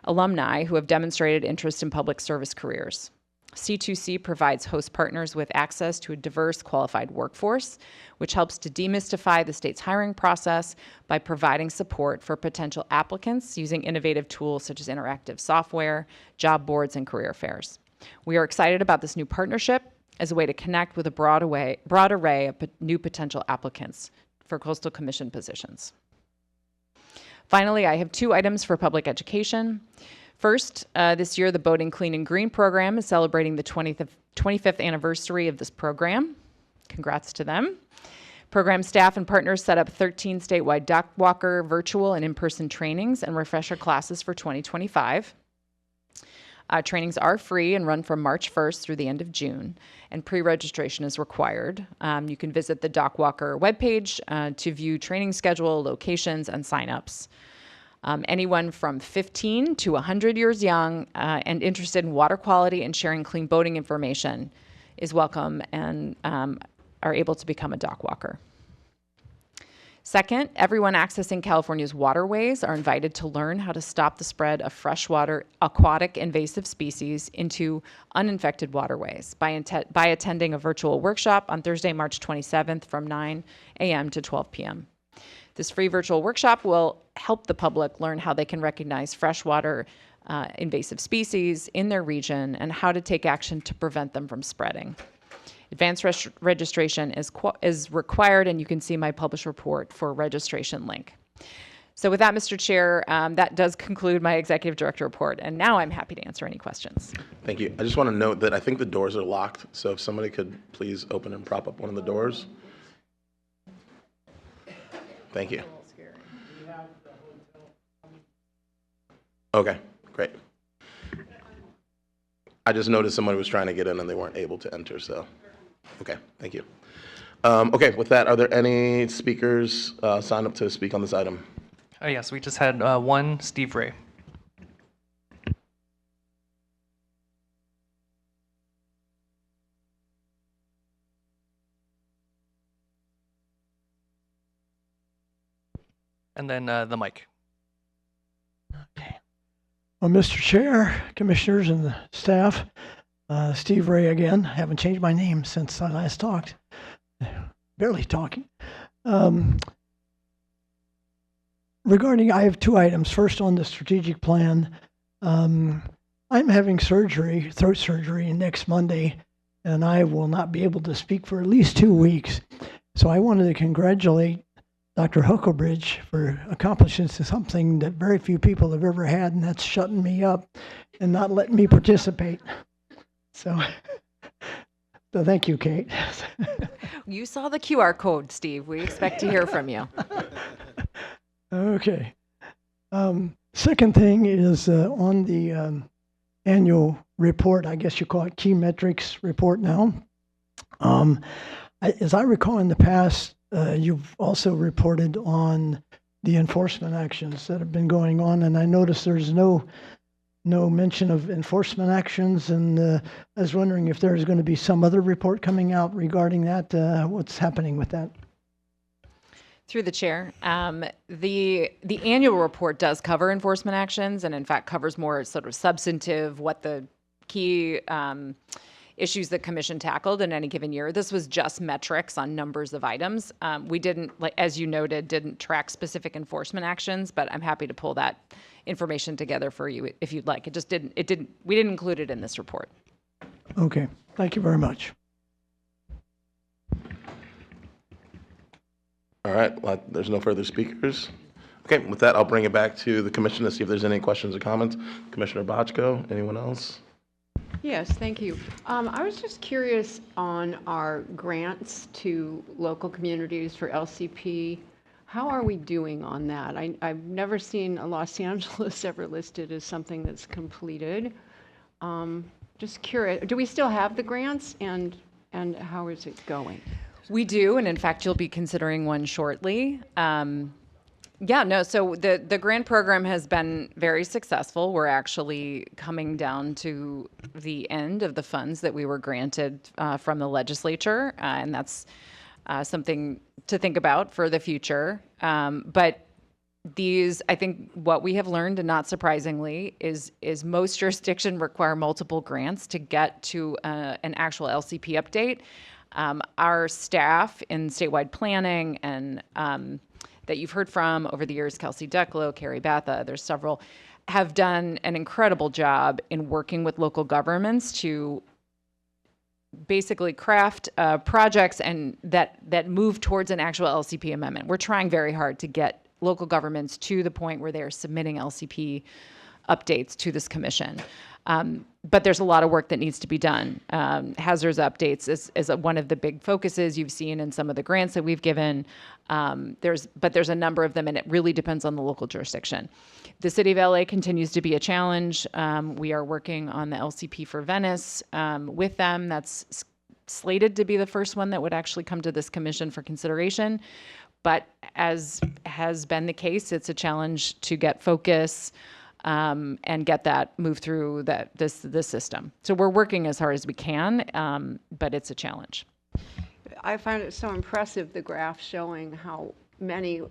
alumni who have demonstrated interest in public service careers. C2C provides host partners with access to a diverse, qualified workforce, which helps to demystify the state's hiring process by providing support for potential applicants using innovative tools such as interactive software, job boards, and career fairs. We are excited about this new partnership as a way to connect with a broad array of new potential applicants for Coastal Commission positions. Finally, I have 2 items for public education. First, this year, the Boating Clean and Green program is celebrating the 25th anniversary of this program. Congrats to them. Program staff and partners set up 13 statewide dock walker, virtual, and in-person trainings and refresher classes for 2025. Trainings are free and run from March 1st through the end of June, and pre-registration is required. You can visit the Dock Walker webpage to view training schedule, locations, and signups. Anyone from 15 to 100 years young and interested in water quality and sharing clean boating information is welcome and are able to become a dock walker. Second, everyone accessing California's waterways are invited to learn how to stop the spread of freshwater aquatic invasive species into uninfected waterways by attending a virtual workshop on Thursday, March 27th from 9 a.m. to 12 p.m. This free virtual workshop will help the public learn how they can recognize freshwater invasive species in their region and how to take action to prevent them from spreading. Advanced registration is required, and you can see my published report for registration link. So with that, Mr. Chair, that does conclude my Executive Director report, and now I'm happy to answer any questions. Thank you. I just want to note that I think the doors are locked, so if somebody could please open and prop up one of the doors. Thank you. Okay, great. I just noticed somebody was trying to get in and they weren't able to enter, so, okay, thank you. Okay, with that, are there any speakers signed up to speak on this item? Oh, yes, we just had one, Steve Ray. And then the mic. Well, Mr. Chair, Commissioners, and the staff, Steve Ray again. I haven't changed my name since I last talked. Barely talking. Regarding, I have two items. First, on the strategic plan, I'm having surgery, throat surgery, next Monday, and I will not be able to speak for at least 2 weeks. So I wanted to congratulate Dr. Huckelbridge for accomplishing something that very few people have ever had, and that's shutting me up and not letting me participate. So thank you, Kate. You saw the QR code, Steve. We expect to hear from you. Okay. Second thing is on the annual report, I guess you call it key metrics report now. As I recall in the past, you've also reported on the enforcement actions that have been going on, and I noticed there's no mention of enforcement actions, and I was wondering if there's going to be some other report coming out regarding that. What's happening with that? Through the chair, the annual report does cover enforcement actions, and in fact covers more sort of substantive, what the key issues the commission tackled in any given year. This was just metrics on numbers of items. We didn't, like as you noted, didn't track specific enforcement actions, but I'm happy to pull that information together for you if you'd like. We didn't include it in this report. Okay, thank you very much. All right, well, there's no further speakers. Okay, with that, I'll bring it back to the commission to see if there's any questions or comments. Commissioner Bochco, anyone else? Yes, thank you. I was just curious on our grants to local communities for LCP. How are we doing on that? I've never seen Los Angeles ever listed as something that's completed. Just curious, do we still have the grants, and how is it going? We do, and in fact, you'll be considering one shortly. So the grant program has been very successful. We're actually coming down to the end of the funds that we were granted from the legislature, and that's something to think about for the future. But I think what we have learned, and not surprisingly, is most jurisdictions require multiple grants to get to an actual LCP update. Our staff in statewide planning and that you've heard from over the years, Kelsey Declo, Carrie Batha, there's several, have done an incredible job in working with local governments to basically craft projects and that move towards an actual LCP amendment. We're trying very hard to get local governments to the point where they are submitting LCP updates to this commission. But there's a lot of work that needs to be done. Hazards updates is one of the big focuses you've seen in some of the grants that we've given. There's a number of them, and it really depends on the local jurisdiction. The City of LA continues to be a challenge. We are working on the LCP for Venice with them. That's slated to be the first one that would actually come to this commission for consideration. But as has been the case, it's a challenge to get focus and get that move through this system. So we're working as hard as we can, but it's a challenge. I find it so impressive, the graph showing how many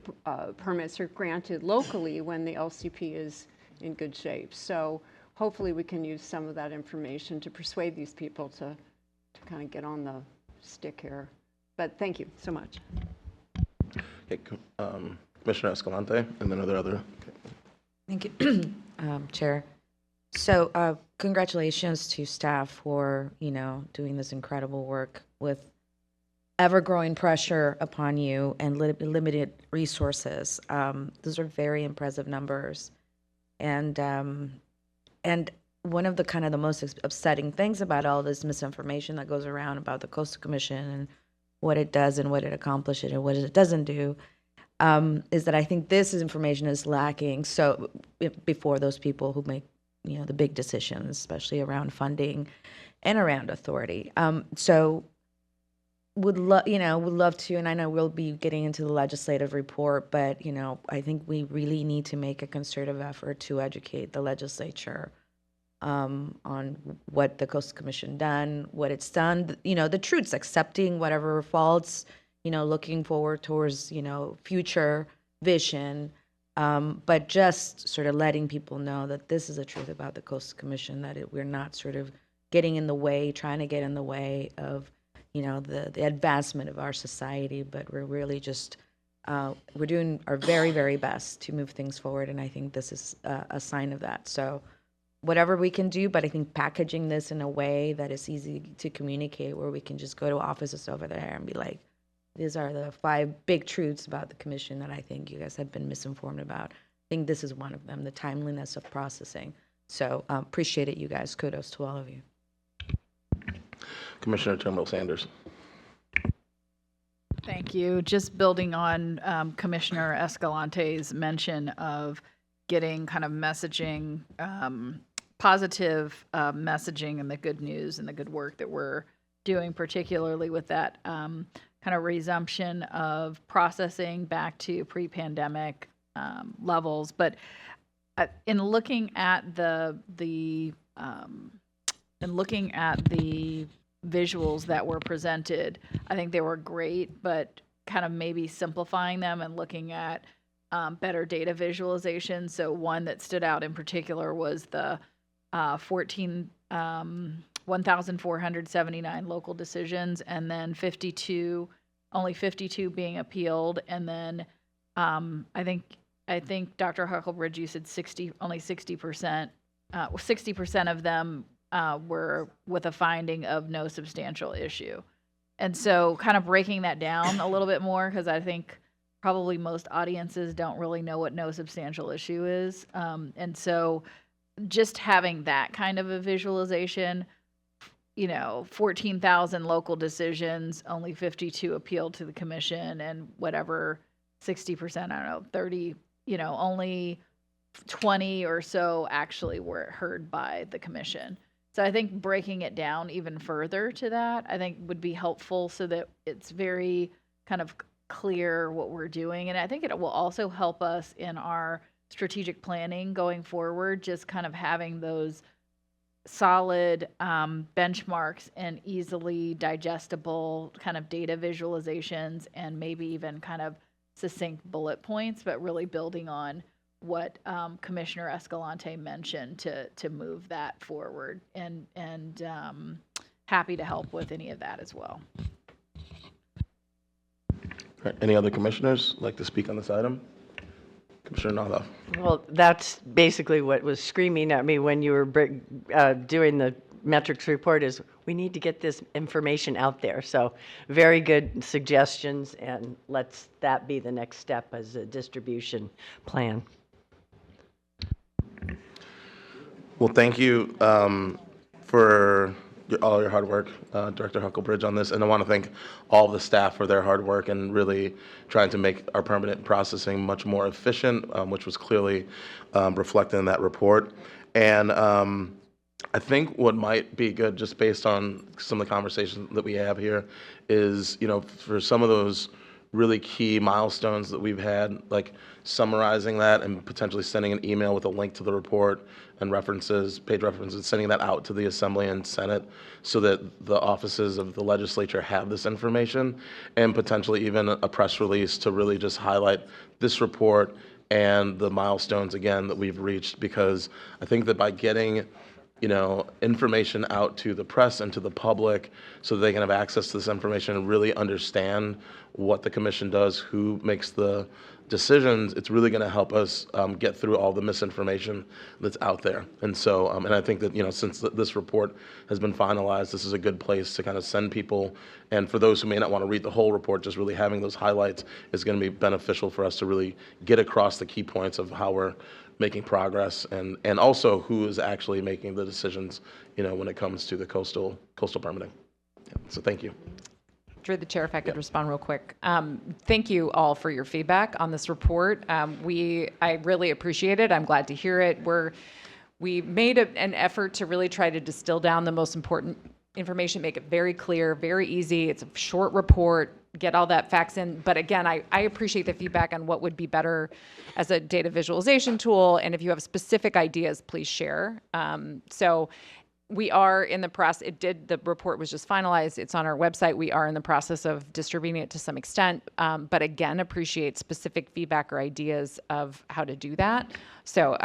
permits are granted locally when the LCP is in good shape. So hopefully we can use some of that information to persuade these people to kind of get on the stick here. But thank you so much. Okay, Commissioner Escalante, and then are there other? Okay. Thank you, Chair. So congratulations to staff for, doing this incredible work with ever-growing pressure upon you and limited resources. Those are very impressive numbers. And one of the kind of the most upsetting things about all this misinformation that goes around about the Coastal Commission and what it does and what it accomplishes and what it doesn't do is that I think this information is lacking. So before those people who make, the big decisions, especially around funding and around authority. So would love to, and I know we'll be getting into the legislative report, but, I think we really need to make a concerted effort to educate the legislature on what the Coastal Commission done, what it's done, the truths, accepting whatever faults, looking forward towards, future vision, but just sort of letting people know that this is the truth about the Coastal Commission, that we're not sort of getting in the way, trying to get in the way of, the advancement of our society, but we're really just, we're doing our very, very best to move things forward, and I think this is a sign of that. So whatever we can do, but I think packaging this in a way that is easy to communicate, where we can just go to offices over there and be like, these are the 5 big truths about the commission that I think you guys have been misinformed about. I think this is one of them, the timeliness of processing. So appreciate it, you guys. Kudos to all of you. Commissioner Terminal Sanders. Thank you. Just building on Commissioner Escalante's mention of getting kind of messaging, positive messaging and the good news and the good work that we're doing, particularly with that kind of resumption of processing back to pre-pandemic levels. But in looking at the visuals that were presented, I think they were great, but kind of maybe simplifying them and looking at better data visualization. So one that stood out in particular was the 1,479 local decisions, and then only 52 being appealed. And then I think Dr. Huckelbridge, you said only 60%, 60% of them were with a finding of no substantial issue. And so kind of breaking that down a little bit more, because I think probably most audiences don't really know what no substantial issue is. And so just having that kind of a visualization, 14,000 local decisions, only 52 appealed to the commission, and whatever, 60%, I don't know, 30, only 20 or so actually were heard by the commission. So I think breaking it down even further to that, I think would be helpful, so that it's very kind of clear what we're doing. And I think it will also help us in our strategic planning going forward, just kind of having those solid benchmarks and easily digestible kind of data visualizations, and maybe even kind of succinct bullet points, but really building on what Commissioner Escalante mentioned to move that forward, and happy to help with any of that as well. Right. Any other commissioners like to speak on this item? Commissioner Nothoff. Well, that's basically what was screaming at me when you were doing the metrics report, is we need to get this information out there. So very good suggestions, and let's that be the next step as a distribution plan. Well, thank you for all your hard work, Director Huckelbridge, on this. And I want to thank all the staff for their hard work and really trying to make our permanent processing much more efficient, which was clearly reflected in that report. And I think what might be good, just based on some of the conversations that we have here, is, for some of those really key milestones that we've had, like summarizing that and potentially sending an email with a link to the report and references, page references, sending that out to the Assembly and Senate, so that the offices of the legislature have this information, and potentially even a press release to really just highlight this report and the milestones again that we've reached. Because I think that by getting information out to the press and to the public, so that they can have access to this information and really understand what the commission does, who makes the decisions, it's really going to help us get through all the misinformation that's out there. And so, and I think that, since this report has been finalized, this is a good place to kind of send people. And for those who may not want to read the whole report, just really having those highlights is going to be beneficial for us to really get across the key points of how we're making progress, and also who is actually making the decisions, when it comes to the coastal permitting. Yeah, so thank you. Through the chair, if I could respond real quick. Thank you all for your feedback on this report. I really appreciate it. I'm glad to hear it. We made an effort to really try to distill down the most important information, make it very clear, very easy. It's a short report, get all that facts in. But again, I appreciate the feedback on what would be better as a data visualization tool. And if you have specific ideas, please share. So we are in the process, the report was just finalized. It's on our website. We are in the process of distributing it to some extent. But again, appreciate specific feedback or ideas of how to do that. So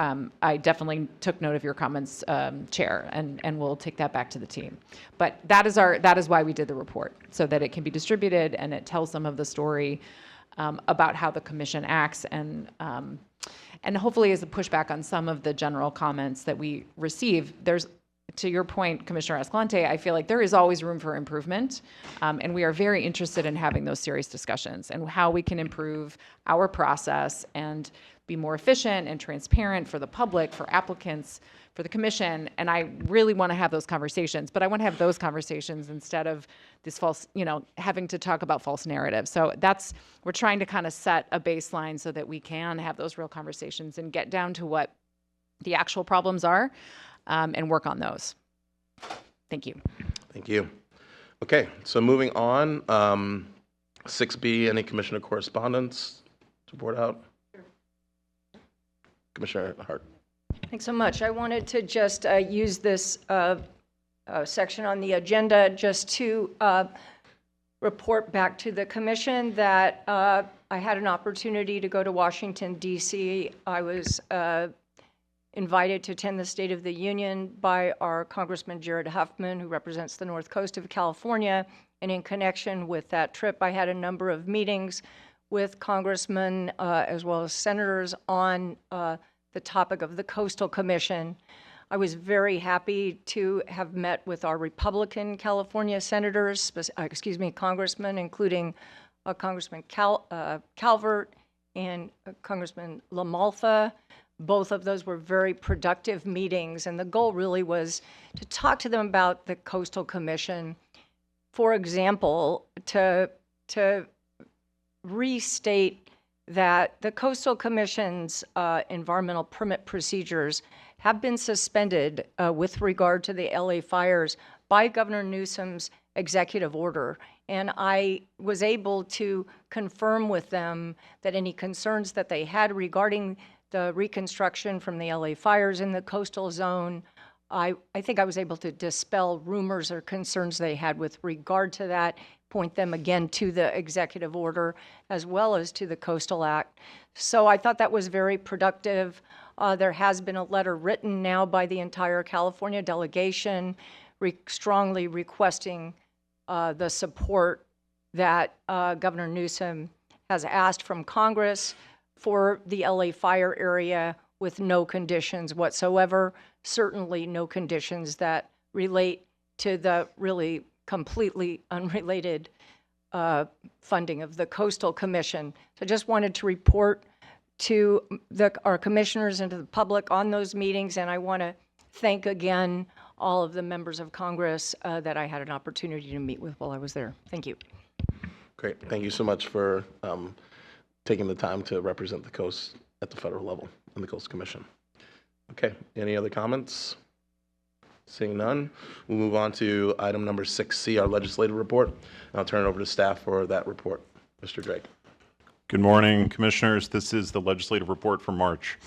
I definitely took note of your comments, Chair, and we'll take that back to the team. But that is why we did the report, so that it can be distributed and it tells some of the story about how the commission acts, and hopefully is a pushback on some of the general comments that we receive. To your point, Commissioner Escalante, I feel like there is always room for improvement, and we are very interested in having those serious discussions and how we can improve our process and be more efficient and transparent for the public, for applicants, for the commission. And I really want to have those conversations, but I want to have those conversations instead of this false, having to talk about false narratives. So we're trying to kind of set a baseline so that we can have those real conversations and get down to what the actual problems are. And work on those. Thank you. Thank you. Okay, so moving on, 6B, any commissioner correspondence to report out? Sure. Commissioner Hart. Thanks so much. I wanted to just use this section on the agenda just to report back to the commission that I had an opportunity to go to Washington, D.C. I was invited to attend the State of the Union by our Congressman Jared Huffman, who represents the North Coast of California. And in connection with that trip, I had a number of meetings with congressmen as well as senators on the topic of the Coastal Commission. I was very happy to have met with our Republican California senators, congressmen, including Congressman Calvert and Congressman LaMalfa. Both of those were very productive meetings, and the goal really was to talk to them about the Coastal Commission. For example, to restate that the Coastal Commission's environmental permit procedures have been suspended with regard to the LA fires by Governor Newsom's executive order. And I was able to confirm with them that any concerns that they had regarding the reconstruction from the LA fires in the coastal zone, I think I was able to dispel rumors or concerns they had with regard to that, point them again to the executive order as well as to the Coastal Act. So I thought that was very productive. There has been a letter written now by the entire California delegation strongly requesting the support that Governor Newsom has asked from Congress for the LA fire area with no conditions whatsoever, certainly no conditions that relate to the really completely unrelated funding of the Coastal Commission. So I just wanted to report to our commissioners and to the public on those meetings, and I want to thank again all of the members of Congress that I had an opportunity to meet with while I was there. Thank you. Great. Thank you so much for taking the time to represent the coast at the federal level in the Coastal Commission. Okay, any other comments? Seeing none, we'll move on to item number 6C, our legislative report. And I'll turn it over to staff for that report. Mr. Drake. Good morning, commissioners. This is the legislative report for March.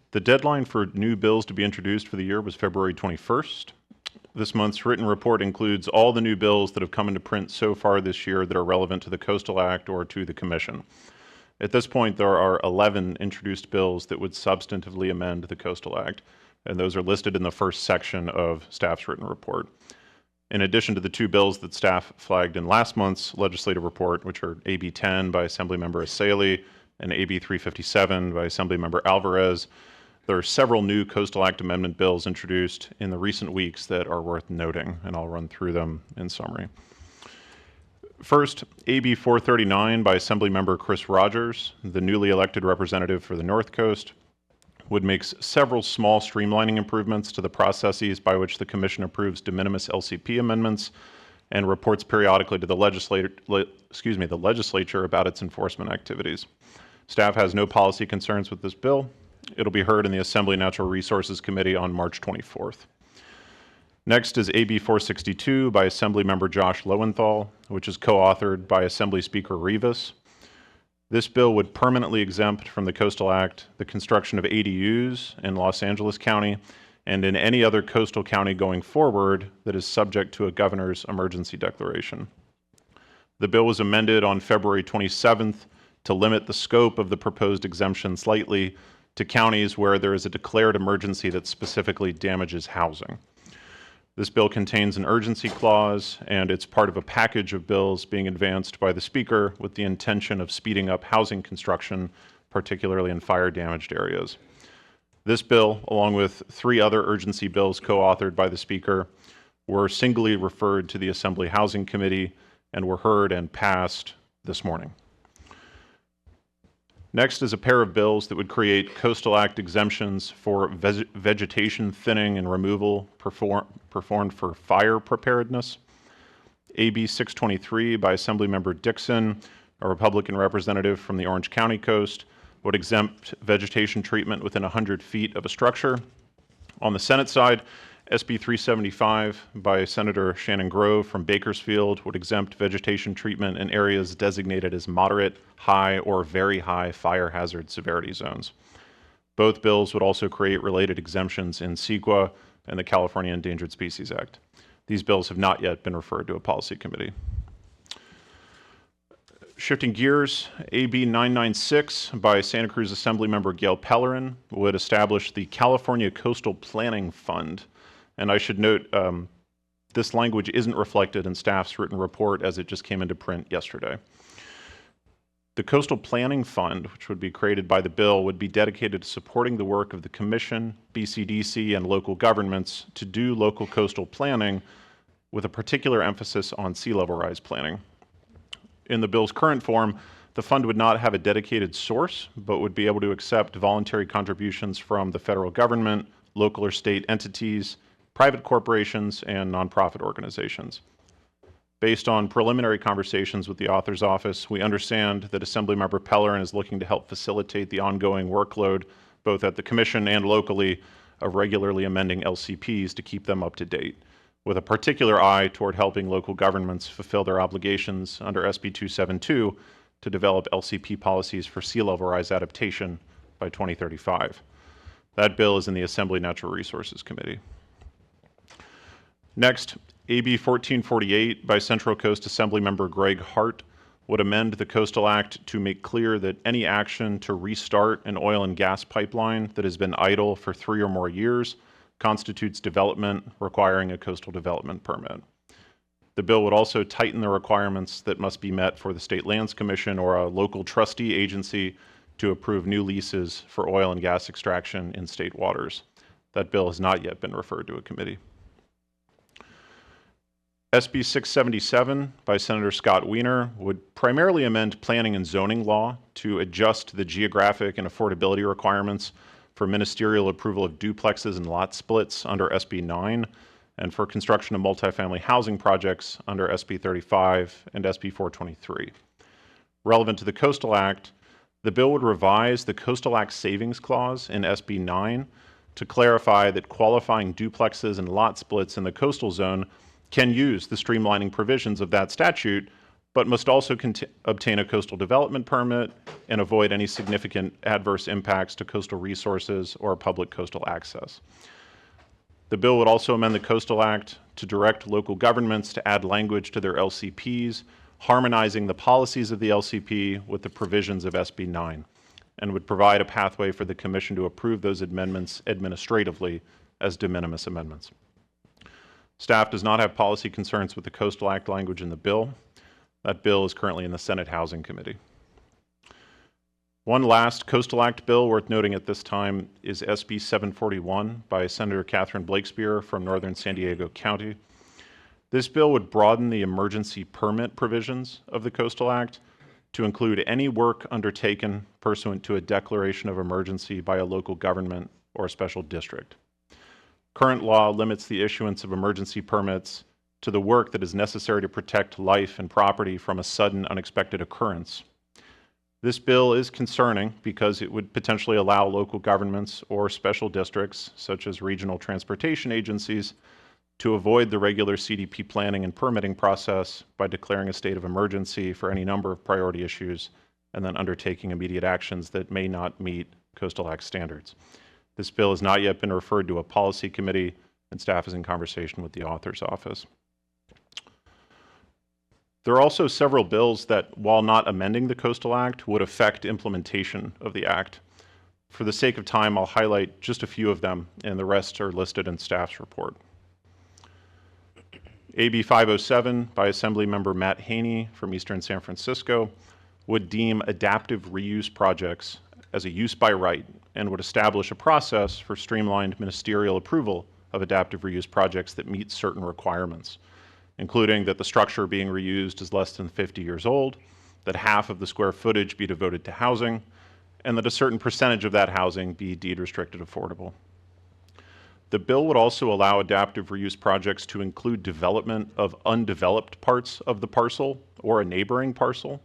The deadline for new bills to be introduced for the year was February 21st. This month's written report includes all the new bills that have come into print so far this year that are relevant to the Coastal Act or to the Commission. At this point, there are 11 introduced bills that would substantively amend the Coastal Act, and those are listed in the first section of staff's written report. In addition to the two bills that staff flagged in last month's legislative report, which are AB 10 by Assemblymember Assaili and AB 357 by Assemblymember Alvarez, there are several new Coastal Act amendment bills introduced in the recent weeks that are worth noting, and I'll run through them in summary. First, AB 439 by Assemblymember Chris Rogers, the newly elected representative for the North Coast, would make several small streamlining improvements to the processes by which the Commission approves de minimis LCP amendments and reports periodically to the legislature about its enforcement activities. Staff has no policy concerns with this bill. It'll be heard in the Assembly Natural Resources Committee on March 24th. Next is AB 462 by Assemblymember Josh Lowenthal, which is co-authored by Assembly Speaker Rivas. This bill would permanently exempt from the Coastal Act the construction of ADUs in Los Angeles County and in any other coastal county going forward that is subject to a governor's emergency declaration. The bill was amended on February 27th to limit the scope of the proposed exemption slightly to counties where there is a declared emergency that specifically damages housing. This bill contains an urgency clause, and it's part of a package of bills being advanced by the Speaker with the intention of speeding up housing construction, particularly in fire-damaged areas. This bill, along with 3 other urgency bills co-authored by the Speaker, were singly referred to the Assembly Housing Committee and were heard and passed this morning. Next is a pair of bills that would create Coastal Act exemptions for vegetation thinning and removal performed for fire preparedness. AB 623 by Assemblymember Dixon, a Republican representative from the Orange County coast, would exempt vegetation treatment within 100 feet of a structure. On the Senate side, SB 375 by Senator Shannon Grove from Bakersfield would exempt vegetation treatment in areas designated as moderate, high, or very high fire hazard severity zones. Both bills would also create related exemptions in CEQA and the California Endangered Species Act. These bills have not yet been referred to a policy committee. Shifting gears, AB 996 by Santa Cruz Assemblymember Gail Pellerin would establish the California Coastal Planning Fund. And I should note, this language isn't reflected in staff's written report as it just came into print yesterday. The Coastal Planning Fund, which would be created by the bill, would be dedicated to supporting the work of the Commission, BCDC, and local governments to do local coastal planning with a particular emphasis on sea level rise planning. In the bill's current form, the fund would not have a dedicated source, but would be able to accept voluntary contributions from the federal government, local or state entities, private corporations, and nonprofit organizations. Based on preliminary conversations with the author's office, we understand that Assemblymember Pellerin is looking to help facilitate the ongoing workload, both at the Commission and locally, of regularly amending LCPs to keep them up to date, with a particular eye toward helping local governments fulfill their obligations under SB 272 to develop LCP policies for sea level rise adaptation by 2035. That bill is in the Assembly Natural Resources Committee. Next, AB 1448 by Central Coast Assemblymember Greg Hart would amend the Coastal Act to make clear that any action to restart an oil and gas pipeline that has been idle for 3 or more years constitutes development requiring a coastal development permit. The bill would also tighten the requirements that must be met for the State Lands Commission or a local trustee agency to approve new leases for oil and gas extraction in state waters. That bill has not yet been referred to a committee. SB 677 by Senator Scott Wiener would primarily amend planning and zoning law to adjust the geographic and affordability requirements for ministerial approval of duplexes and lot splits under SB 9 and for construction of multifamily housing projects under SB 35 and SB 423. Relevant to the Coastal Act, the bill would revise the Coastal Act Savings Clause in SB 9 to clarify that qualifying duplexes and lot splits in the coastal zone can use the streamlining provisions of that statute, but must also obtain a coastal development permit and avoid any significant adverse impacts to coastal resources or public coastal access. The bill would also amend the Coastal Act to direct local governments to add language to their LCPs, harmonizing the policies of the LCP with the provisions of SB 9, and would provide a pathway for the Commission to approve those amendments administratively as de minimis amendments. Staff does not have policy concerns with the Coastal Act language in the bill. That bill is currently in the Senate Housing Committee. One last Coastal Act bill worth noting at this time is SB 741 by Senator Catherine Blakespear from Northern San Diego County. This bill would broaden the emergency permit provisions of the Coastal Act to include any work undertaken pursuant to a declaration of emergency by a local government or a special district. Current law limits the issuance of emergency permits to the work that is necessary to protect life and property from a sudden, unexpected occurrence. This bill is concerning because it would potentially allow local governments or special districts, such as regional transportation agencies, to avoid the regular CDP planning and permitting process by declaring a state of emergency for any number of priority issues and then undertaking immediate actions that may not meet Coastal Act standards. This bill has not yet been referred to a policy committee, and staff is in conversation with the author's office. There are also several bills that, while not amending the Coastal Act, would affect implementation of the Act. For the sake of time, I'll highlight just a few of them, and the rest are listed in staff's report. AB 507 by Assemblymember Matt Haney from Eastern San Francisco would deem adaptive reuse projects as a use by right and would establish a process for streamlined ministerial approval of adaptive reuse projects that meet certain requirements, including that the structure being reused is less than 50 years old, that half of the square footage be devoted to housing, and that a certain percentage of that housing be deed restricted affordable. The bill would also allow adaptive reuse projects to include development of undeveloped parts of the parcel or a neighboring parcel.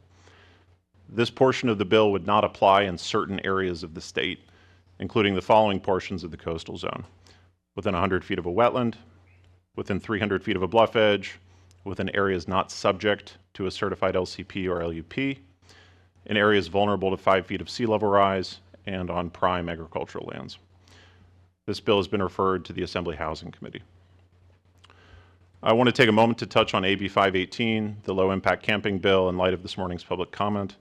This portion of the bill would not apply in certain areas of the state, including the following portions of the coastal zone: within 100 feet of a wetland, within 300 feet of a bluff edge, within areas not subject to a certified LCP or LUP, in areas vulnerable to 5 feet of sea level rise, and on prime agricultural lands. This bill has been referred to the Assembly Housing Committee. I want to take a moment to touch on AB 518, the low impact camping bill, in light of this morning's public comment.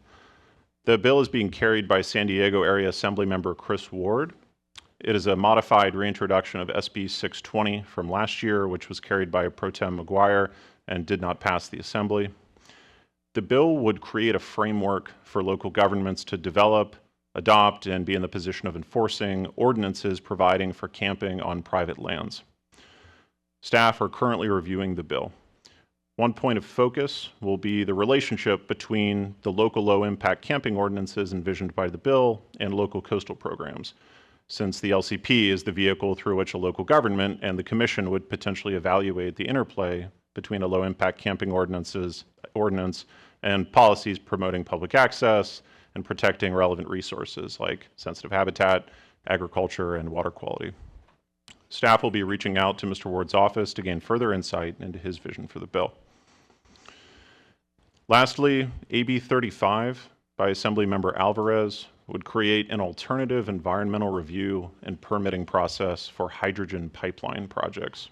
The bill is being carried by San Diego area Assemblymember Chris Ward. It is a modified reintroduction of SB 620 from last year, which was carried by Pro Tem McGuire and did not pass the Assembly. The bill would create a framework for local governments to develop, adopt, and be in the position of enforcing ordinances providing for camping on private lands. Staff are currently reviewing the bill. One point of focus will be the relationship between the local low-impact camping ordinances envisioned by the bill and local coastal programs, since the LCP is the vehicle through which a local government and the Commission would potentially evaluate the interplay between a low-impact camping ordinance and policies promoting public access and protecting relevant resources like sensitive habitat, agriculture, and water quality. Staff will be reaching out to Mr. Ward's office to gain further insight into his vision for the bill. Lastly, AB 35 by Assemblymember Alvarez would create an alternative environmental review and permitting process for hydrogen pipeline projects.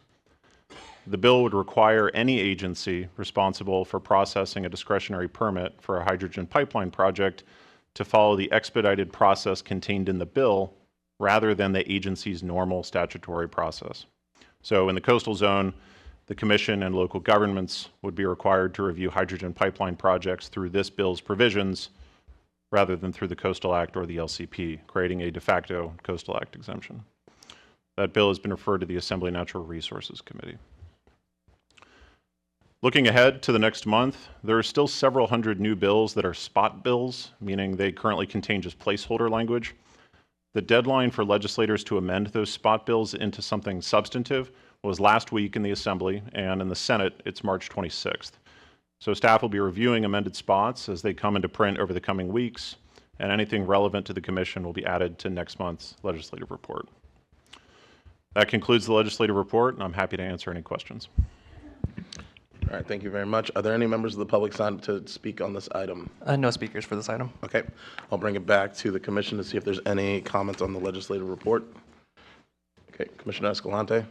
The bill would require any agency responsible for processing a discretionary permit for a hydrogen pipeline project to follow the expedited process contained in the bill rather than the agency's normal statutory process. So in the coastal zone, the Commission and local governments would be required to review hydrogen pipeline projects through this bill's provisions rather than through the Coastal Act or the LCP, creating a de facto Coastal Act exemption. That bill has been referred to the Assembly Natural Resources Committee. Looking ahead to the next month, there are still several hundred new bills that are spot bills, meaning they currently contain just placeholder language. The deadline for legislators to amend those spot bills into something substantive was last week in the Assembly, and in the Senate, it's March 26th. So staff will be reviewing amended spots as they come into print over the coming weeks, and anything relevant to the Commission will be added to next month's legislative report. That concludes the legislative report, and I'm happy to answer any questions. All right, thank you very much. Are there any members of the public signed up to speak on this item? No speakers for this item. Okay, I'll bring it back to the Commission to see if there's any comments on the legislative report. Okay, Commissioner Escalante.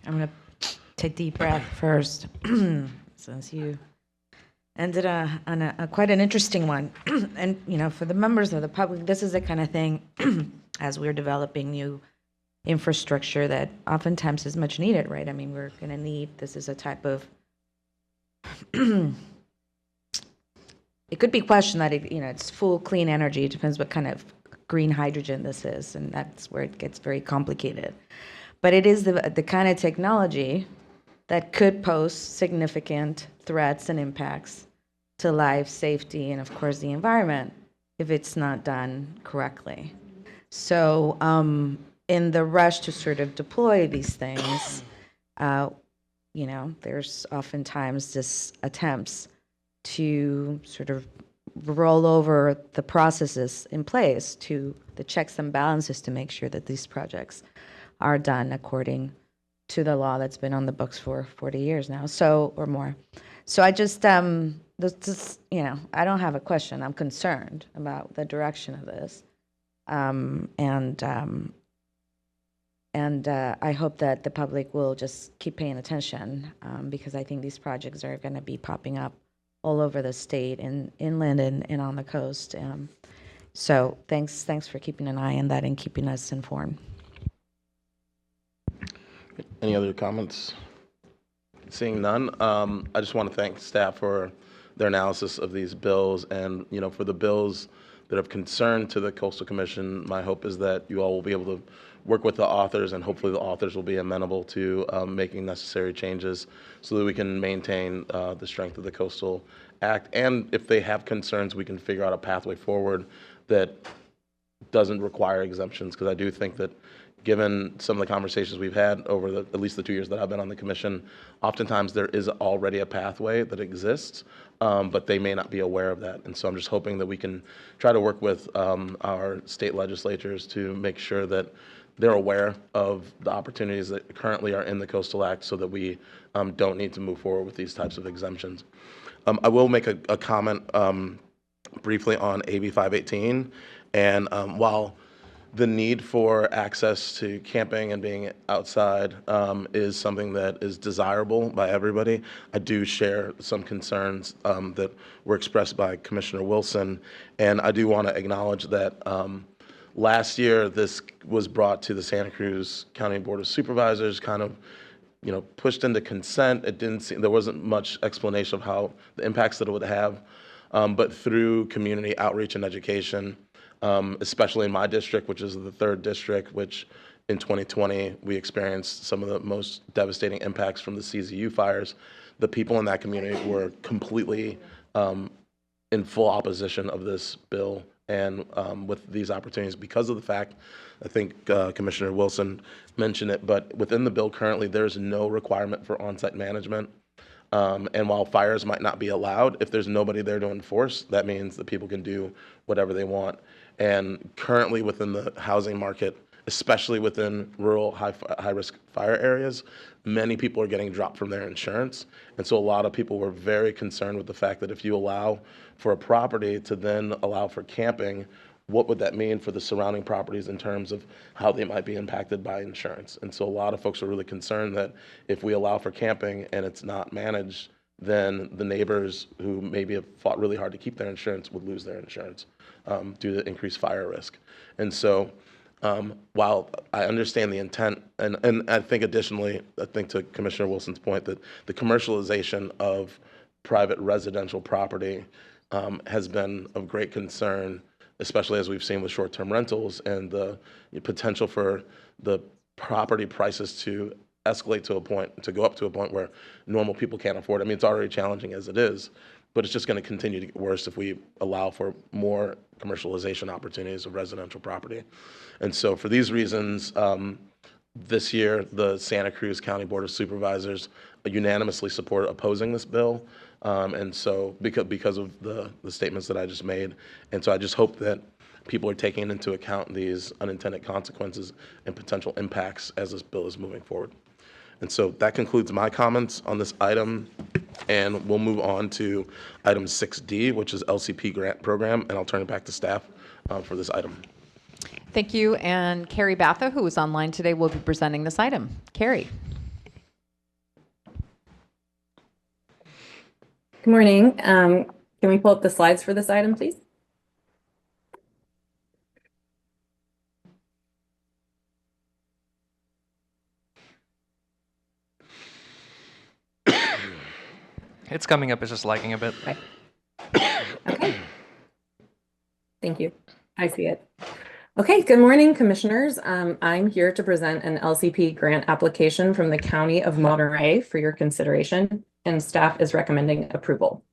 I'm going to take a deep breath first, since you ended on quite an interesting one. And, you know, for the members of the public, this is the kind of thing, as we're developing new infrastructure that oftentimes is much needed, right? I mean, we're going to need, this is a type of, it could be questioned that, it's full clean energy. It depends what kind of green hydrogen this is, and that's where it gets very complicated. But it is the kind of technology that could pose significant threats and impacts to life, safety, and of course the environment if it's not done correctly. So in the rush to sort of deploy these things, there's oftentimes this attempts to sort of roll over the processes in place, to the checks and balances to make sure that these projects are done according to the law that's been on the books for 40 years now, so, or more. So I just, this, you know, I don't have a question. I'm concerned about the direction of this. I hope that the public will just keep paying attention, because I think these projects are going to be popping up all over the state and inland and on the coast. So thanks for keeping an eye on that and keeping us informed. Any other comments? Seeing none, I just want to thank staff for their analysis of these bills, and for the bills that of concern to the Coastal Commission. My hope is that you all will be able to work with the authors, and hopefully the authors will be amenable to making necessary changes so that we can maintain the strength of the Coastal Act. And if they have concerns, we can figure out a pathway forward that doesn't require exemptions, because I do think that given some of the conversations we've had over at least the 2 years that I've been on the commission, oftentimes there is already a pathway that exists, but they may not be aware of that. And so I'm just hoping that we can try to work with our state legislatures to make sure that they're aware of the opportunities that currently are in the Coastal Act, so that we don't need to move forward with these types of exemptions. I will make a comment briefly on AB 518. And while the need for access to camping and being outside is something that is desirable by everybody, I do share some concerns that were expressed by Commissioner Wilson. And I do want to acknowledge that last year this was brought to the Santa Cruz County Board of Supervisors, kind of pushed into consent. It didn't seem, there wasn't much explanation of how the impacts that it would have, but through community outreach and education, especially in my district, which is the 3rd district, which in 2020 we experienced some of the most devastating impacts from the CZU fires. The people in that community were completely in full opposition of this bill and with these opportunities, because of the fact, I think Commissioner Wilson mentioned it, but within the bill currently there's no requirement for on-site management. And while fires might not be allowed, if there's nobody there to enforce, that means that people can do whatever they want. And currently within the housing market, especially within rural high-risk fire areas, many people are getting dropped from their insurance. And so a lot of people were very concerned with the fact that if you allow for a property to then allow for camping, what would that mean for the surrounding properties in terms of how they might be impacted by insurance? And so a lot of folks are really concerned that if we allow for camping and it's not managed, then the neighbors who maybe have fought really hard to keep their insurance would lose their insurance due to increased fire risk. And so while I understand the intent, and I think additionally, I think to Commissioner Wilson's point that the commercialization of private residential property has been of great concern, especially as we've seen with short-term rentals and the potential for the property prices to escalate to a point, to go up to a point where normal people can't afford it. I mean, it's already challenging as it is, but it's just going to continue to get worse if we allow for more commercialization opportunities of residential property. And so for these reasons, this year, the Santa Cruz County Board of Supervisors unanimously supported opposing this bill. And so because of the statements that I just made. And so I just hope that people are taking into account these unintended consequences and potential impacts as this bill is moving forward. And so that concludes my comments on this item. And we'll move on to item 6D, which is LCP Grant Program. And I'll turn it back to staff for this item. Thank you. And Carrie Batha, who is online today, will be presenting this item. Carrie. Good morning. Can we pull up the slides for this item, please? It's coming up. It's just lagging a bit. Okay. Thank you. I see it. Okay, good morning, commissioners. I'm here to present an LCP grant application from the County of Monterey for your consideration, and staff is recommending approval.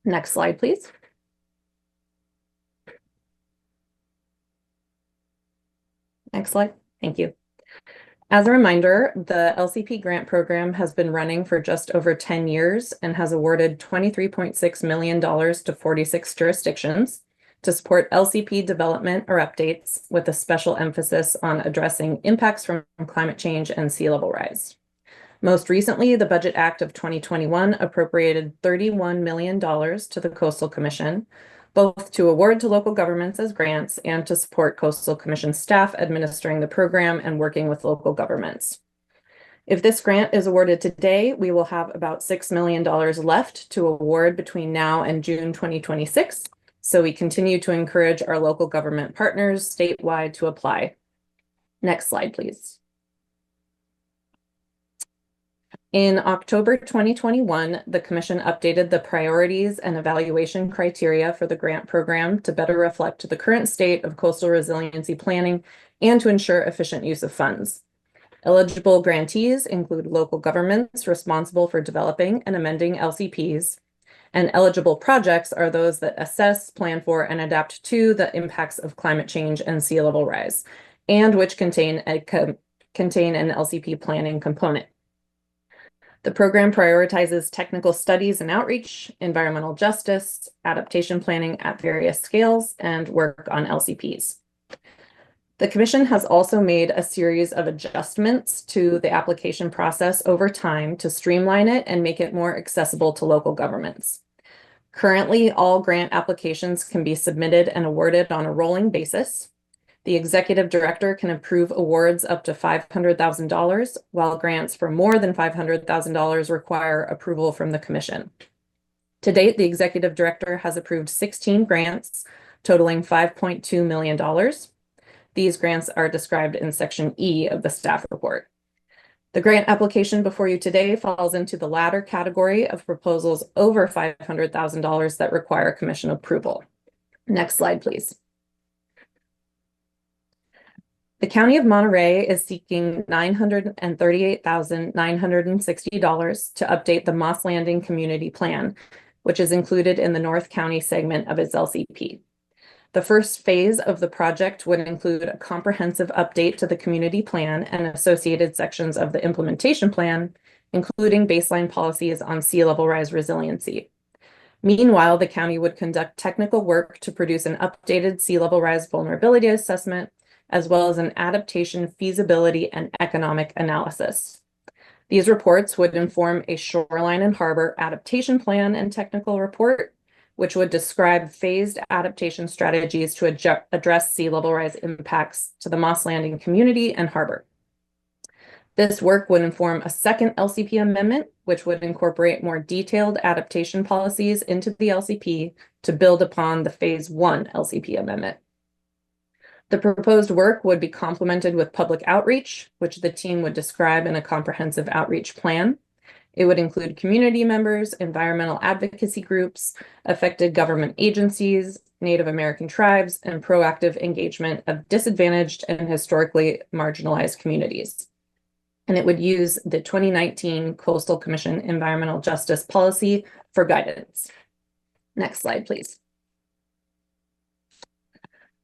Next slide, please. Next slide. Thank you. As a reminder, the LCP grant program has been running for just over 10 years and has awarded $23.6 million to 46 jurisdictions. to support LCP development or updates with a special emphasis on addressing impacts from climate change and sea level rise. Most recently, the Budget Act of 2021 appropriated $31 million to the Coastal Commission, both to award to local governments as grants and to support Coastal Commission staff administering the program and working with local governments. If this grant is awarded today, we will have about $6 million left to award between now and June 2026. So we continue to encourage our local government partners statewide to apply. Next slide, please. In October 2021, the Commission updated the priorities and evaluation criteria for the grant program to better reflect the current state of coastal resiliency planning and to ensure efficient use of funds. Eligible grantees include local governments responsible for developing and amending LCPs, and eligible projects are those that assess, plan for, and adapt to the impacts of climate change and sea level rise, and which contain an LCP planning component. The program prioritizes technical studies and outreach, environmental justice, adaptation planning at various scales, and work on LCPs. The Commission has also made a series of adjustments to the application process over time to streamline it and make it more accessible to local governments. Currently, all grant applications can be submitted and awarded on a rolling basis. The Executive Director can approve awards up to $500,000, while grants for more than $500,000 require approval from the Commission. To date, the Executive Director has approved 16 grants totaling $5.2 million. These grants are described in Section E of the staff report. The grant application before you today falls into the latter category of proposals over $500,000 that require Commission approval. Next slide, please. The County of Monterey is seeking $938,960 to update the Moss Landing Community Plan, which is included in the North County segment of its LCP. The first phase of the project would include a comprehensive update to the community plan and associated sections of the implementation plan, including baseline policies on sea level rise resiliency. Meanwhile, the county would conduct technical work to produce an updated sea level rise vulnerability assessment, as well as an adaptation feasibility and economic analysis. These reports would inform a shoreline and harbor adaptation plan and technical report, which would describe phased adaptation strategies to address sea level rise impacts to the Moss Landing community and harbor. This work would inform a second LCP amendment, which would incorporate more detailed adaptation policies into the LCP to build upon the Phase 1 LCP amendment. The proposed work would be complemented with public outreach, which the team would describe in a comprehensive outreach plan. It would include community members, environmental advocacy groups, affected government agencies, Native American tribes, and proactive engagement of disadvantaged and historically marginalized communities. And it would use the 2019 Coastal Commission Environmental Justice Policy for guidance. Next slide, please.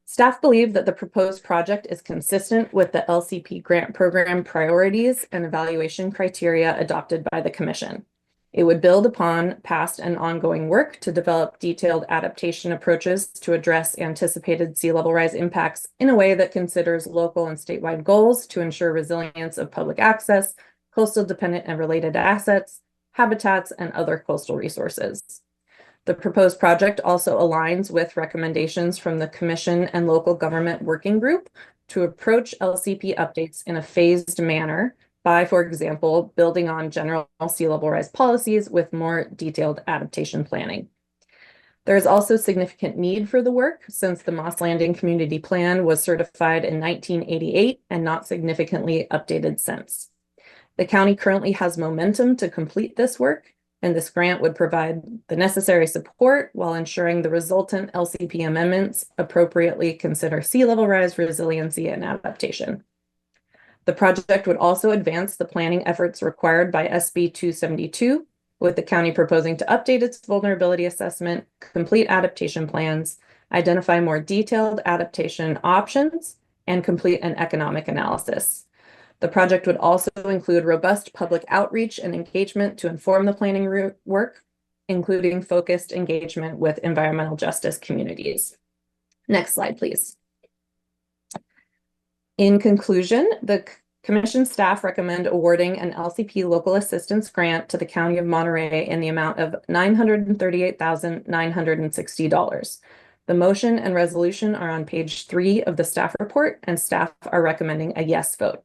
Staff believe that the proposed project is consistent with the LCP Grant Program priorities and evaluation criteria adopted by the Commission. It would build upon past and ongoing work to develop detailed adaptation approaches to address anticipated sea level rise impacts in a way that considers local and statewide goals to ensure resilience of public access, coastal dependent and related assets, habitats, and other coastal resources. The proposed project also aligns with recommendations from the Commission and Local Government Working Group to approach LCP updates in a phased manner by, for example, building on general sea level rise policies with more detailed adaptation planning. There is also significant need for the work since the Moss Landing Community Plan was certified in 1988 and not significantly updated since. The county currently has momentum to complete this work, and this grant would provide the necessary support while ensuring the resultant LCP amendments appropriately consider sea level rise resiliency and adaptation. The project would also advance the planning efforts required by SB 272, with the county proposing to update its vulnerability assessment, complete adaptation plans, identify more detailed adaptation options, and complete an economic analysis. The project would also include robust public outreach and engagement to inform the planning work, including focused engagement with environmental justice communities. Next slide, please. In conclusion, the Commission staff recommend awarding an LCP local assistance grant to the County of Monterey in the amount of $938,960. The motion and resolution are on page 3 of the staff report, and staff are recommending a yes vote.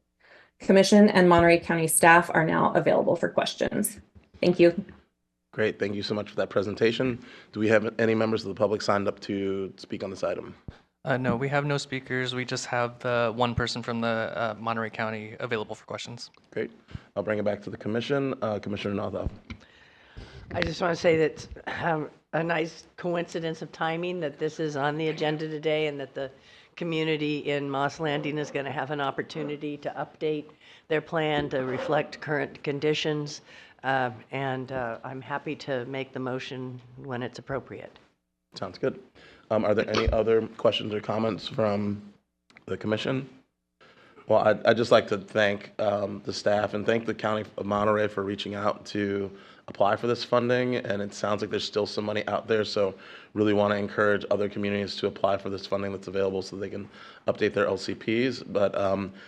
Commission and Monterey County staff are now available for questions. Thank you. Great, thank you so much for that presentation. Do we have any members of the public signed up to speak on this item? No, we have no speakers. We just have the one person from the Monterey County available for questions. Great. I'll bring it back to the commission. Commissioner Nothoff. I just want to say that a nice coincidence of timing that this is on the agenda today and that the community in Moss Landing is going to have an opportunity to update their plan to reflect current conditions. I'm happy to make the motion when it's appropriate. Sounds good. Are there any other questions or comments from the commission? Well, I'd just like to thank the staff and thank the County of Monterey for reaching out to apply for this funding. And it sounds like there's still some money out there. So really want to encourage other communities to apply for this funding that's available so they can update their LCPs. But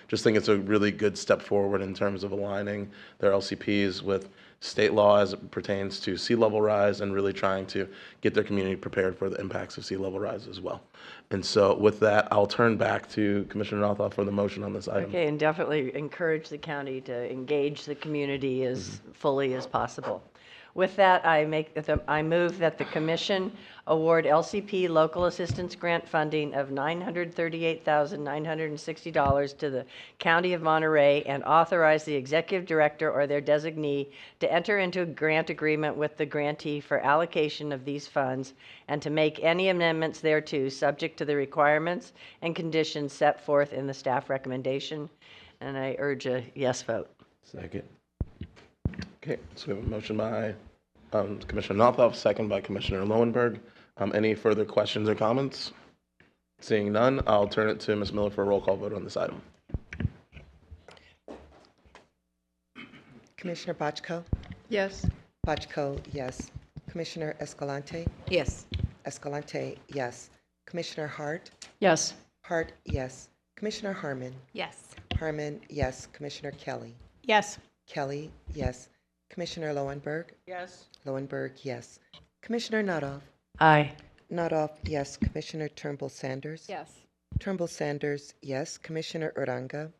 just think it's a really good step forward in terms of aligning their LCPs with state law as it pertains to sea level rise and really trying to get their community prepared for the impacts of sea level rise as well. And so with that, I'll turn back to Commissioner Nothoff for the motion on this item. Okay, and definitely encourage the county to engage the community as fully as possible. With that, I move that the commission award LCP local assistance grant funding of $938,960 to the County of Monterey and authorize the executive director or their designee to enter into a grant agreement with the grantee for allocation of these funds and to make any amendments thereto subject to the requirements and conditions set forth in the staff recommendation. And I urge a yes vote. Second. Okay, so we have a motion by Commissioner Nothoff, second by Commissioner Lowenberg. Any further questions or comments? Seeing none, I'll turn it to Ms. Miller for a roll call vote on this item. Commissioner Bochco? Yes. Bochco, yes. Commissioner Escalante? Yes. Escalante, yes. Commissioner Hart? Yes. Hart, yes. Commissioner Harmon? Yes. Harmon, yes. Commissioner Kelly? Yes. Kelly, yes. Commissioner Lowenberg? Yes. Lowenberg, yes. Commissioner Nuttall? Aye. Nuttall, yes. Commissioner Turnbull Sanders? Yes. Turnbull Sanders, yes. Commissioner Uranga?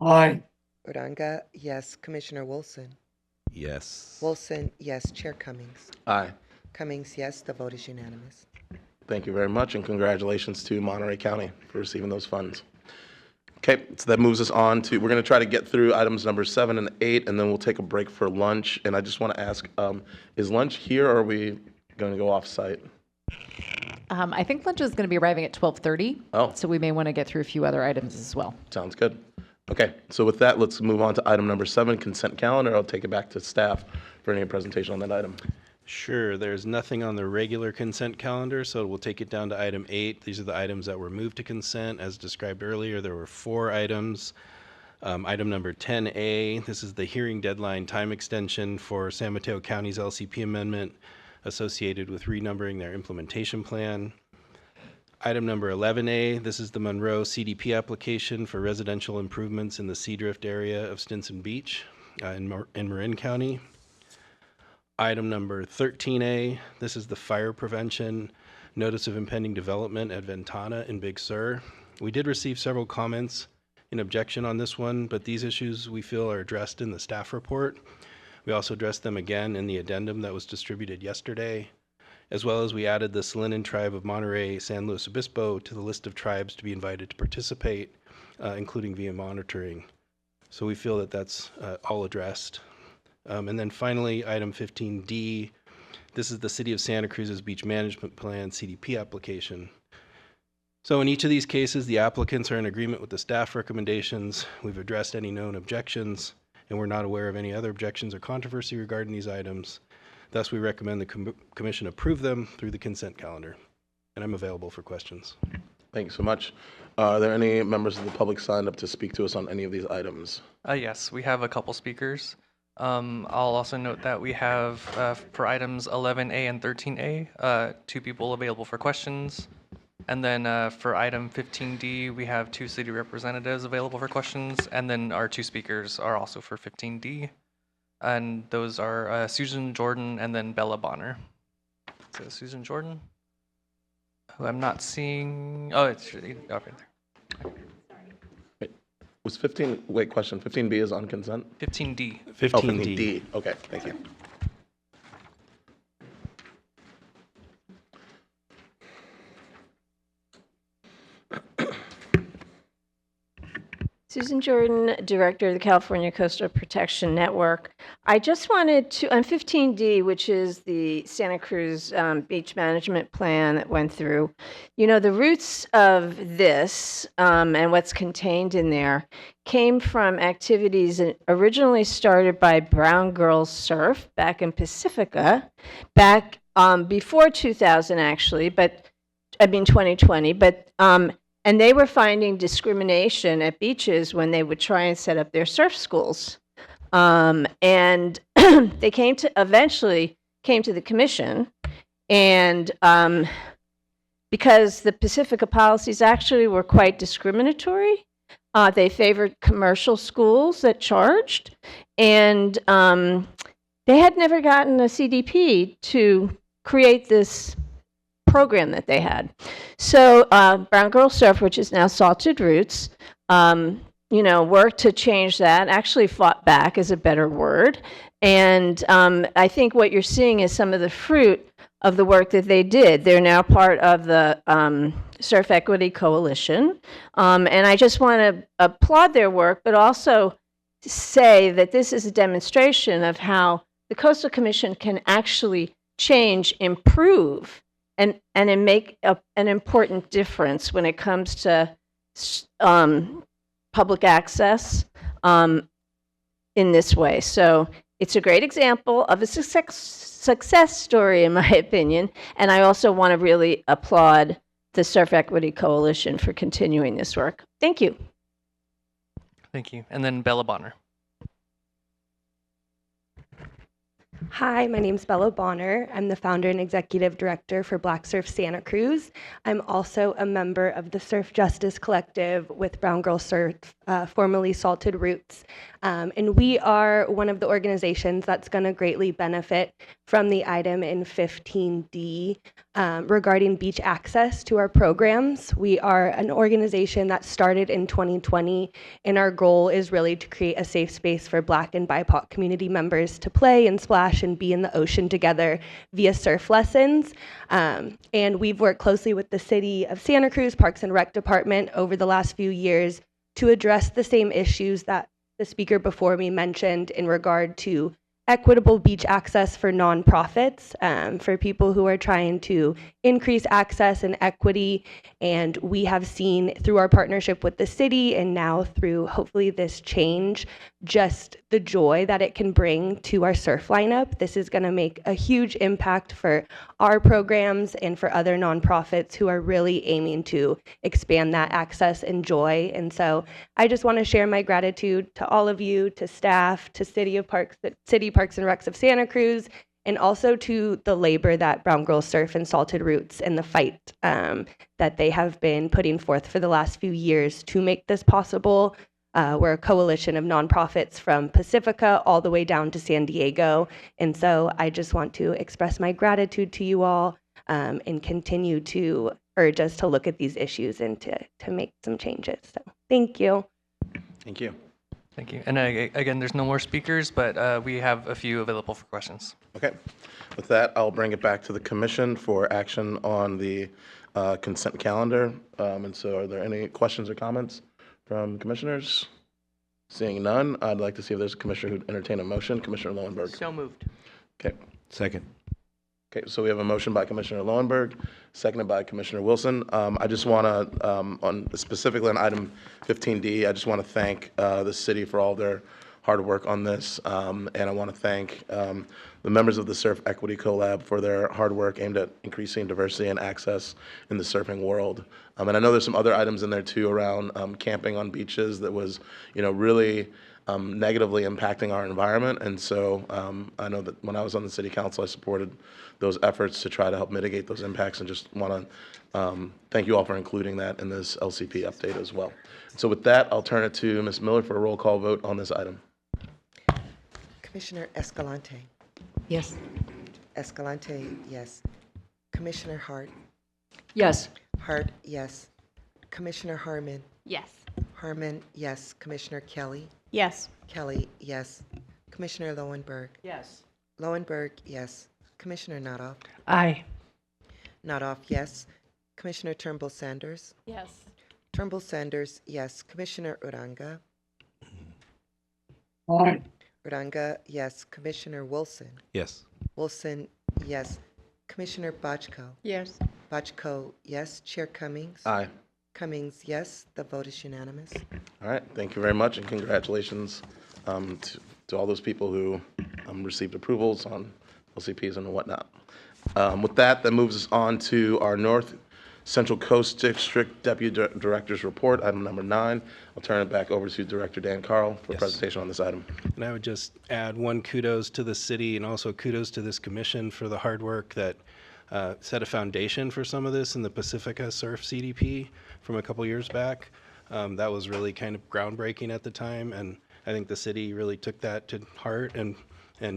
Aye. Uranga, yes. Commissioner Wilson? Yes. Wilson, yes. Chair Cummings? Aye. Cummings, yes. The vote is unanimous. Thank you very much, and congratulations to Monterey County for receiving those funds. Okay, so that moves us on to, we're going to try to get through items number 7 and 8, and then we'll take a break for lunch. And I just want to ask, is lunch here, or are we going to go off-site? I think lunch is going to be arriving at 12:30. Oh. So we may want to get through a few other items as well. Sounds good. Okay, so with that, let's move on to item number 7, consent calendar. I'll take it back to staff for any presentation on that item. Sure, there's nothing on the regular consent calendar, so we'll take it down to item 8. These are the items that were moved to consent. As described earlier, there were 4 items. Item number 10A, this is the hearing deadline time extension for San Mateo County's LCP amendment associated with renumbering their implementation plan. Item number 11A, this is the Munro CDP application for residential improvements in the Seadrift area of Stinson Beach in Marin County. Item number 13A, this is the fire prevention notice of impending development at Ventana in Big Sur. We did receive several comments in objection on this one, but these issues we feel are addressed in the staff report. We also addressed them again in the addendum that was distributed yesterday, as well as we added the Salinan tribe of Monterey, San Luis Obispo to the list of tribes to be invited to participate, including via monitoring. So we feel that that's all addressed. And then finally, item 15D, this is the City of Santa Cruz's Beach Management Plan CDP application. So in each of these cases, the applicants are in agreement with the staff recommendations. We've addressed any known objections, and we're not aware of any other objections or controversy regarding these items. Thus, we recommend the commission approve them through the consent calendar. And I'm available for questions. Thank you so much. Are there any members of the public signed up to speak to us on any of these items? Yes, we have a couple speakers. I'll also note that we have, for items 11A and 13A, 2 people available for questions. And then for item 15D, we have 2 city representatives available for questions. And then our 2 speakers are also for 15D. And those are Susan Jordan and then Bella Bonner. So Susan Jordan, who I'm not seeing. Oh, it's right there. Was 15, wait, question, 15B is on consent? 15D. 15D. Oh, 15D, okay, thank you. Susan Jordan, Director of the California Coastal Protection Network. I just wanted to, on 15D, which is the Santa Cruz Beach Management Plan that went through, you know, the roots of this and what's contained in there came from activities originally started by Brown Girls Surf back in Pacifica, back before 2000 actually, but I mean 2020, but and they were finding discrimination at beaches when they would try and set up their surf schools. And they eventually came to the commission. And because the Pacifica policies actually were quite discriminatory, they favored commercial schools that charged. And they had never gotten a CDP to create this program that they had. So Brown Girl Surf, which is now Salted Roots, you know, worked to change that, actually fought back is a better word. And I think what you're seeing is some of the fruit of the work that they did. They're now part of the Surf Equity Coalition. And I just want to applaud their work, but also say that this is a demonstration of how the Coastal Commission can actually change, improve, and make an important difference when it comes to public access in this way. So it's a great example of a success story, in my opinion. And I also want to really applaud the Surf Equity Coalition for continuing this work. Thank you. Thank you. And then Bella Bonner. Hi, my name's Bella Bonner. I'm the founder and executive director for Black Surf Santa Cruz. I'm also a member of the Surf Justice Collective with Brown Girl Surf, formerly Salted Roots. And we are one of the organizations that's going to greatly benefit from the item in 15D regarding beach access to our programs. We are an organization that started in 2020, and our goal is really to create a safe space for Black and BIPOC community members to play and splash and be in the ocean together via surf lessons. And we've worked closely with the City of Santa Cruz Parks and Rec Department over the last few years to address the same issues that the speaker before me mentioned in regard to equitable beach access for nonprofits, for people who are trying to increase access and equity. And we have seen through our partnership with the city and now through hopefully this change, just the joy that it can bring to our surf lineup. This is going to make a huge impact for our programs and for other nonprofits who are really aiming to expand that access and joy. And so I just want to share my gratitude to all of you, to staff, to City Parks and Recs of Santa Cruz, and also to the labor that Brown Girls Surf and Salted Roots and the fight that they have been putting forth for the last few years to make this possible. We're a coalition of nonprofits from Pacifica all the way down to San Diego. And so I just want to express my gratitude to you all and continue to urge us to look at these issues and to make some changes. So thank you. Thank you. Thank you. And again, there's no more speakers, but we have a few available for questions. Okay. With that, I'll bring it back to the commission for action on the consent calendar. And so are there any questions or comments from commissioners? Seeing none, I'd like to see if there's a commissioner who'd entertain a motion. Commissioner Lowenberg. So moved. Okay. Second. Okay, so we have a motion by Commissioner Lowenberg, seconded by Commissioner Wilson. I just want to, specifically on item 15D, I just want to thank the city for all their hard work on this, and I want to thank the members of the Surf Equity Collab for their hard work aimed at increasing diversity and access in the surfing world. And I know there's some other items in there too around camping on beaches that was, really negatively impacting our environment. And so I know that when I was on the city council, I supported those efforts to try to help mitigate those impacts, and just want to thank you all for including that in this LCP update as well. So with that, I'll turn it to Ms. Miller for a roll call vote on this item. Commissioner Escalante. Yes. Escalante, yes. Commissioner Hart. Yes. Hart, yes. Commissioner Harmon. Yes. Harmon, yes. Commissioner Kelly. Yes. Kelly, yes. Commissioner Lowenberg. Yes. Lowenberg, yes. Commissioner Notoff. Aye. Notoff, yes. Commissioner Turnbull Sanders. Yes. Turnbull Sanders, yes. Commissioner Uranga. Aye. Uranga, yes. Commissioner Wilson. Yes. Wilson, yes. Commissioner Bochco. Yes. Bochco, yes. Chair Cummings. Aye. Cummings, yes. The vote is unanimous. All right, thank you very much, and congratulations to all those people who received approvals on LCPs and whatnot. With that moves us on to our North Central Coast District Deputy Director's Report, item number 9. I'll turn it back over to Director Dan Carl for a presentation on this item. And I would just add one kudos to the city and also kudos to this commission for the hard work that set a foundation for some of this in the Pacifica Surf CDP from a couple years back. That was really kind of groundbreaking at the time, and I think the city really took that to heart and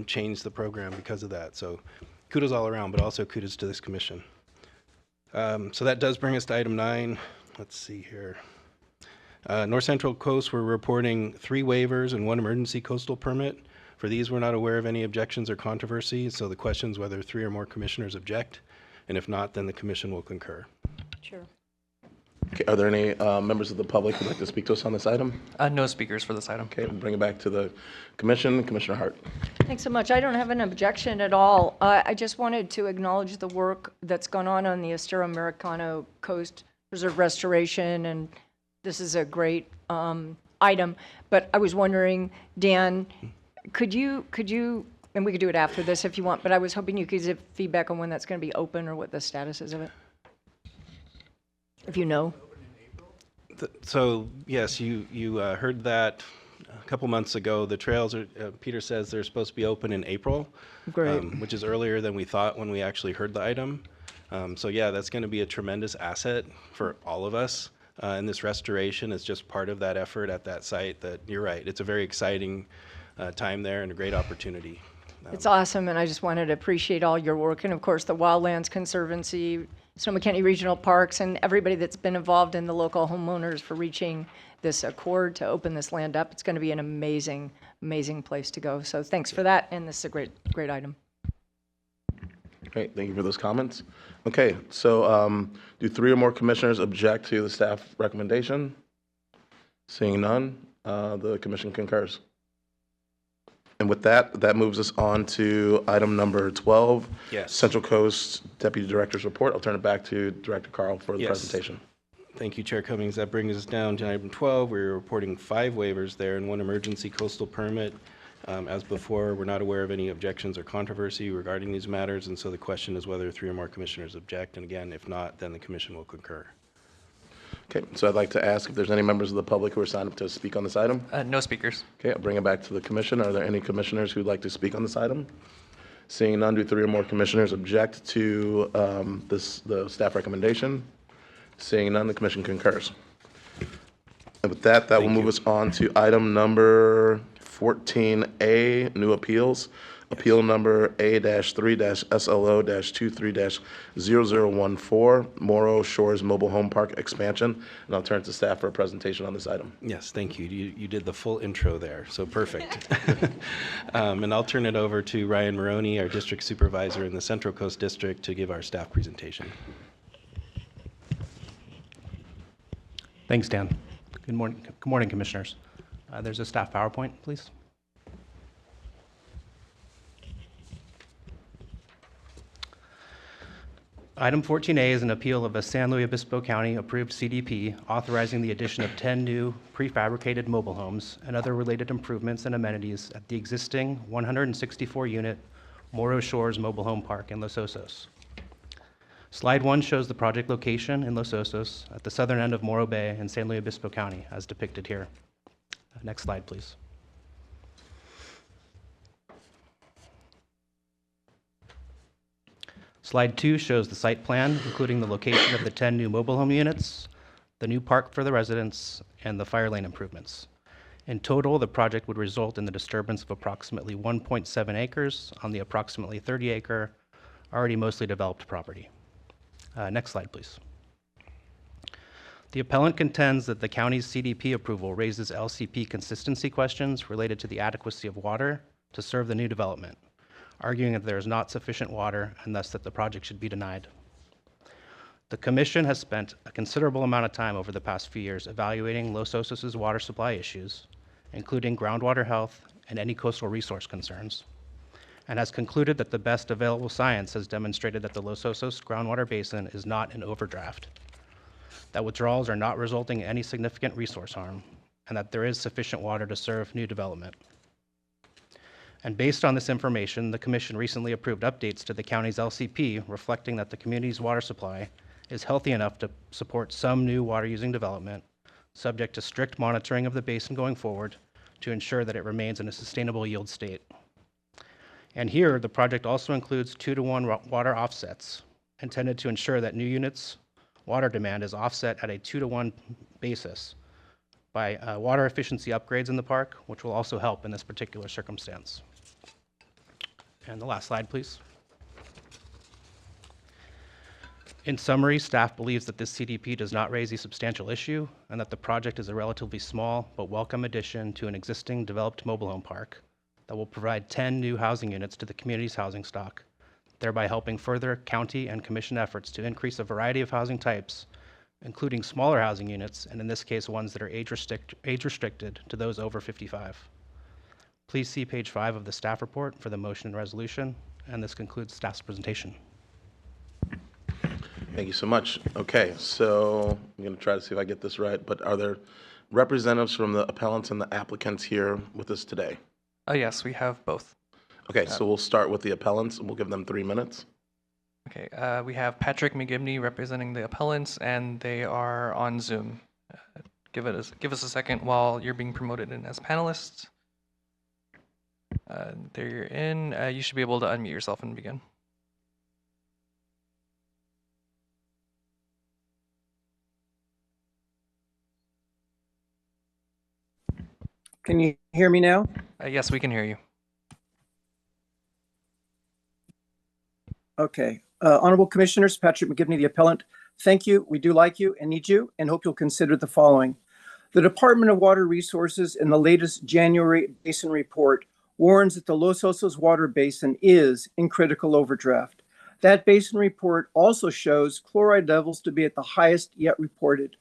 changed the program because of that. So kudos all around, but also kudos to this commission. So that does bring us to item 9. Let's see here. North Central Coast, we're reporting 3 waivers and 1 emergency coastal permit. For these, we're not aware of any objections or controversy, so the question is whether 3 or more commissioners object, and if not, then the commission will concur. Sure. Okay, are there any members of the public who'd like to speak to us on this item? No speakers for this item. Okay, we'll bring it back to the commission. Commissioner Hart. Thanks so much. I don't have an objection at all. I just wanted to acknowledge the work that's gone on the Estero Americano Coast Preserve Restoration, and this is a great item. But I was wondering, Dan, could you, and we could do it after this if you want, but I was hoping you could give feedback on when that's going to be open or what the status is of it, if you know. So yes, you heard that a couple months ago. The trails are, Peter says they're supposed to be open in April, Great. Which is earlier than we thought when we actually heard the item. So yeah, that's going to be a tremendous asset for all of us. And this restoration is just part of that effort at that site. That you're right, it's a very exciting time there and a great opportunity. It's awesome, and I just wanted to appreciate all your work, and of course the Wildlands Conservancy, Sonoma County Regional Parks, and everybody that's been involved in the local homeowners for reaching this accord to open this land up. It's going to be an amazing, amazing place to go. So thanks for that, and this is a great, great item. Great, thank you for those comments. Okay, so do 3 or more commissioners object to the staff recommendation? Seeing none, the commission concurs. And with that moves us on to item number 12. Yes. Central Coast Deputy Director's Report. I'll turn it back to Director Carl for the Yes. presentation. Thank you, Chair Cummings. That brings us down to item 12. We're reporting 5 waivers there and 1 emergency coastal permit. As before, we're not aware of any objections or controversy regarding these matters, and so the question is whether 3 or more commissioners object. And again, if not, then the commission will concur. Okay, so I'd like to ask if there's any members of the public who are signed up to speak on this item. No speakers. Okay, I'll bring it back to the commission. Are there any commissioners who'd like to speak on this item? Seeing none, do 3 or more commissioners object to the staff recommendation? Seeing none, the commission concurs. And with that will move us on to item number 14A, new appeals. Appeal number A-3-SLO-23-0014, Morro Shores Mobile Home Park Expansion. And I'll turn it to staff for a presentation on this item. Yes, thank you. You did the full intro there, so perfect. And I'll turn it over to Ryan Maroney, our district supervisor in the Central Coast District, to give our staff presentation. Thanks, Dan. Good morning, commissioners. There's a staff PowerPoint, please. Item 14A is an appeal of a San Luis Obispo County approved CDP authorizing the addition of 10 new prefabricated mobile homes and other related improvements and amenities at the existing 164-unit Morro Shores Mobile Home Park in Los Osos. Slide 1 shows the project location in Los Osos at the southern end of Morro Bay in San Luis Obispo County, as depicted here. Next slide, please. Slide 2 shows the site plan, including the location of the 10 new mobile home units, the new park for the residents, and the fire lane improvements. In total, the project would result in the disturbance of approximately 1.7 acres on the approximately 30-acre, already mostly developed property. Next slide, please. The appellant contends that the county's CDP approval raises LCP consistency questions related to the adequacy of water to serve the new development, arguing that there is not sufficient water and thus that the project should be denied. The commission has spent a considerable amount of time over the past few years evaluating Los Osos' water supply issues, including groundwater health and any coastal resource concerns, and has concluded that the best available science has demonstrated that the Los Osos groundwater basin is not in overdraft, that withdrawals are not resulting in any significant resource harm, and that there is sufficient water to serve new development. And based on this information, the commission recently approved updates to the county's LCP reflecting that the community's water supply is healthy enough to support some new water-using development, subject to strict monitoring of the basin going forward to ensure that it remains in a sustainable yield state. And here, the project also includes 2-to-1 water offsets, intended to ensure that new units' water demand is offset at a 2-to-1 basis by water efficiency upgrades in the park, which will also help in this particular circumstance. And the last slide, please. In summary, staff believes that this CDP does not raise a substantial issue and that the project is a relatively small but welcome addition to an existing developed mobile home park that will provide 10 new housing units to the community's housing stock, thereby helping further county and commission efforts to increase a variety of housing types, including smaller housing units, and in this case, ones that are age restricted to those over 55. Please see page 5 of the staff report for the motion and resolution, and this concludes staff's presentation. Thank you so much. Okay, so I'm going to try to see if I get this right, but are there representatives from the appellants and the applicants here with us today? Yes, we have both. Okay, so we'll start with the appellants, and we'll give them 3 minutes. Okay, we have Patrick McGibney representing the appellants, and they are on Zoom. Give us a second while you're being promoted in as panelists. There you're in. You should be able to unmute yourself and begin. Can you hear me now? Yes, we can hear you. Okay. Honorable Commissioners, Patrick McGibney, the appellant, thank you. We do like you and need you and hope you'll consider the following. The Department of Water Resources in the latest January basin report warns that the Los Osos water basin is in critical overdraft. That basin report also shows chloride levels to be at the highest yet reported.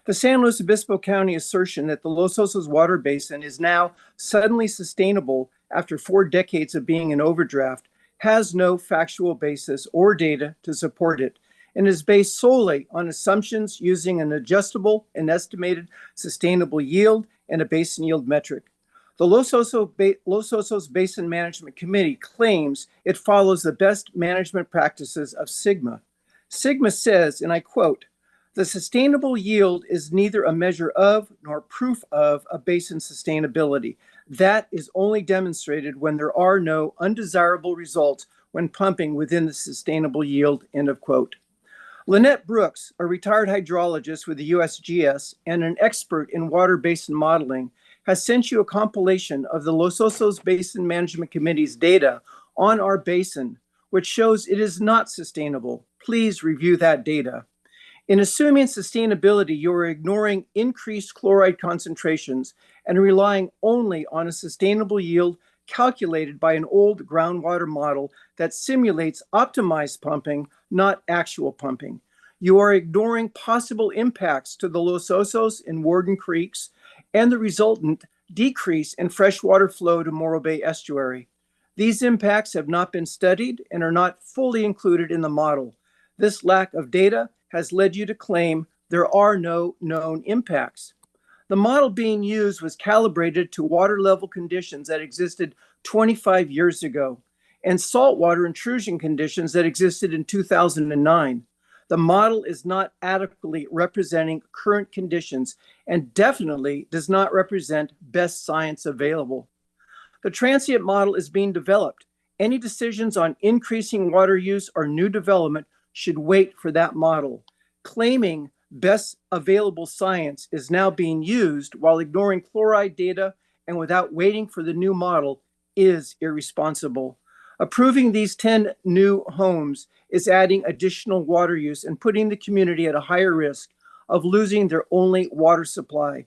The San Luis Obispo County assertion that the Los Osos water basin is now suddenly sustainable after 4 decades of being in overdraft has no factual basis or data to support it and is based solely on assumptions using an adjustable and estimated sustainable yield and a basin yield metric. The Los Osos Basin Management Committee claims it follows the best management practices of SGMA. SGMA says, and I quote, "The sustainable yield is neither a measure of nor proof of a basin's sustainability. That is only demonstrated when there are no undesirable results when pumping within the sustainable yield," end of quote. Lynette Brooks, a retired hydrologist with the USGS and an expert in water basin modeling, has sent you a compilation of the Los Osos Basin Management Committee's data on our basin, which shows it is not sustainable. Please review that data. In assuming sustainability, you are ignoring increased chloride concentrations and relying only on a sustainable yield calculated by an old groundwater model that simulates optimized pumping, not actual pumping. You are ignoring possible impacts to the Los Osos and Warden Creeks and the resultant decrease in freshwater flow to Morro Bay Estuary. These impacts have not been studied and are not fully included in the model. This lack of data has led you to claim there are no known impacts. The model being used was calibrated to water level conditions that existed 25 years ago and saltwater intrusion conditions that existed in 2009. The model is not adequately representing current conditions and definitely does not represent best science available. The transient model is being developed Any decisions on increasing water use or new development should wait for that model. Claiming best available science is now being used while ignoring chloride data and without waiting for the new model is irresponsible. Approving these 10 new homes is adding additional water use and putting the community at a higher risk of losing their only water supply.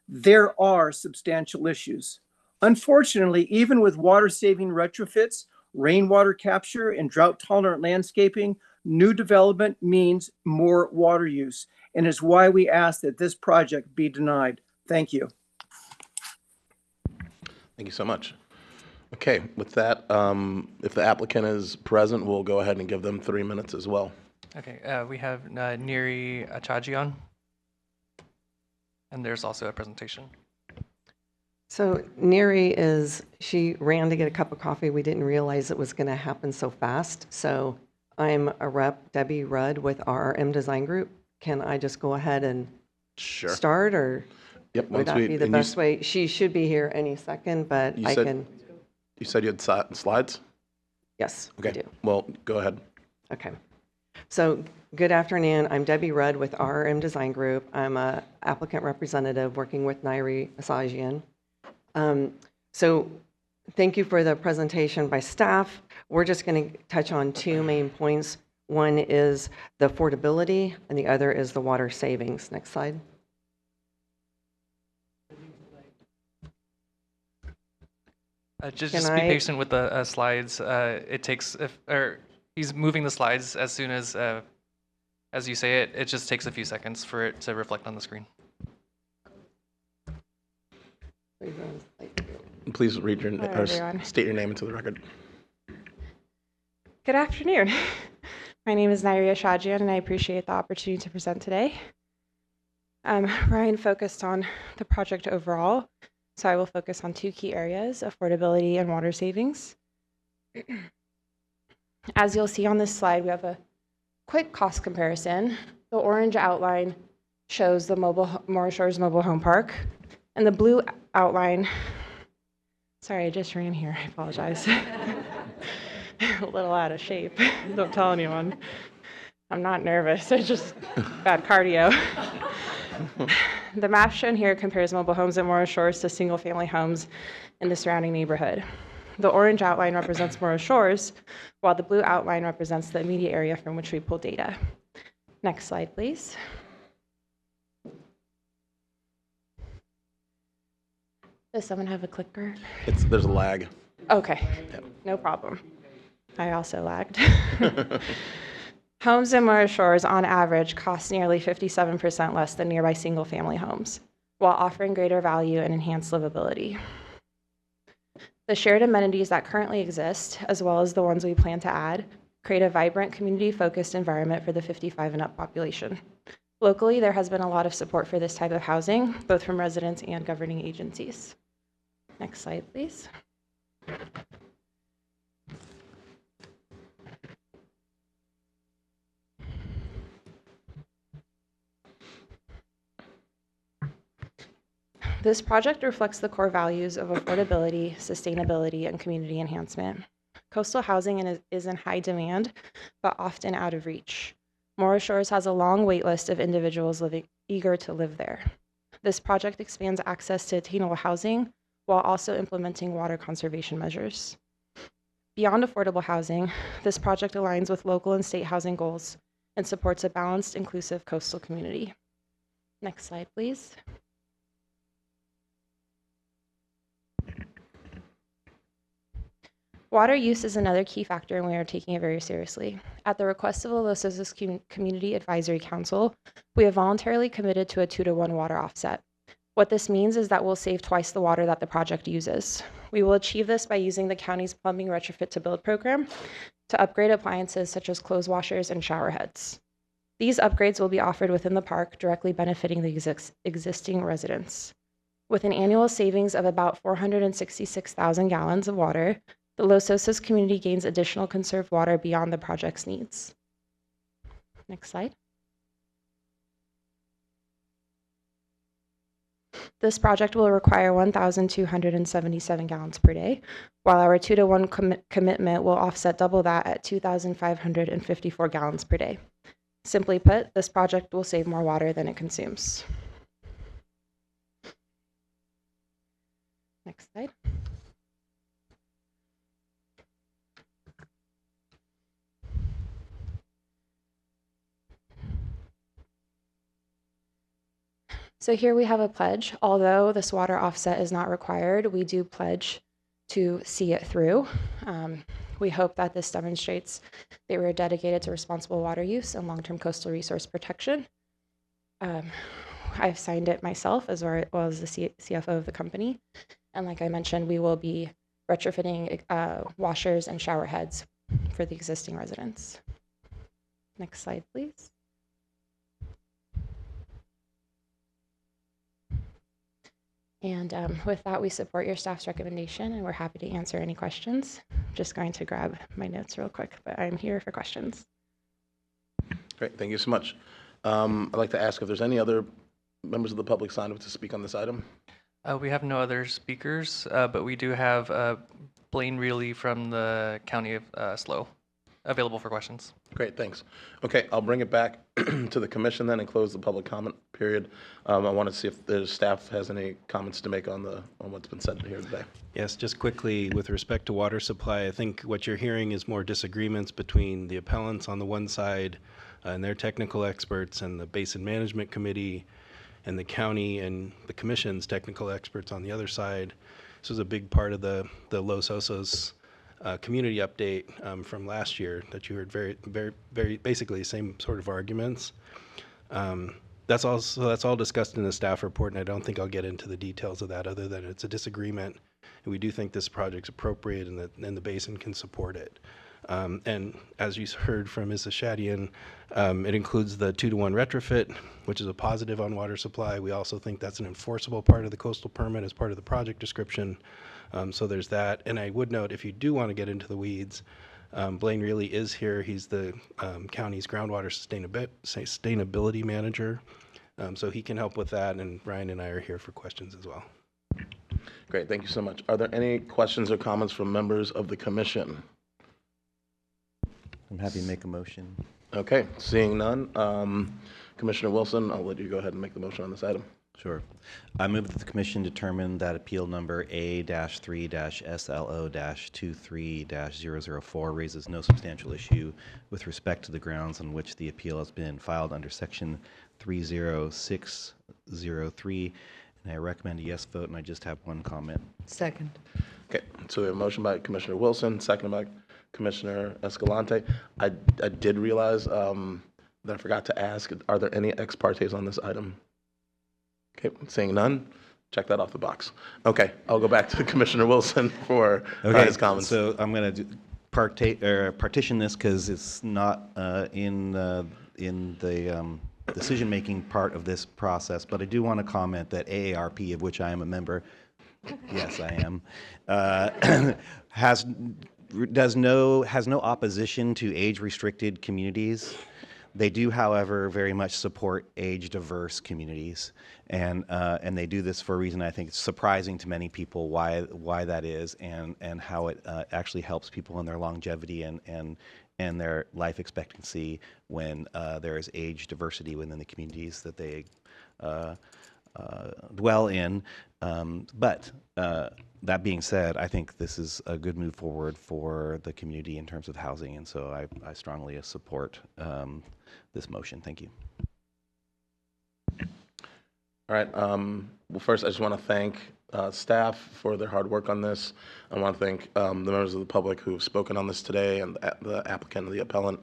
There are substantial issues. Unfortunately, even with water-saving retrofits, rainwater capture, and drought-tolerant landscaping, new development means more water use, and is why we ask that this project be denied. Thank you. Thank you so much. Okay, with that, if the applicant is present, we'll go ahead and give them 3 minutes as well. Okay, we have Neri Achajian. And there's also a presentation. So Neri she ran to get a cup of coffee. We didn't realize it was going to happen so fast. So I'm a rep, Debbie Rudd with RRM Design Group. Can I just go ahead and start, or would that be the best way? She should be here any second, but I can. You said you had slides? Yes, okay. I do. Well, go ahead. Okay. So good afternoon. I'm Debbie Rudd with RRM Design Group. I'm a applicant representative working with Neri Asajian. So thank you for the presentation by staff. We're just going to touch on two main points. One is the affordability, and the other is the water savings. Next slide. Just be patient with the slides. It takes, he's moving the slides as soon as you say it. It just takes a few seconds for it to reflect on the screen. Please read your or state your name into the record. Good afternoon. My name is Nairia Shajian, and I appreciate the opportunity to present today. Ryan focused on the project overall, so I will focus on two key areas: affordability and water savings. As you'll see on this slide, we have a quick cost comparison. The orange outline shows the Morro Shores Mobile Home Park, and the blue outline, sorry, I just ran here, I apologize. A little out of shape, don't tell anyone. I'm not nervous, it's just bad cardio. The map shown here compares mobile homes at Morro Shores to single-family homes in the surrounding neighborhood. The orange outline represents Morro Shores, while the blue outline represents the immediate area from which we pull data. Next slide, please. Does someone have a clicker? There's a lag. Okay, no problem. I also lagged. Homes in Morro Shores, on average, cost nearly 57% less than nearby single-family homes, while offering greater value and enhanced livability. The shared amenities that currently exist, as well as the ones we plan to add, create a vibrant, community-focused environment for the 55 and up population. Locally, there has been a lot of support for this type of housing, both from residents and governing agencies. Next slide, please. This project reflects the core values of affordability, sustainability, and community enhancement. Coastal housing is in high demand, but often out of reach. Morro Shores has a long wait list of individuals eager to live there. This project expands access to attainable housing while also implementing water conservation measures. Beyond affordable housing, this project aligns with local and state housing goals and supports a balanced, inclusive coastal community. Next slide, please. Water use is another key factor, and we are taking it very seriously. At the request of the Los Osos Community Advisory Council, we have voluntarily committed to a 2-to-1 water offset. What this means is that we'll save twice the water that the project uses. We will achieve this by using the county's plumbing retrofit to build program to upgrade appliances such as clothes washers and shower heads. These upgrades will be offered within the park, directly benefiting the existing residents. With an annual savings of about 466,000 gallons of water, the Los Osos community gains additional conserved water beyond the project's needs. Next slide. This project will require 1,277 gallons per day, while our 2-to-1 commitment will offset double that at 2,554 gallons per day. Simply put, this project will save more water than it consumes. Next slide. So here we have a pledge. Although this water offset is not required, we do pledge to see it through. We hope that this demonstrates that we're dedicated to responsible water use and long-term coastal resource protection. I've signed it myself as well as the CFO of the company. And like I mentioned, we will be retrofitting washers and shower heads for the existing residents. Next slide, please. And with that, we support your staff's recommendation, and we're happy to answer any questions. Just going to grab my notes real quick, but I'm here for questions. Great, thank you so much. I'd like to ask if there's any other members of the public signed up to speak on this item. We have no other speakers, but we do have Blaine Reilly from the County of SLO available for questions. Great, thanks. Okay, I'll bring it back to the commission then and close the public comment period. I want to see if the staff has any comments to make on what's been said here today. Yes, just quickly, with respect to water supply, I think what you're hearing is more disagreements between the appellants on the one side and their technical experts and the Basin Management Committee and the county and the commission's technical experts on the other side. This was a big part of the Los Osos community update from last year that you heard very basically the same sort of arguments. That's all discussed in the staff report, and I don't think I'll get into the details of that other than it's a disagreement. And we do think this project's appropriate and the basin can support it. And as you heard from Ms. Ashadian, it includes the 2-to-1 retrofit, which is a positive on water supply. We also think that's an enforceable part of the coastal permit as part of the project description. So there's that. And I would note, if you do want to get into the weeds, Blaine Reilly is here. He's the county's groundwater sustainability manager. So he can help with that. And Ryan and I are here for questions as well. Great, thank you so much. Are there any questions or comments from members of the commission? I'm happy to make a motion. Okay, seeing none. Commissioner Wilson, I'll let you go ahead and make the motion on this item. Sure. I move that the commission determine that appeal number A-3-SLO-23-004 raises no substantial issue with respect to the grounds on which the appeal has been filed under section 30603. And I recommend a yes vote, and I just have one comment. Second. Okay, so we have a motion by Commissioner Wilson, seconded by Commissioner Escalante. I did realize that I forgot to ask, are there any ex partes on this item? Okay, seeing none, check that off the box. Okay, I'll go back to Commissioner Wilson for his comments. So I'm going to partition this because it's not in the decision-making part of this process, but I do want to comment that AARP, of which I am a member, yes, I am, has no opposition to age-restricted communities. They do, however, very much support age-diverse communities, and they do this for a reason I think it's surprising to many people why that is, and how it actually helps people in their longevity and their life expectancy when there is age diversity within the communities that they dwell in. But that being said, I think this is a good move forward for the community in terms of housing, and so I strongly support this motion. Thank you. All right. Well, first, I just want to thank staff for their hard work on this. I want to thank the members of the public who have spoken on this today and the applicant and the appellant.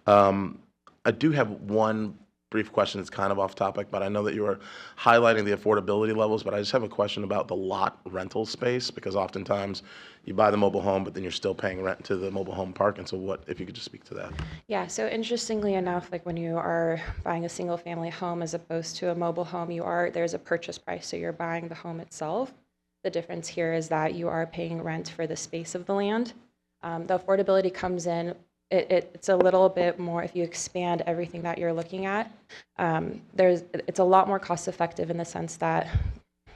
I do have one brief question. It's kind of off topic, but I know that you were highlighting the affordability levels, but I just have a question about the lot rental space, because oftentimes you buy the mobile home, but then you're still paying rent to the mobile home park. And so if you could just speak to that. Yeah, so interestingly enough, like when you are buying a single family home as opposed to a mobile home, there's a purchase price, so you're buying the home itself. The difference here is that you are paying rent for the space of the land. The affordability comes in, it's a little bit more, if you expand everything that you're looking at, it's a lot more cost effective in the sense that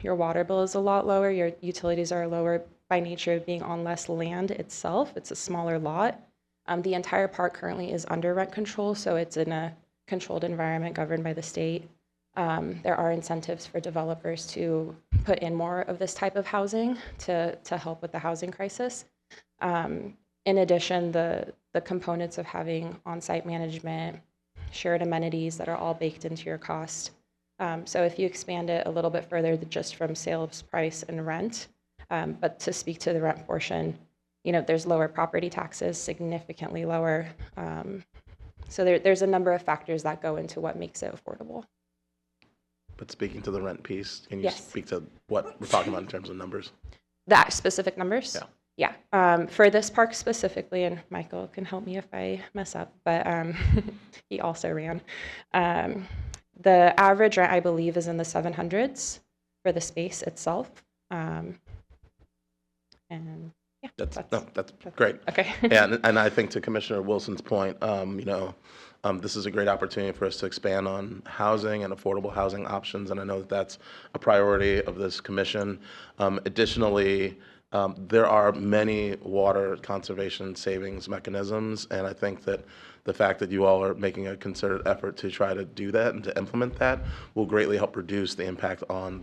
your water bill is a lot lower, your utilities are lower by nature of being on less land itself. It's a smaller lot. The entire park currently is under rent control, so it's in a controlled environment governed by the state. There are incentives for developers to put in more of this type of housing to help with the housing crisis. In addition, the components of having on-site management, shared amenities that are all baked into your cost. So if you expand it a little bit further just from sales price and rent, but to speak to the rent portion, there's lower property taxes, significantly lower. So there's a number of factors that go into what makes it affordable. But speaking to the rent piece, can you Yes. speak to what we're talking about in terms of numbers? That specific numbers? Yeah. Yeah. For this park specifically, and Michael can help me if I mess up, but he also ran. The average rent, I believe, is in the 700s for the space itself. And yeah, That's great. Okay. And I think to Commissioner Wilson's point, this is a great opportunity for us to expand on housing and affordable housing options, and I know that that's a priority of this commission. Additionally, there are many water conservation savings mechanisms, and I think that the fact that you all are making a concerted effort to try to do that and to implement that will greatly help reduce the impact on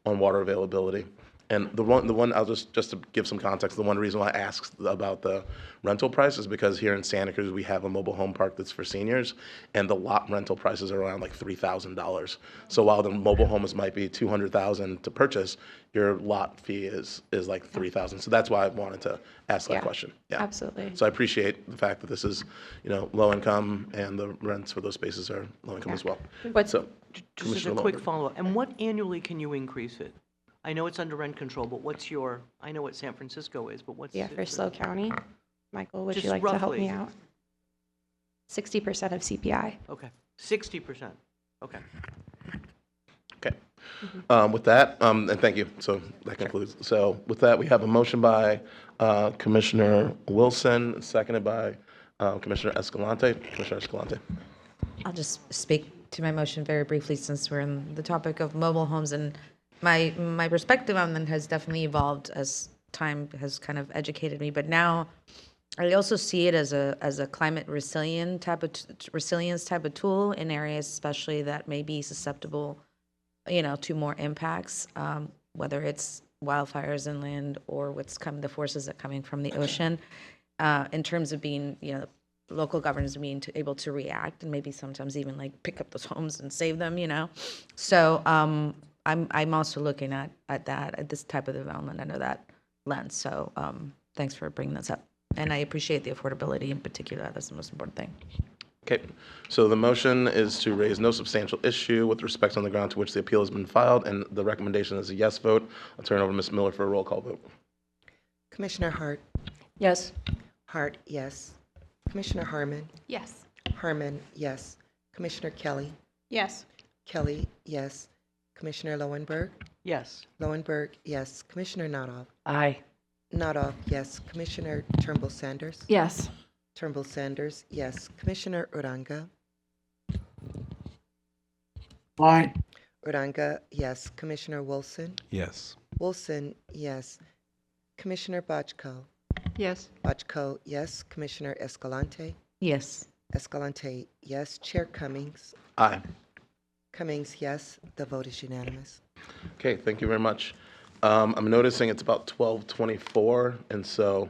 water availability. And the one I'll just to give some context, the one reason why I asked about the rental price is because here in Santa Cruz we have a mobile home park that's for seniors, and the lot rental prices are around like $3,000. So while the mobile homes might be $200,000 to purchase, your lot fee is like $3,000. So that's why I wanted to ask that question. Yeah, absolutely. So I appreciate the fact that this is low income, and the rents for those spaces are low income as well. So Just as a Commissioner quick Lowenberg. follow-up, and what annually can you increase it? I know it's under rent control, but I know what San Francisco is, but what's Yeah, for SLO County. Michael, would Just you like to help roughly. me out? 60% of CPI. Okay, 60%. Okay. Okay. With that, and thank you. So that concludes. So with that, we have a motion by Commissioner Wilson, seconded by Commissioner Escalante. Commissioner Escalante. I'll just speak to my motion very briefly since we're in the topic of mobile homes, and my perspective on them has definitely evolved as time has kind of educated me. But now I also see it as a climate resilience type of tool in areas especially that may be susceptible, to more impacts, whether it's wildfires inland or the forces that are coming from the ocean, in terms of being, local governments being able to react and maybe sometimes even like pick up those homes and save them, So I'm also looking at this type of development under that lens. So thanks for bringing this up. And I appreciate the affordability in particular. That's the most important thing. Okay. So the motion is to raise no substantial issue with respect on the ground to which the appeal has been filed, and the recommendation is a yes vote. I'll turn it over to Ms. Miller for a roll call vote. Commissioner Hart. Yes. Hart, yes. Commissioner Harmon. Yes. Harmon, yes. Commissioner Kelly. Yes. Kelly, yes. Commissioner Lowenberg. Yes. Lowenberg, yes. Commissioner Nodov. Aye. Nodov, yes. Commissioner Turnbull Sanders. Yes. Turnbull Sanders, yes. Commissioner Uranga. Aye. Uranga, yes. Commissioner Wilson. Yes. Wilson, yes. Commissioner Bochco. Yes. Bochco, yes. Commissioner Escalante. Yes. Escalante, yes. Chair Cummings. Aye. Cummings, yes. The vote is unanimous. Okay, thank you very much. I'm noticing it's about 12:24, and so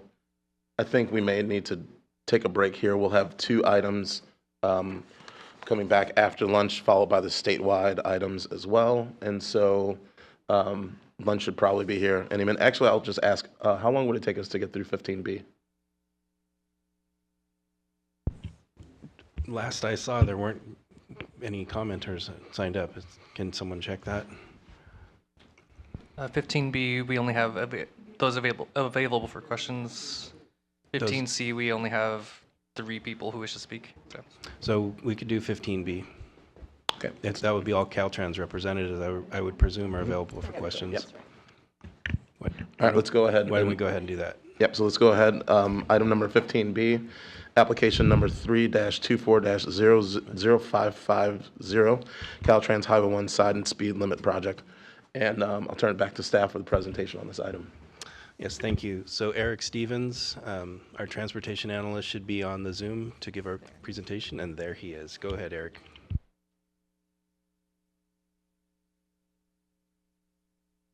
I think we may need to take a break here. We'll have two items coming back after lunch, followed by the statewide items as well. And so lunch should probably be here any minute. Actually, I'll just ask, how long would it take us to get through 15B? Last I saw, there weren't any commenters signed up. Can someone check that? 15B, we only have those available for questions. 15C, we only have 3 people who wish to speak. So we could do 15B. Okay. That would be all Caltrans representatives, I would presume, are available for questions. Yep. All right, let's go ahead. Why don't we go ahead and do that? Yep, so let's go ahead. Item number 15B, application number 3-24-00550, Caltrans Highway 1 Side and Speed Limit Project. And I'll turn it back to staff for the presentation on this item. Yes, thank you. So Eric Stevens, our transportation analyst, should be on the Zoom to give our presentation, and there he is. Go ahead, Eric.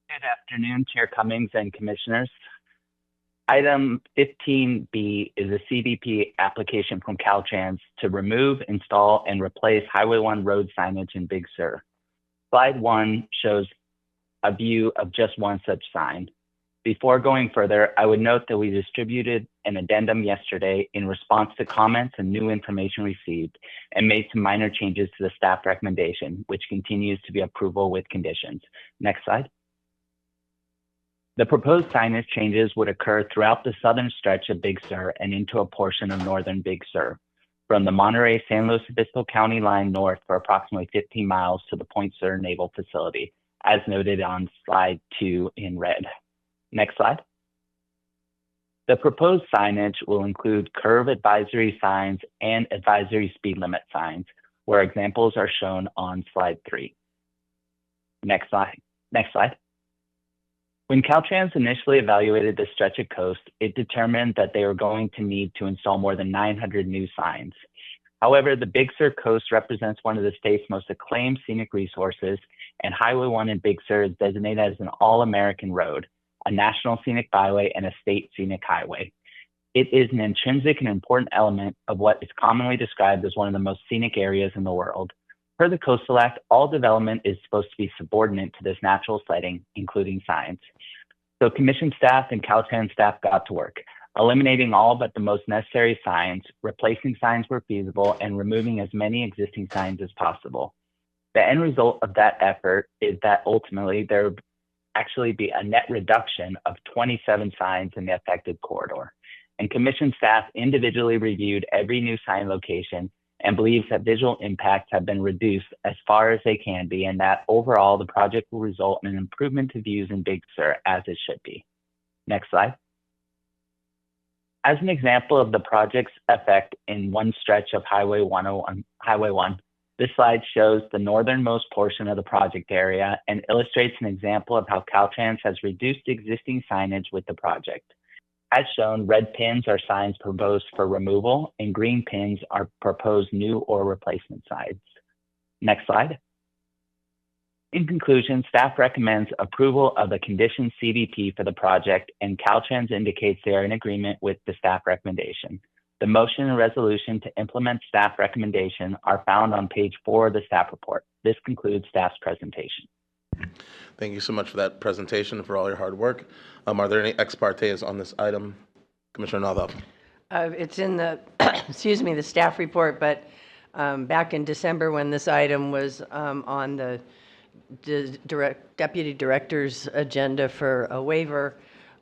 Good afternoon, Chair Cummings and Commissioners. Item 15B is a CDP application from Caltrans to remove, install, and replace Highway 1 road signage in Big Sur. Slide 1 shows a view of just one such sign. Before going further, I would note that we distributed an addendum yesterday in response to comments and new information received and made some minor changes to the staff recommendation, which continues to be approval with conditions. Next slide. The proposed signage changes would occur throughout the southern stretch of Big Sur and into a portion of northern Big Sur, from the Monterey San Luis Obispo County line north for approximately 15 miles to the Point Sur Naval Facility, as noted on slide 2 in red. Next slide. The proposed signage will include curve advisory signs and advisory speed limit signs, where examples are shown on slide 3. Next slide. Next slide. When Caltrans initially evaluated this stretch of coast, it determined that they were going to need to install more than 900 new signs. However, the Big Sur coast represents one of the state's most acclaimed scenic resources, and Highway 1 in Big Sur is designated as an all-American road, a national scenic byway, and a state scenic highway. It is an intrinsic and important element of what is commonly described as one of the most scenic areas in the world. Per the Coastal Act, all development is supposed to be subordinate to this natural setting, including signs. So Commission staff and Caltrans staff got to work, eliminating all but the most necessary signs, replacing signs where feasible, and removing as many existing signs as possible. The end result of that effort is that ultimately there will actually be a net reduction of 27 signs in the affected corridor. And Commission staff individually reviewed every new sign location and believes that visual impacts have been reduced as far as they can be, and that overall the project will result in an improvement to views in Big Sur as it should be. Next slide. As an example of the project's effect in one stretch of Highway 1, this slide shows the northernmost portion of the project area and illustrates an example of how Caltrans has reduced existing signage with the project. As shown, red pins are signs proposed for removal, and green pins are proposed new or replacement signs. Next slide. In conclusion, staff recommends approval of the conditioned CDP for the project, and Caltrans indicates they are in agreement with the staff recommendation. The motion and resolution to implement staff recommendation are found on page 4 of the staff report. This concludes staff's presentation. Thank you so much for that presentation and for all your hard work. Are there any ex partes on this item? Commissioner Naldo. It's in the, excuse me, the staff report, but back in December when this item was on the deputy director's agenda for a waiver,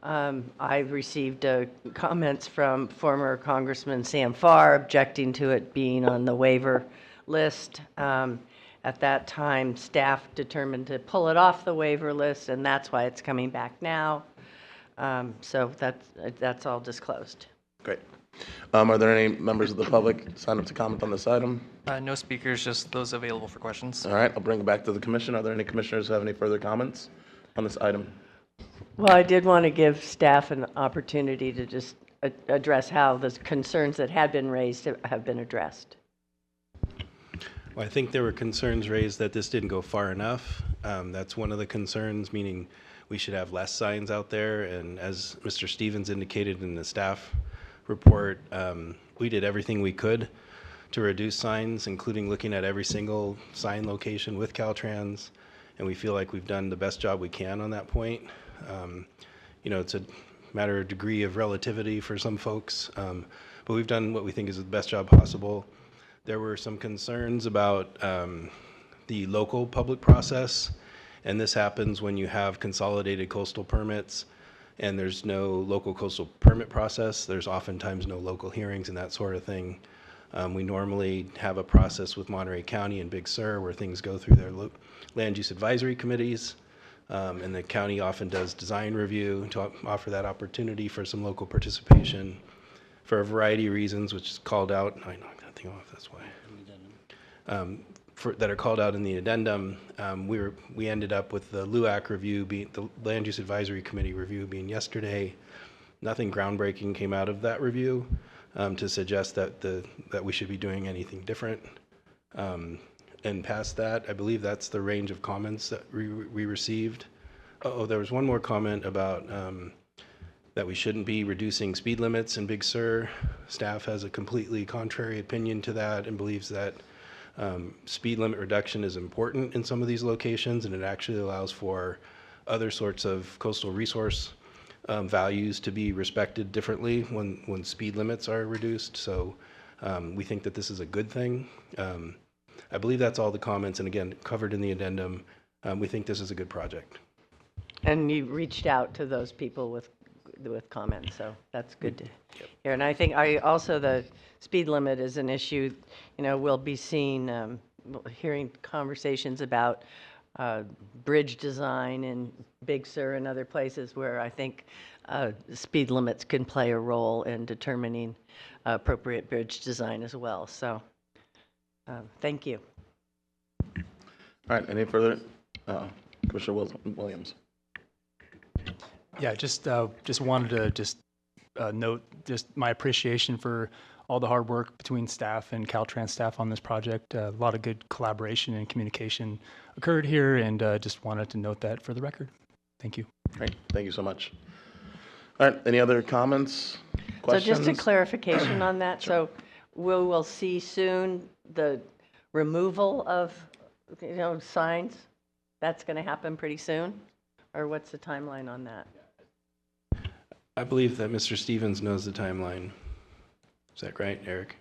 I received comments from former Congressman Sam Farr objecting to it being on the waiver list. At that time, staff determined to pull it off the waiver list, and that's why it's coming back now. So that's all disclosed. Great. Are there any members of the public signed up to comment on this item? No speakers, just those available for questions. All right, I'll bring it back to the commission. Are there any commissioners who have any further comments on this item? Well, I did want to give staff an opportunity to just address how the concerns that had been raised have been addressed. Well, I think there were concerns raised that this didn't go far enough. That's one of the concerns, meaning we should have less signs out there. And as Mr. Stevens indicated in the staff report, we did everything we could to reduce signs, including looking at every single sign location with Caltrans. And we feel like we've done the best job we can on that point. You know, it's a matter of degree of relativity for some folks, but we've done what we think is the best job possible. There were some concerns about the local public process, and this happens when you have consolidated coastal permits and there's no local coastal permit process. There's oftentimes no local hearings and that sort of thing. We normally have a process with Monterey County and Big Sur where things go through their land use advisory committees, and the county often does design review to offer that opportunity for some local participation for a variety of reasons, which is called out. I know I'm going to think off this way. that are called out in the addendum, we ended up with the LUAC review, the Land Use Advisory Committee review being yesterday. Nothing groundbreaking came out of that review to suggest that we should be doing anything different. And past that, I believe that's the range of comments that we received. Oh, there was one more comment about that we shouldn't be reducing speed limits in Big Sur. Staff has a completely contrary opinion to that and believes that speed limit reduction is important in some of these locations, and it actually allows for other sorts of coastal resource values to be respected differently when speed limits are reduced. So we think that this is a good thing. I believe that's all the comments, and again, covered in the addendum. We think this is a good project. And you reached out to those people with comments, so that's good to hear. And I think also the speed limit is an issue. We'll be hearing conversations about bridge design in Big Sur and other places where I think speed limits can play a role in determining appropriate bridge design as well. So thank you. All right, any further? Commissioner Williams. Yeah, just wanted to note my appreciation for all the hard work between staff and Caltrans staff on this project. A lot of good collaboration and communication occurred here, and just wanted to note that for the record. Thank you. Great, thank you so much. All right, any other comments, questions? So just a clarification on that. So we will see soon the removal of signs. That's going to happen pretty soon, or what's the timeline on that? I believe that Mr. Stevens knows the timeline. Is that right, Eric?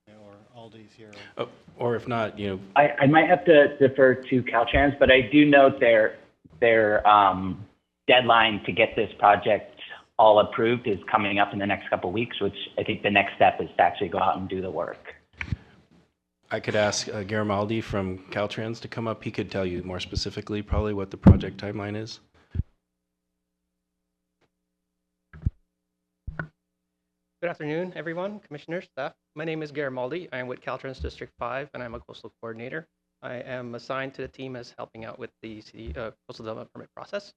Or Aldi's here. Oh, or if not, I might have to defer to Caltrans, but I do note their deadline to get this project all approved is coming up in the next couple of weeks, which I think the next step is to actually go out and do the work. I could ask Garimaldi from Caltrans to come up. He could tell you more specifically probably what the project timeline is. Good afternoon, everyone, commissioners, staff. My name is Garimaldi. I am with Caltrans District 5, and I'm a coastal coordinator. I am assigned to the team as helping out with the city coastal development permit process.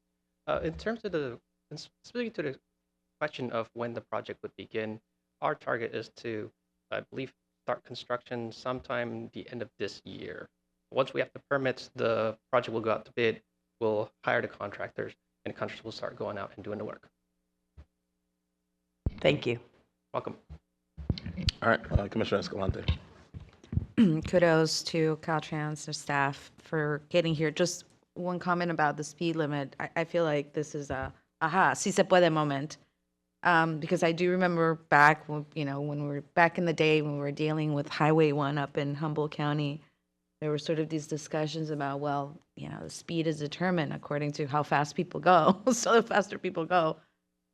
In terms of specifically to the question of when the project would begin, our target is to, I believe, start construction sometime the end of this year. Once we have the permits, the project will go out to bid. We'll hire the contractors, and the contractors will start going out and doing the work. Thank you. Welcome. All right, Commissioner Escalante. Kudos to Caltrans, their staff, for getting here. Just one comment about the speed limit. I feel like this is a si se puede moment. Because I do remember back, when we were back in the day when we were dealing with Highway 1 up in Humboldt County, there were sort of these discussions about, the speed is determined according to how fast people go. So the faster people go,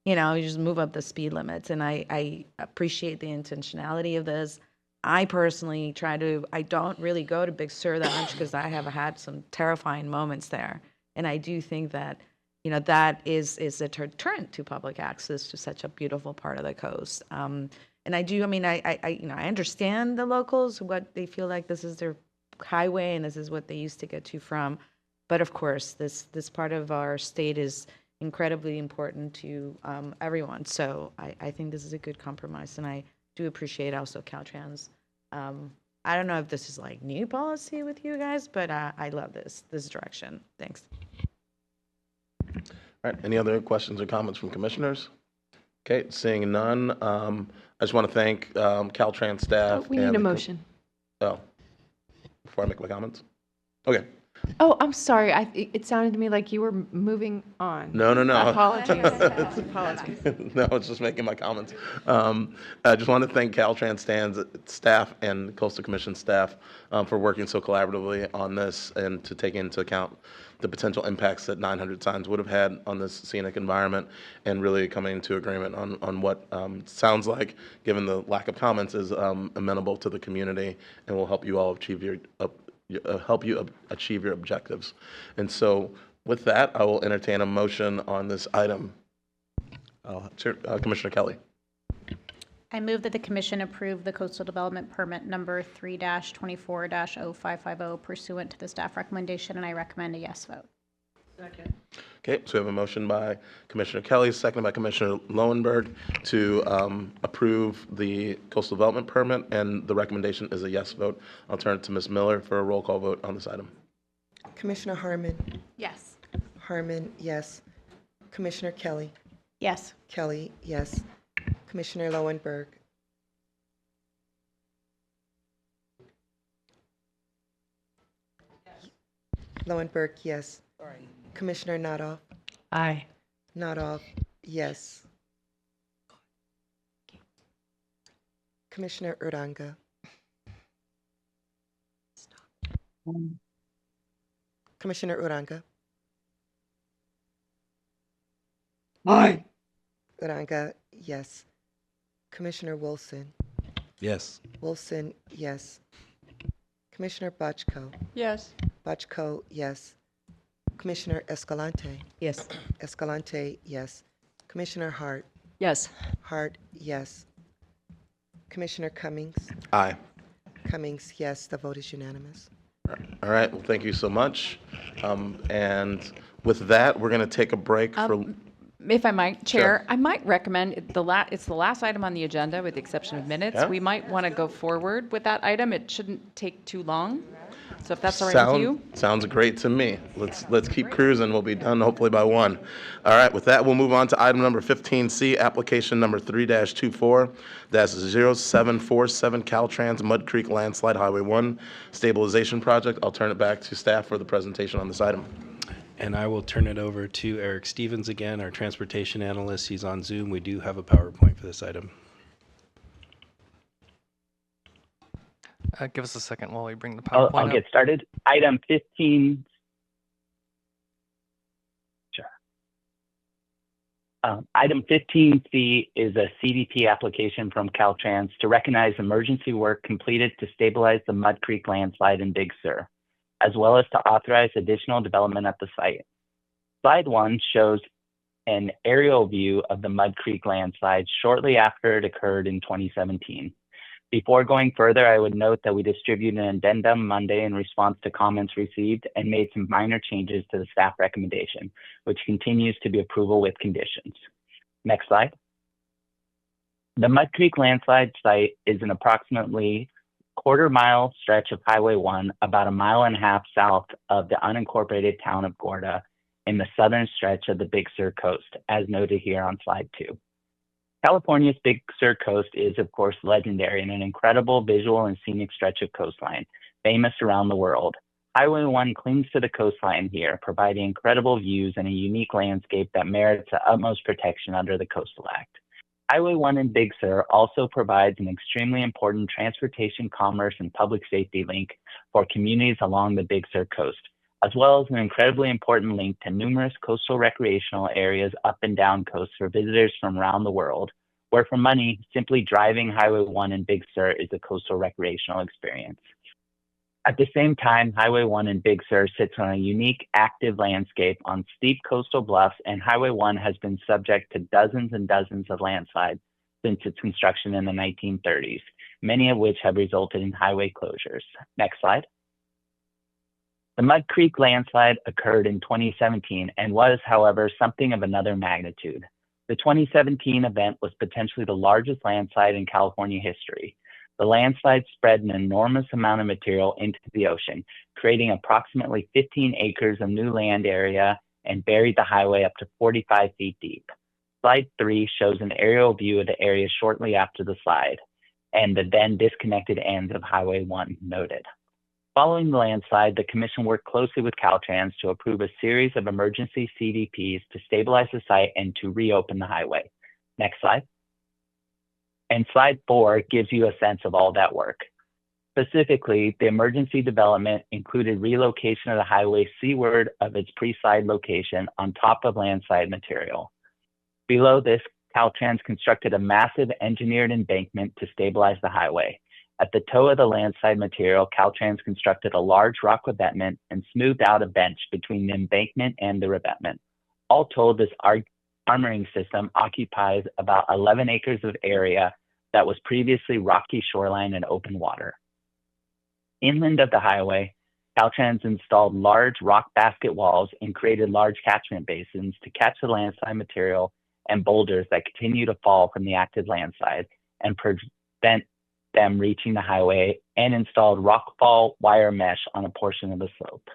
you just move up the speed limits. And I appreciate the intentionality of this. I personally I don't really go to Big Sur that much because I have had some terrifying moments there. And I do think that, that is a deterrent to public access to such a beautiful part of the coast. And I understand the locals, what they feel like this is their highway and this is what they used to get to from. But of course, this part of our state is incredibly important to everyone. So I think this is a good compromise, and I do appreciate also Caltrans. I don't know if this is like new policy with you guys, but I love this direction. Thanks. All right, any other questions or comments from commissioners? Okay, seeing none, I just want to thank Caltrans staff. We need a motion. Before I make my comments? Okay. Oh, I'm sorry. It sounded to me like you were moving on. No. Apologies. Apologies. No, I was just making my comments. I just want to thank Caltrans staff and Coastal Commission staff for working so collaboratively on this and to take into account the potential impacts that 900 signs would have had on this scenic environment, and really coming to agreement on what sounds like, given the lack of comments, is amenable to the community and will help you all achieve your objectives. And so with that, I will entertain a motion on this item. Commissioner Kelly. I move that the commission approve the coastal development permit number 3-24-0550 pursuant to the staff recommendation, and I recommend a yes vote. Second. Okay, so we have a motion by Commissioner Kelly, seconded by Commissioner Lowenberg to approve the coastal development permit, and the recommendation is a yes vote. I'll turn it to Ms. Miller for a roll call vote on this item. Commissioner Harmon. Yes. Harmon, yes. Commissioner Kelly. Yes. Kelly, yes. Commissioner Lowenberg. Lowenberg, yes. Sorry. Commissioner Nadoff. Aye. Nadoff, yes. Commissioner Uranga. Commissioner Uranga. Aye. Uranga, yes. Commissioner Wilson. Yes. Wilson, yes. Commissioner Bochco. Yes. Bochco, yes. Commissioner Escalante. Yes. Escalante, yes. Commissioner Hart. Yes. Hart, yes. Commissioner Cummings. Aye. Cummings, yes. The vote is unanimous. All right, well, thank you so much. And with that, we're going to take a break for... If I might, Chair, Sure. I might recommend, it's the last item on the agenda with the exception of minutes. Yeah. We might want to go forward with that item. It shouldn't take too long. So if that's all right with you. Sounds great to me. Let's keep cruising. We'll be done hopefully by 1. All right, with that, we'll move on to item number 15C, application number 3-24-0747 Caltrans Mud Creek Landslide Highway 1 Stabilization Project. I'll turn it back to staff for the presentation on this item. And I will turn it over to Eric Stevens again, our transportation analyst. He's on Zoom. We do have a PowerPoint for this item. Give us a second while we bring the PowerPoint I'll up. get started. Item 15. Sure. Item 15C is a CDP application from Caltrans to recognize emergency work completed to stabilize the Mud Creek landslide in Big Sur, as well as to authorize additional development at the site. Slide 1 shows an aerial view of the Mud Creek landslide shortly after it occurred in 2017. Before going further, I would note that we distributed an addendum Monday in response to comments received and made some minor changes to the staff recommendation, which continues to be approval with conditions. Next slide. The Mud Creek landslide site is an approximately quarter-mile stretch of Highway 1, about a mile and a half south of the unincorporated town of Gorda in the southern stretch of the Big Sur coast, as noted here on slide 2. California's Big Sur coast is, of course, legendary and an incredible visual and scenic stretch of coastline, famous around the world. Highway 1 clings to the coastline here, providing incredible views and a unique landscape that merits the utmost protection under the Coastal Act. Highway 1 in Big Sur also provides an extremely important transportation, commerce, and public safety link for communities along the Big Sur coast, as well as an incredibly important link to numerous coastal recreational areas up and down coast for visitors from around the world, where for money, simply driving Highway 1 in Big Sur is a coastal recreational experience. At the same time, Highway 1 in Big Sur sits on a unique, active landscape on steep coastal bluffs, and Highway 1 has been subject to dozens and dozens of landslides since its construction in the 1930s, many of which have resulted in highway closures. Next slide. The Mud Creek landslide occurred in 2017 and was, however, something of another magnitude. The 2017 event was potentially the largest landslide in California history. The landslide spread an enormous amount of material into the ocean, creating approximately 15 acres of new land area and buried the highway up to 45 feet deep. Slide 3 shows an aerial view of the area shortly after the slide and the then disconnected ends of Highway 1 noted. Following the landslide, the Commission worked closely with Caltrans to approve a series of emergency CDPs to stabilize the site and to reopen the highway. Next slide. And slide 4 gives you a sense of all that work. Specifically, the emergency development included relocation of the highway seaward of its pre-slide location on top of landslide material. Below this, Caltrans constructed a massive engineered embankment to stabilize the highway. At the toe of the landslide material, Caltrans constructed a large rock revetment and smoothed out a bench between the embankment and the revetment. All told, this armoring system occupies about 11 acres of area that was previously rocky shoreline and open water. Inland of the highway, Caltrans installed large rock basket walls and created large catchment basins to catch the landslide material and boulders that continue to fall from the active landslide and prevent them reaching the highway, and installed rockfall wire mesh on a portion of the slope.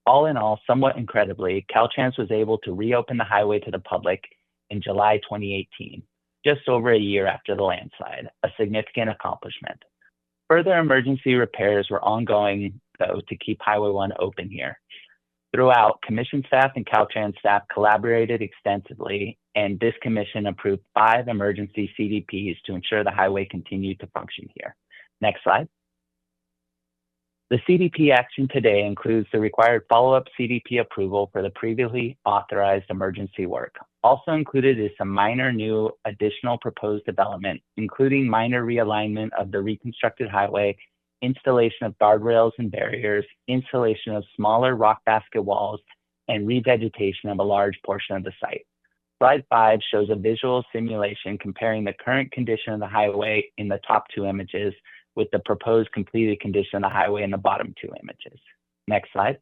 All in all, somewhat incredibly, Caltrans was able to reopen the highway to the public in July 2018, just over a year after the landslide, a significant accomplishment. Further emergency repairs were ongoing, though, to keep Highway 1 open here. Throughout, Commission staff and Caltrans staff collaborated extensively, and this commission approved 5 emergency CDPs to ensure the highway continued to function here. Next slide. The CDP action today includes the required follow-up CDP approval for the previously authorized emergency work. Also included is some minor new additional proposed development, including minor realignment of the reconstructed highway, installation of guardrails and barriers, installation of smaller rock basket walls, and revegetation of a large portion of the site. Slide 5 shows a visual simulation comparing the current condition of the highway in the top 2 images with the proposed completed condition of the highway in the bottom 2 images. Next slide.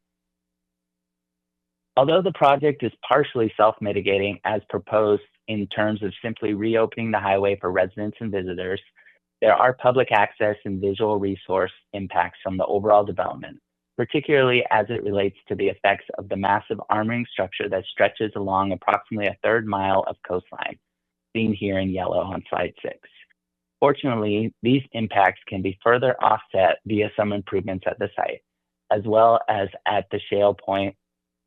Although the project is partially self-mitigating as proposed in terms of simply reopening the highway for residents and visitors, there are public access and visual resource impacts from the overall development, particularly as it relates to the effects of the massive armoring structure that stretches along approximately a 1/3 mile of coastline, seen here in yellow on slide 6. Fortunately, these impacts can be further offset via some improvements at the site, as well as at the Shale Point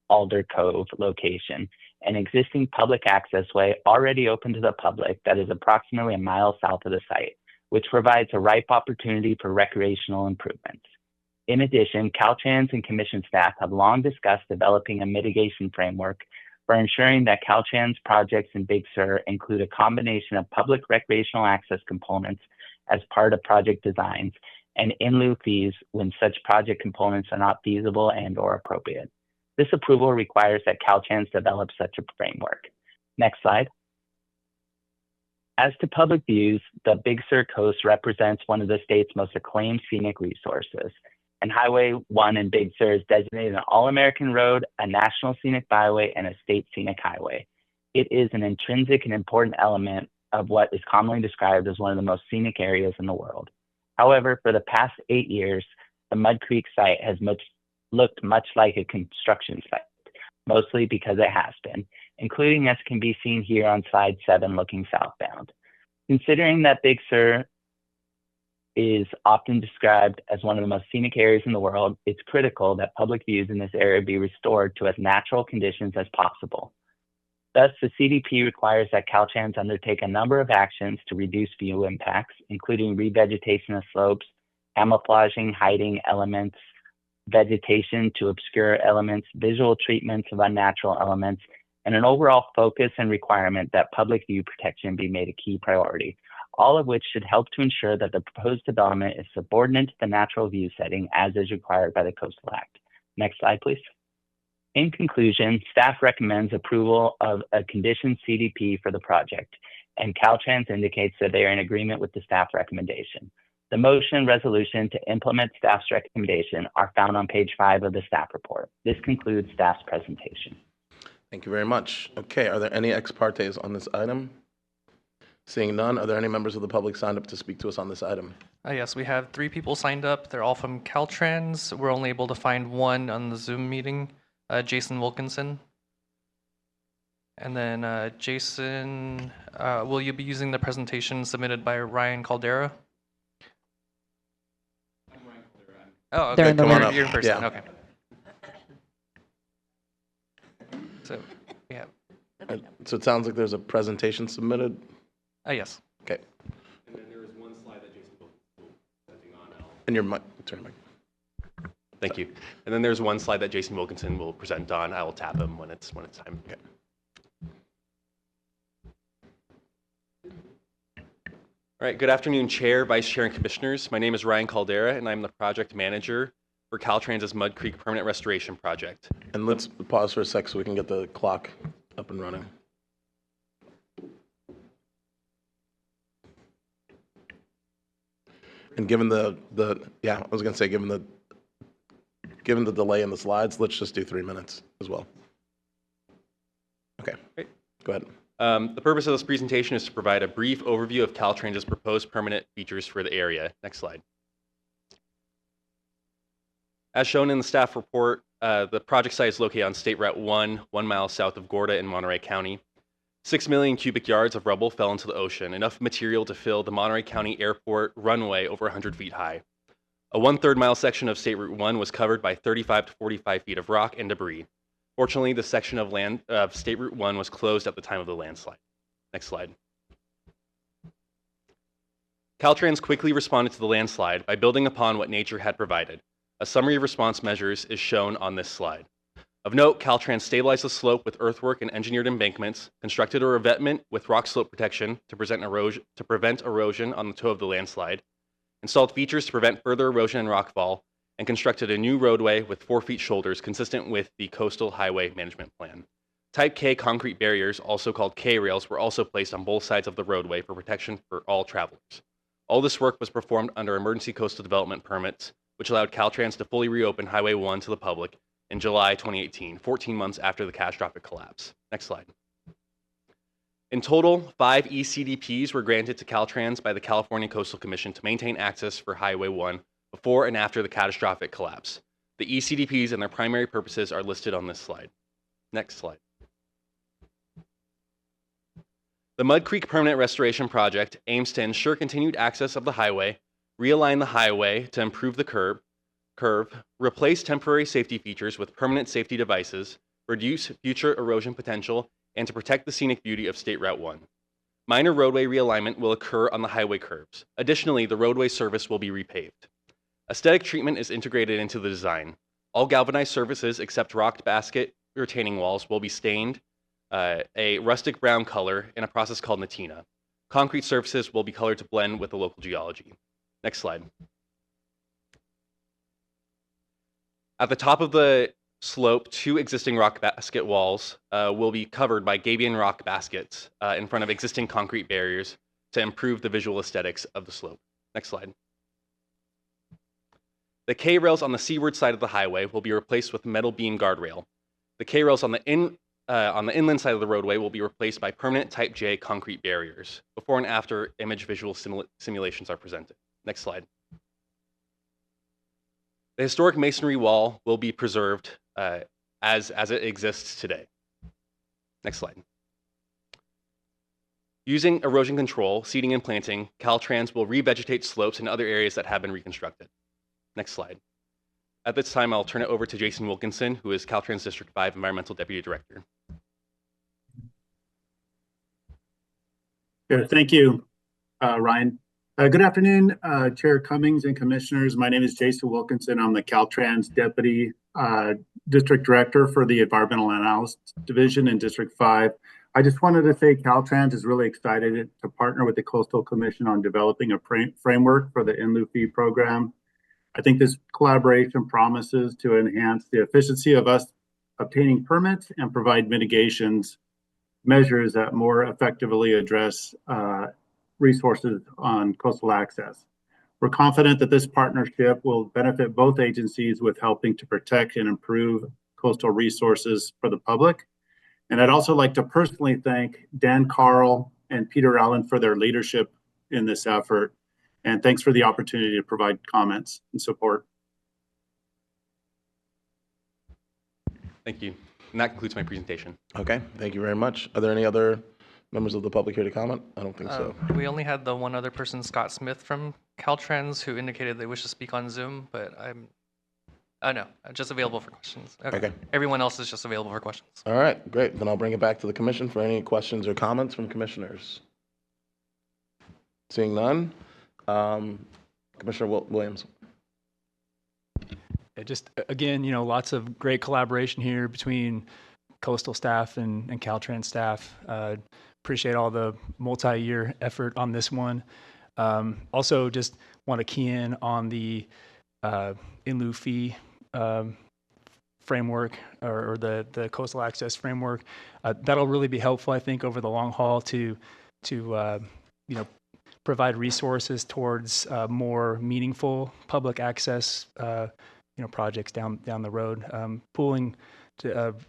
Alder Cove location, an existing public access way already open to the public that is approximately a mile south of the site, which provides a ripe opportunity for recreational improvements. In addition, Caltrans and Commission staff have long discussed developing a mitigation framework for ensuring that Caltrans projects in Big Sur include a combination of public recreational access components as part of project designs and in lieu fees when such project components are not feasible and/or appropriate. This approval requires that Caltrans develop such a framework. Next slide. As to public views, the Big Sur Coast represents one of the state's most acclaimed scenic resources, and Highway 1 in Big Sur is designated an All-American Road, a National Scenic Byway, and a State Scenic Highway. It is an intrinsic and important element of what is commonly described as one of the most scenic areas in the world. However, for the past 8 years, the Mud Creek site has looked much like a construction site, mostly because it has been, including as can be seen here on slide 7 looking southbound. Considering that Big Sur is often described as one of the most scenic areas in the world, it's critical that public views in this area be restored to as natural conditions as possible. Thus, the CDP requires that Caltrans undertake a number of actions to reduce view impacts, including revegetation of slopes, camouflaging, hiding elements, vegetation to obscure elements, visual treatments of unnatural elements, and an overall focus and requirement that public view protection be made a key priority, all of which should help to ensure that the proposed development is subordinate to the natural view setting as is required by the Coastal Act. Next slide, please. In conclusion, staff recommends approval of a conditioned CDP for the project, and Caltrans indicates that they are in agreement with the staff recommendation. The motion and resolution to implement staff's recommendation are found on page 5 of the staff report. This concludes staff's presentation. Thank you very much. Okay, are there any ex partes on this item? Seeing none, are there any members of the public signed up to speak to us on this item? Yes, we have 3 people signed up. They're all from Caltrans. We're only able to find one on the Zoom meeting, Jason Wilkinson. And then Jason, will you be using the presentation submitted by Ryan Caldera? Oh, okay. You're in person. Yeah. Okay. So, yeah. So it sounds like there's a presentation submitted? Yes. Okay. And then there is one slide that Jason will presenting on. And your mic, turn your mic. Thank you. And then there's one slide that Jason Wilkinson will present on. I will tap him when it's time. Okay. All right, good afternoon, Chair, Vice Chair, and Commissioners. My name is Ryan Caldera, and I'm the project manager for Caltrans' Mud Creek Permanent Restoration Project. And let's pause for a sec so we can get the clock up and running. And given I was going to say, given the delay in the slides, let's just do 3 minutes as well. Okay, Great. go ahead. The purpose of this presentation is to provide a brief overview of Caltrans' proposed permanent features for the area. Next slide. As shown in the staff report, the project site is located on State Route 1, 1 mile south of Gorda in Monterey County. 6 million cubic yards of rubble fell into the ocean, enough material to fill the Monterey County Airport runway over 100 feet high. A 1/3 mile section of State Route 1 was covered by 35 to 45 feet of rock and debris. Fortunately, the section of State Route 1 was closed at the time of the landslide. Next slide. Caltrans quickly responded to the landslide by building upon what nature had provided. A summary of response measures is shown on this slide. Of note, Caltrans stabilized the slope with earthwork and engineered embankments, constructed a revetment with rock slope protection to prevent erosion on the toe of the landslide, installed features to prevent further erosion and rockfall, and constructed a new roadway with 4 feet shoulders consistent with the Coastal Highway Management Plan. Type K concrete barriers, also called K-rails, were also placed on both sides of the roadway for protection for all travelers. All this work was performed under emergency coastal development permits, which allowed Caltrans to fully reopen Highway 1 to the public in July 2018, 14 months after the catastrophic collapse. Next slide. In total, 5 ECDPs were granted to Caltrans by the California Coastal Commission to maintain access for Highway 1 before and after the catastrophic collapse. The ECDPs and their primary purposes are listed on this slide. Next slide. The Mud Creek Permanent Restoration Project aims to ensure continued access of the highway, realign the highway to improve the curve, replace temporary safety features with permanent safety devices, reduce future erosion potential, and to protect the scenic beauty of State Route 1. Minor roadway realignment will occur on the highway curves. Additionally, the roadway surface will be repaved. Aesthetic treatment is integrated into the design. All galvanized surfaces except rock basket retaining walls will be stained a rustic brown color in a process called natina. Concrete surfaces will be colored to blend with the local geology. Next slide. At the top of the slope, 2 existing rock basket walls will be covered by gabion rock baskets in front of existing concrete barriers to improve the visual aesthetics of the slope. Next slide. The K-rails on the seaward side of the highway will be replaced with metal beam guardrail. The K-rails on the inland side of the roadway will be replaced by permanent Type J concrete barriers. Before and after image visual simulations are presented. Next slide. The historic masonry wall will be preserved as it exists today. Next slide. Using erosion control, seeding, and planting, Caltrans will revegetate slopes in other areas that have been reconstructed. Next slide. At this time, I'll turn it over to Jason Wilkinson, who is Caltrans District 5 Environmental Deputy Director. Sure. Thank you, Ryan. Good afternoon, Chair Cummings and Commissioners. My name is Jason Wilkinson. I'm the Caltrans Deputy District Director for the Environmental Analysis Division in District 5. I just wanted to say Caltrans is really excited to partner with the Coastal Commission on developing a framework for the LCP program. I think this collaboration promises to enhance the efficiency of us obtaining permits and provide mitigations measures that more effectively address resources on coastal access. We're confident that this partnership will benefit both agencies with helping to protect and improve coastal resources for the public. And I'd also like to personally thank Dan Carl and Peter Allen for their leadership in this effort. And thanks for the opportunity to provide comments and support. Thank you. And that concludes my presentation. Okay, thank you very much. Are there any other members of the public here to comment? I don't think so. We only had the one other person, Scott Smith from Caltrans, who indicated they wish to speak on Zoom, but I'm just available for questions. Okay. Everyone else is just available for questions. All right, great. Then I'll bring it back to the commission for any questions or comments from commissioners. Seeing none. Commissioner Williams. Yeah, just again, lots of great collaboration here between coastal staff and Caltrans staff. Appreciate all the multi-year effort on this one. Also, just want to key in on the in lieu fee framework or the coastal access framework. That'll really be helpful, I think, over the long haul to provide resources towards more meaningful public access, projects down the road, pooling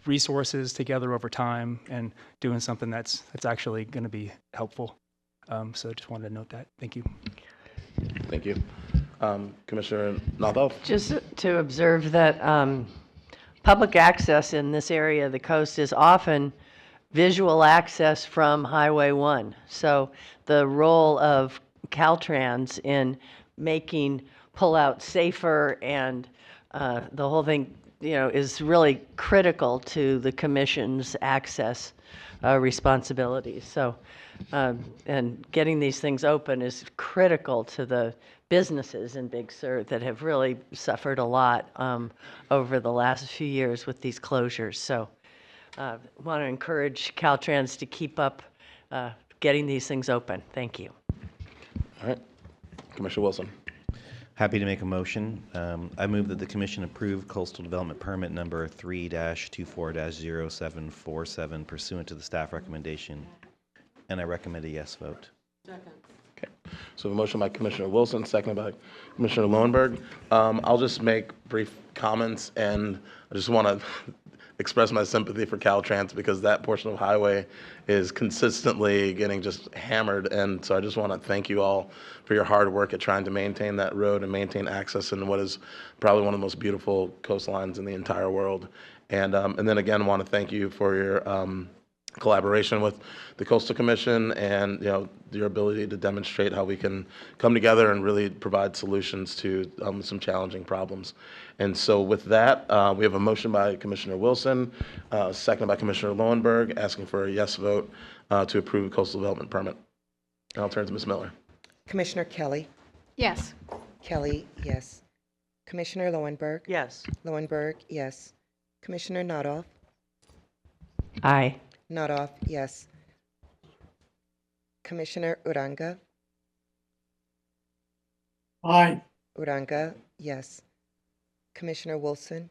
resources together over time and doing something that's actually going to be helpful. So just wanted to note that. Thank you. Thank you. Commissioner Nothoff? Just to observe that public access in this area of the coast is often visual access from Highway 1. So the role of Caltrans in making pullout safer and the whole thing, is really critical to the commission's access responsibilities. So, and getting these things open is critical to the businesses in Big Sur that have really suffered a lot over the last few years with these closures. So, want to encourage Caltrans to keep up getting these things open. Thank you. All right. Commissioner Wilson. Happy to make a motion. I move that the commission approve coastal development permit number 3-24-0747 pursuant to the staff recommendation, and I recommend a yes vote. Second. Okay. So a motion by Commissioner Wilson, seconded by Commissioner Lowenberg. I'll just make brief comments, and I just want to express my sympathy for Caltrans because that portion of highway is consistently getting just hammered. And so I just want to thank you all for your hard work at trying to maintain that road and maintain access in what is probably one of the most beautiful coastlines in the entire world. And then again, I want to thank you for your collaboration with the Coastal Commission and your ability to demonstrate how we can come together and really provide solutions to some challenging problems. And so with that, we have a motion by Commissioner Wilson, seconded by Commissioner Lowenberg, asking for a yes vote to approve the coastal development permit. And I'll turn to Ms. Miller. Commissioner Kelly. Yes. Kelly, yes. Commissioner Lowenberg. Yes. Lowenberg, yes. Commissioner Nothoff. Aye. Nothoff, yes. Commissioner Uranga. Aye. Uranga, yes. Commissioner Wilson.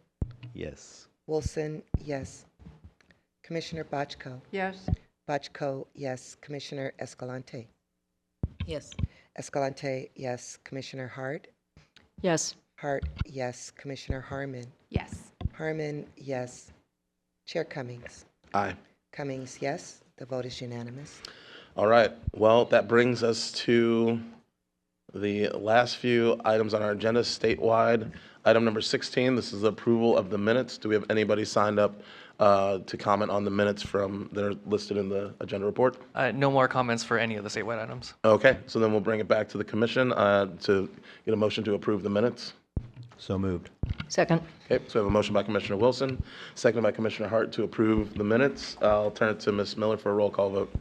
Yes. Wilson, yes. Commissioner Bochco. Yes. Bochco, yes. Commissioner Escalante. Yes. Escalante, yes. Commissioner Hart. Yes. Hart, yes. Commissioner Harmon. Yes. Harmon, yes. Chair Cummings. Aye. Cummings, yes. The vote is unanimous. All right. Well, that brings us to the last few items on our agenda statewide. Item number 16, this is the approval of the minutes. Do we have anybody signed up to comment on the minutes that are listed in the agenda report? No more comments for any of the statewide items. Okay, so then we'll bring it back to the commission to get a motion to approve the minutes. So moved. Second. Okay, so we have a motion by Commissioner Wilson, seconded by Commissioner Hart to approve the minutes. I'll turn it to Ms. Miller for a roll call vote.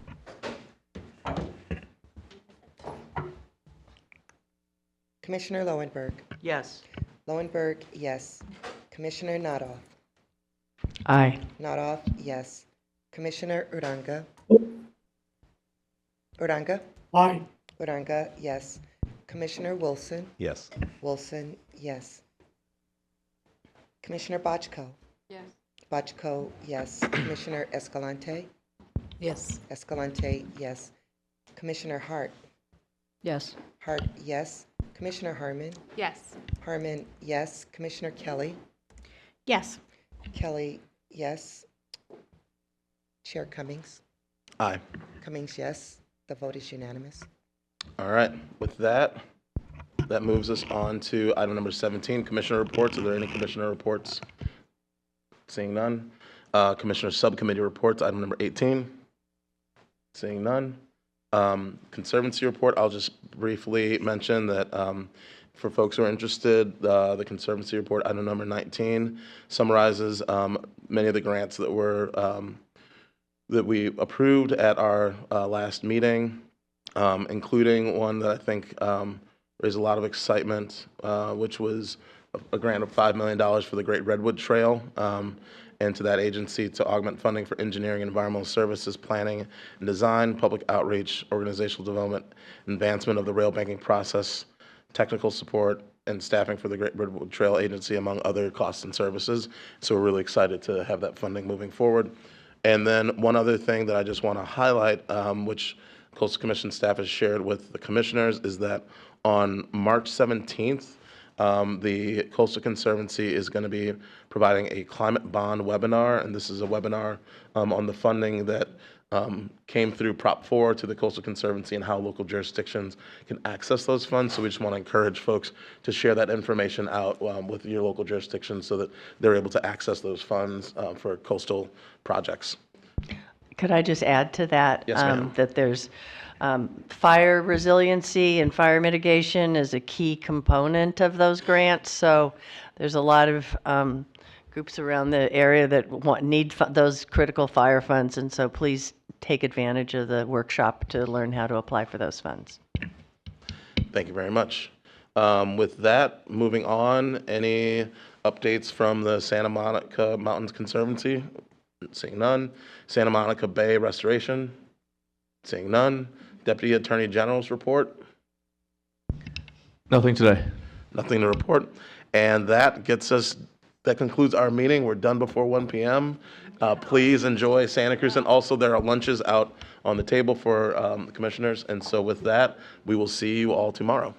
Commissioner Lowenberg. Yes. Lowenberg, yes. Commissioner Nothoff. Aye. Nothoff, yes. Commissioner Uranga. Uranga. Aye. Uranga, yes. Commissioner Wilson. Yes. Wilson, yes. Commissioner Bochco. Yes. Bochco, yes. Commissioner Escalante. Yes. Escalante, yes. Commissioner Hart. Yes. Hart, yes. Commissioner Harmon. Yes. Harmon, yes. Commissioner Kelly. Yes. Kelly, yes. Chair Cummings. Aye. Cummings, yes. The vote is unanimous. All right, with that moves us on to item number 17, commissioner reports. Are there any commissioner reports? Seeing none. Commissioner subcommittee reports, item number 18. Seeing none. Conservancy report, I'll just briefly mention that for folks who are interested, the Conservancy report, item number 19, summarizes many of the grants that we approved at our last meeting, including one that I think raised a lot of excitement, which was a grant of $5 million for the Great Redwood Trail, and to that agency to augment funding for engineering and environmental services, planning and design, public outreach, organizational development, advancement of the rail banking process, technical support, and staffing for the Great Redwood Trail Agency, among other costs and services. So we're really excited to have that funding moving forward. And then one other thing that I just want to highlight, which Coastal Commission staff has shared with the commissioners is that on March 17th, the Coastal Conservancy is going to be providing a climate bond webinar, and this is a webinar on the funding that came through Prop 4 to the Coastal Conservancy and how local jurisdictions can access those funds. So we just want to encourage folks to share that information out with your local jurisdictions so that they're able to access those funds for coastal projects. Could I just add to that? Yes, ma'am. That there's fire resiliency and fire mitigation is a key component of those grants. So there's a lot of groups around the area that need those critical fire funds. And so please take advantage of the workshop to learn how to apply for those funds. Thank you very much. With that, moving on, any updates from the Santa Monica Mountains Conservancy? Seeing none. Santa Monica Bay Restoration? Seeing none. Deputy Attorney General's report? Nothing today. Nothing to report. And that concludes our meeting. We're done before 1 p.m. Please enjoy Santa Cruz. And also there are lunches out on the table for the commissioners. And so with that, we will see you all tomorrow.